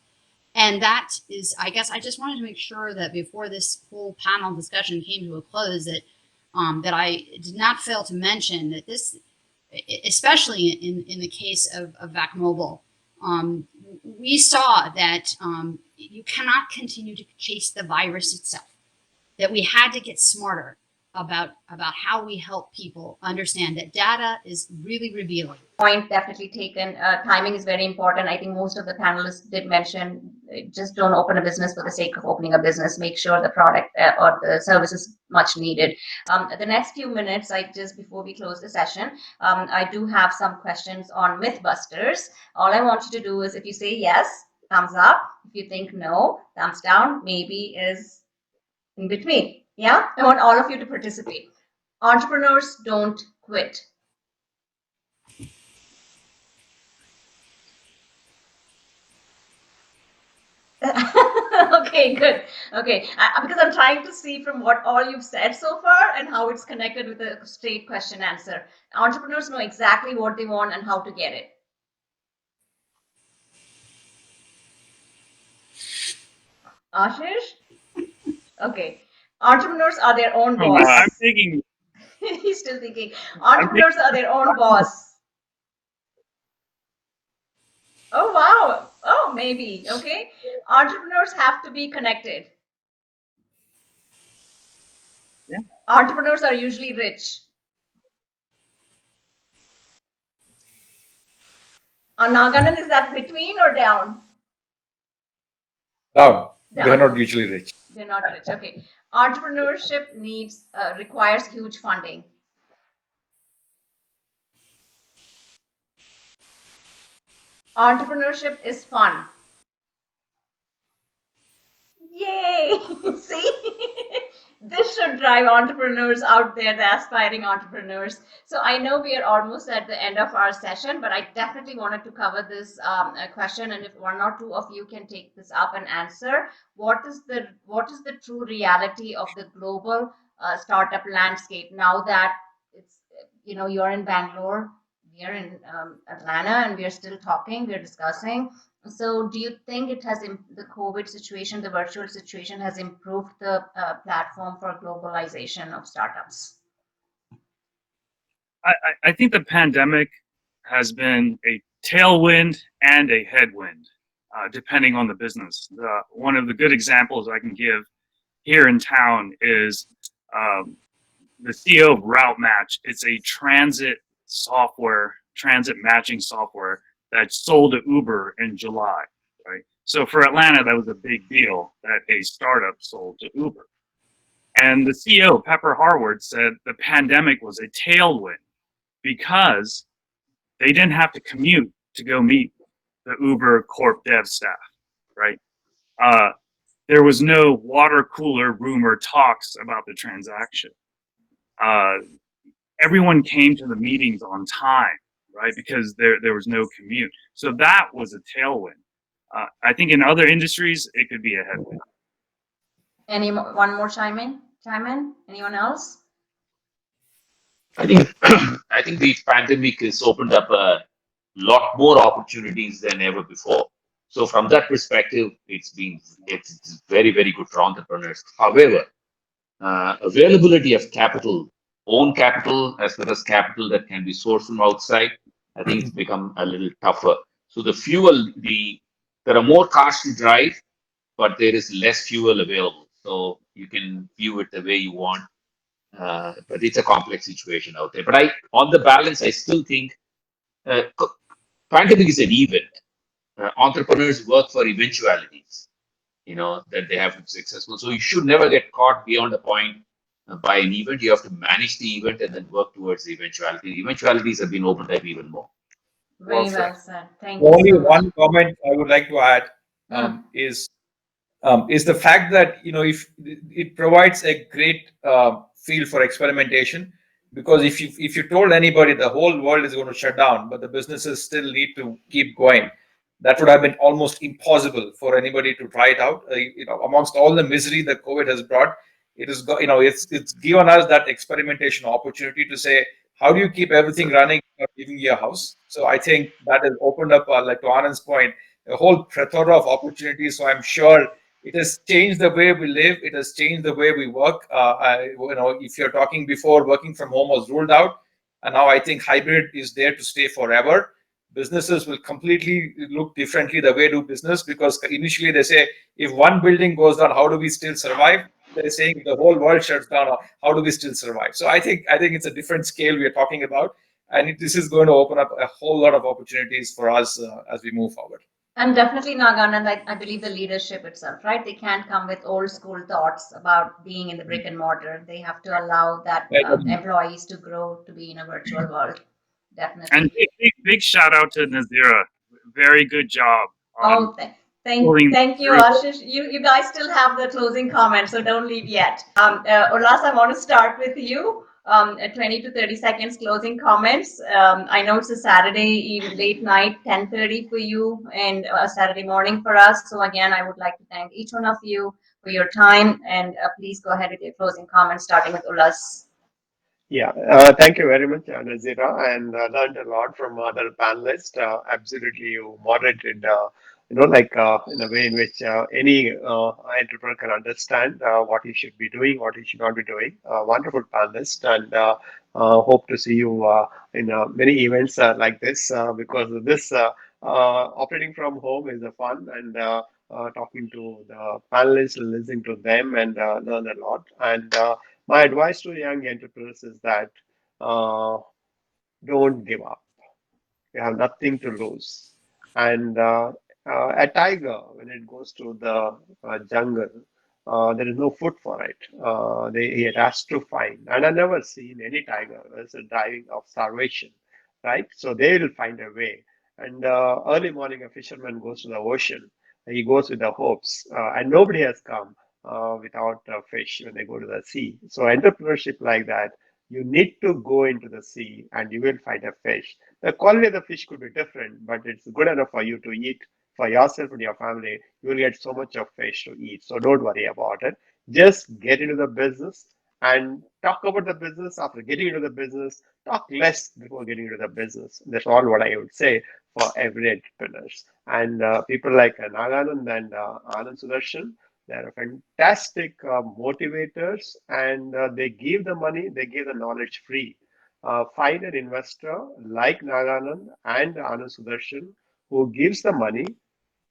And that is, I guess I just wanted to make sure that before this whole panel discussion came to a close, that that I did not fail to mention that this, especially in the case of VAC Mobile, we saw that you cannot continue to chase the virus itself, that we had to get smarter about how we help people understand that data is really revealing. Point definitely taken. Timing is very important. I think most of the panelists did mention just don't open a business for the sake of opening a business. Make sure the product or the service is much needed. The next few minutes, before we close the session, I do have some questions on Mythbusters. All I want you to do is if you say yes, thumbs up. If you think no, thumbs down. Maybe is in between. Yeah, I want all of you to participate. Entrepreneurs don't quit. Okay, good. Okay, because I'm trying to see from what all you've said so far and how it's connected with the straight question answer. Entrepreneurs know exactly what they want and how to get it. Ashish? Okay. Entrepreneurs are their own boss. I'm thinking. He's still thinking. Entrepreneurs are their own boss. Oh, wow. Oh, maybe. Okay. Entrepreneurs have to be connected. Yeah. Entrepreneurs are usually rich. Naganan, is that between or down? Down. Down. They're not usually rich. They're not rich. Okay. Entrepreneurship requires huge funding. Entrepreneurship is fun. Yay! See? This should drive entrepreneurs out there, the aspiring entrepreneurs. So I know we are almost at the end of our session, but I definitely wanted to cover this question. And if one or two of you can take this up and answer, what is the true reality of the global startup landscape now that it's you're in Bangalore, we are in Atlanta, and we are still talking, we are discussing. So, do you think it has the COVID situation, the virtual situation, has improved the platform for globalization of startups? I think the pandemic has been a tailwind and a headwind, depending on the business. One of the good examples I can give here in town is the CEO of Route Match. It's a transit matching software that sold to Uber in July, right? So for Atlanta, that was a big deal that a startup sold to Uber. And the CEO, Pepper Harward, said the pandemic was a tailwind because they didn't have to commute to go meet the Uber Corp dev staff, right? There was no water cooler rumor talks about the transaction. Everyone came to the meetings on time, right? Because there was no commute. So that was a tailwind. I think in other industries, it could be a headwind. One more chime in? Anyone else? I think I think the pandemic has opened up a lot more opportunities than ever before. So from that perspective, it's very, very good for entrepreneurs. However, availability of capital, own capital, as well as capital that can be sourced from outside, I think it's become a little tougher. So there are more cars to drive, but there is less fuel available. So you can view it the way you want. But it's a complex situation out there. But on the balance, I still think pandemic is an event. Entrepreneurs work for eventualities, that they have to be successful. So you should never get caught beyond a point by an event. You have to manage the event and then work towards the eventuality. The eventualities have been opened up even more. Very Perfect. well said. Thank you Only so much. one comment I would like to add is the fact that if it provides a great field for experimentation, because if you told anybody the whole world is going to shut down but the businesses still need to keep going, that would have been almost impossible for anybody to try it out. Amongst all the misery that COVID has brought, it's given us that experimentation opportunity to say, how do you keep everything running without giving you a house? So I think that has opened up, like to Anand's point, a whole plethora of opportunities. So I'm sure It has changed the way we live. It has changed the way we work. If you're talking before, working from home was ruled out, and now I think hybrid is there to stay forever. Businesses will completely look differently the way do business, because initially they say if one building goes down, how do we still survive? They're saying if the whole world shuts down, how do we still survive? So I think it's a different scale we are talking about, and this is going to open up a whole lot of opportunities for us as we move forward. And definitely, Naganan, I believe the leadership itself, right? They can't come with old school thoughts about being in the brick and mortar. They have to allow that employees to grow to be in a virtual world. Definitely. And big shout out to Nazeera. Very good job on Oh, thank pulling you, through. Ashish. You guys still have the closing comments, so don't leave yet. Ullas, I want to start with you. 20 to 30 seconds closing comments. I know it's a Saturday late night, 10:30 for you, and a Saturday morning for us. So again, I would like to thank each one of you for your time, and please go ahead with your closing comments, starting with Ullas. Yeah, thank you very much, Nazeera, and learned a lot from other panelists. Absolutely, you moderated, in a way in which any entrepreneur can understand what he should be doing, what he should not be doing. Wonderful panelist, and hope to see you in many events like this, because this operating from home is a fun, and talking to the panelists, listening to them, and learn a lot. And my advice to young entrepreneurs is that uh, don't give up. You have nothing to lose. And a tiger, when it goes to the jungle, there is no food for it. It has to find. And I've never seen any tiger as a dying of starvation, right? So they will find a way. And early morning, a fisherman goes to the ocean. He goes with the hopes, and nobody has come without fish when they go to the sea. So entrepreneurship like that, you need to go into the sea and you will find a fish. The quality of the fish could be different, but it's good enough for you to eat for yourself and your family. You will get so much of fish to eat. So don't worry about it. Just get into the business and talk about the business after getting into the business. Talk less before getting into the business. That's all what I would say for every entrepreneurs. And people like Naganand and Anand Sudarshan, they're fantastic motivators, and they give the money, they give the knowledge free. Find an investor like Naganand and Anand Sudarshan who gives the money.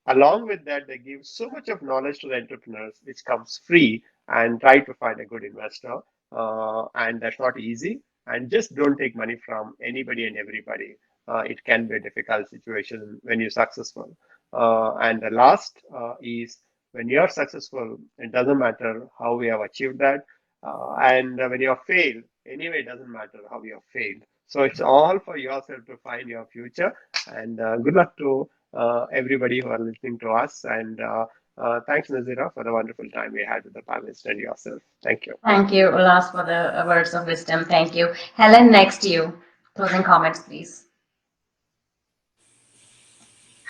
Along with that, they give so much of knowledge to the entrepreneurs, which comes free, and try to find a good investor. And that's not easy. And just don't take money from anybody and everybody. It can be a difficult situation when you're successful. And the last is when you're successful, it doesn't matter how we have achieved that. And when you have failed, anyway, it doesn't matter how you have failed. So it's all for yourself to find your future. And good luck to everybody who are listening to us. And thanks, Nazira, for the wonderful time we had with the panelists and yourself. Thank you. Thank you, Ullas, for the words of wisdom. Thank you. Helen, next you. Closing comments, please.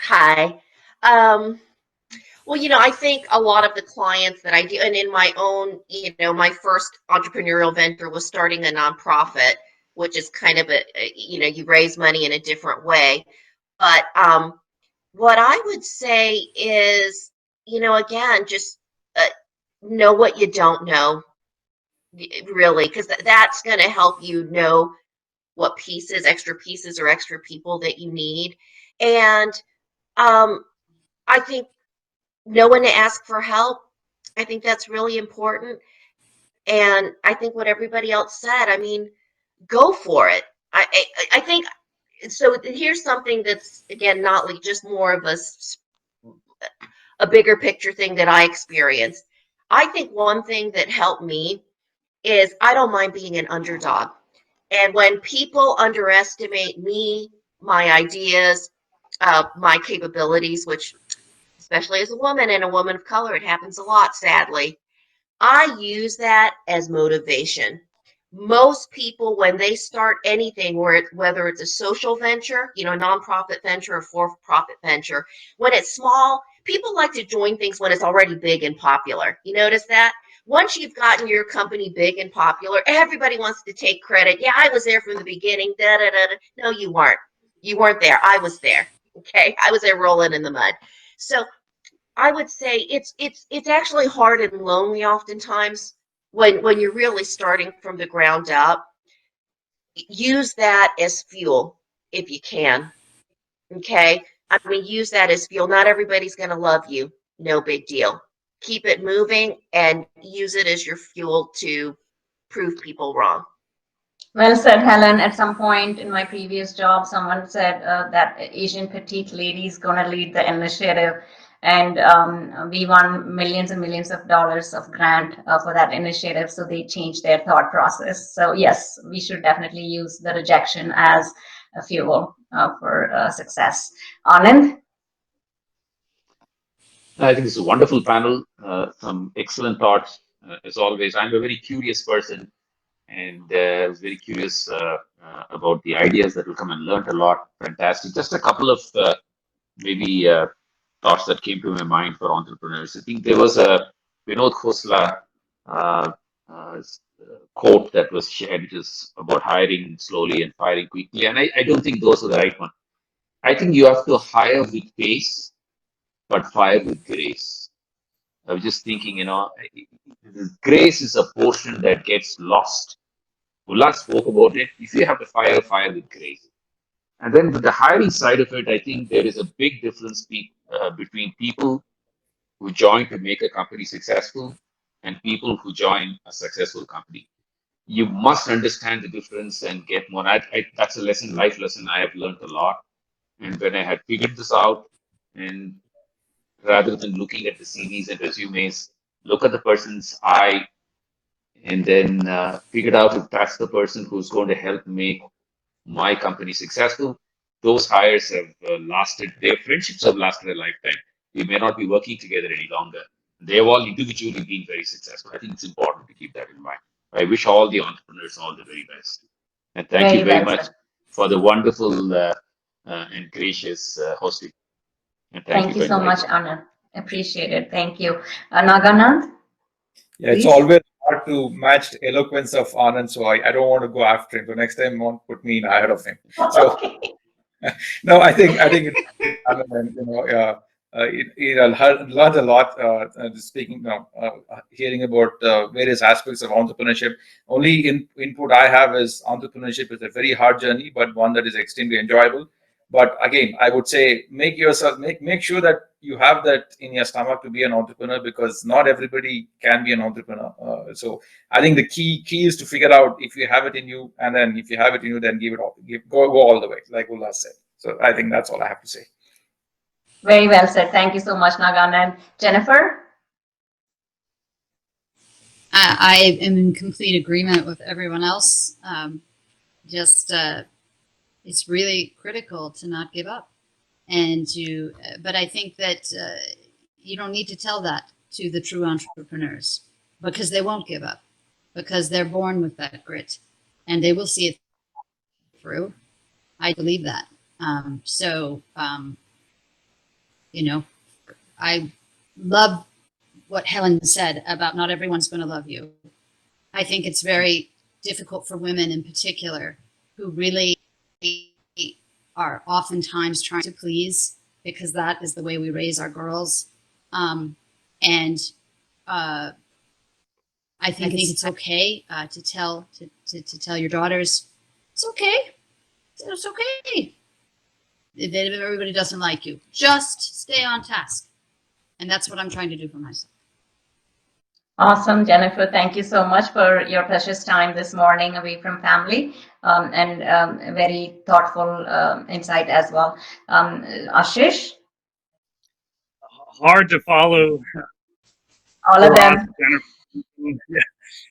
Hi. Well, I think a lot of the clients that I do, and in my own, my first entrepreneurial venture was starting a nonprofit, which is kind of you raise money in a different way. But what I would say is, again, just know what you don't know, really, because that's going to help you know what extra pieces or extra people that you need. And I think know when to ask for help. I think that's really important. And I think what everybody else said, I mean, go for it. I think so. Here's something that's, again, not like just more of a bigger picture thing that I experienced. I think one thing that helped me is I don't mind being an underdog. And when people underestimate me, my ideas, my capabilities, which especially as a woman and a woman of color, it happens a lot, sadly. I use that as motivation. Most people, when they start anything, whether it's a social venture, a nonprofit venture, or for-profit venture, when it's small, people like to join things when it's already big and popular. You notice that? Once you've gotten your company big and popular, everybody wants to take credit. Yeah, I was there from the beginning. Da, da, da, da. No, you weren't. You weren't there. I was there. Okay, I was there rolling in the mud. So I would say it's actually hard and lonely oftentimes when you're really starting from the ground up. Use that as fuel if you can. Okay. I mean, use that as fuel. Not everybody's going to love you. No big deal. Keep it moving and use it as your fuel to prove people wrong. Well said, Helen. At some point in my previous job, someone said that Asian petite lady is going to lead the initiative, and we won millions and millions of dollars of grant for that initiative. So they changed their thought process. So yes, we should definitely use the rejection as a fuel for success. Anand? I think it's a wonderful panel. Some excellent thoughts, as always. I'm a very curious person, and I was very curious about the ideas that will come, and learned a lot. Fantastic. Just a couple of maybe thoughts that came to my mind for entrepreneurs. I think there was a Vinod Khosla uh, uh, quote that was shared, which is about hiring slowly and firing quickly. And I don't think those are the right one. I think you have to hire with pace, but fire with grace. I was just thinking, grace is a portion that gets lost. Ullah spoke about it. If you have to fire, fire with grace. And then with the hiring side of it, I think there is a big difference between people who join to make a company successful and people who join a successful company. You must understand the difference and get more. That's a lesson, life lesson I have learned a lot. And when I had figured this out, and rather than looking at the CVs and resumes, look at the person's eye, and then figured out if that's the person who's going to help make my company successful. Those hires have lasted, their friendships have lasted a lifetime. We may not be working together any longer. They've all individually been very successful. I think it's important to keep that in mind. I wish all the entrepreneurs all the very best. And thank you Very very well much said. for the wonderful and gracious hosting. And thank you Thank you for so much, inviting me. Anand. Appreciate it. Thank you. Naganand, Yeah, it's please. always hard to match the eloquence of Anand, so I don't want to go after him. So next time, won't put me in ahead of him. So Okay. no, I think it's Anand, and learned a lot. Speaking, hearing about various aspects of entrepreneurship. Only input I have is entrepreneurship is a very hard journey, but one that is extremely enjoyable. But again, I would say make sure that you have that in your stomach to be an entrepreneur, because not everybody can be an entrepreneur. So I think the key is to figure out if you have it in you, and then if you have it in you, then give it all, go all the way, like Ullah said. So I think that's all I have to say. Very well said. Thank you so much, Naganand. Jennifer? I am in complete agreement with everyone else. Just it's really critical to not give up, and to. But I think that you don't need to tell that to the true entrepreneurs, because they won't give up, because they're born with that grit, and they will see it through. I believe that. You know, I love what Helen said about not everyone's going to love you. I think it's very difficult for women in particular who really are oftentimes trying to please, because that is the way we raise our girls. And I think it's okay to tell your daughters, it's okay. It's okay. If everybody doesn't like you, just stay on task. And that's what I'm trying to do for myself. Awesome, Jennifer. Thank you so much for your precious time this morning away from family, and a very thoughtful insight as well. Ashish, Hard to follow. all of Veronica, them. Jennifer. Yeah.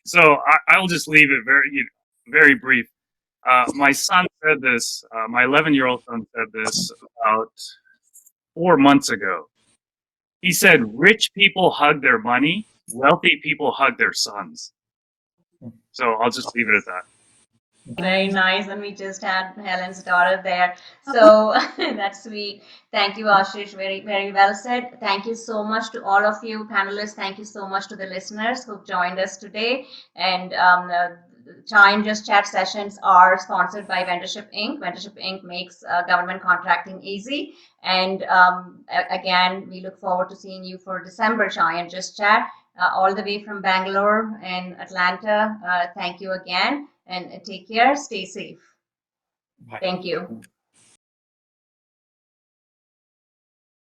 So I'll just leave it very brief. My son said this. My 11-year-old son said this about 4 months ago. He said, "Rich people hug their money, wealthy people hug their sons." So I'll just leave it at that. Very nice. And we just had Helen's daughter there. So that's sweet. Thank you, Ashish. Very, very well said. Thank you so much to all of you panelists. Thank you so much to the listeners who've joined us today. And Chai and Just Chat sessions are sponsored by Vendorship Inc. Vendorship Inc. makes government contracting easy. And again, we look forward to seeing you for December Chai and Just Chat, all the way from Bangalore and Atlanta. Thank you again, and take care. Stay safe. Bye. Thank you.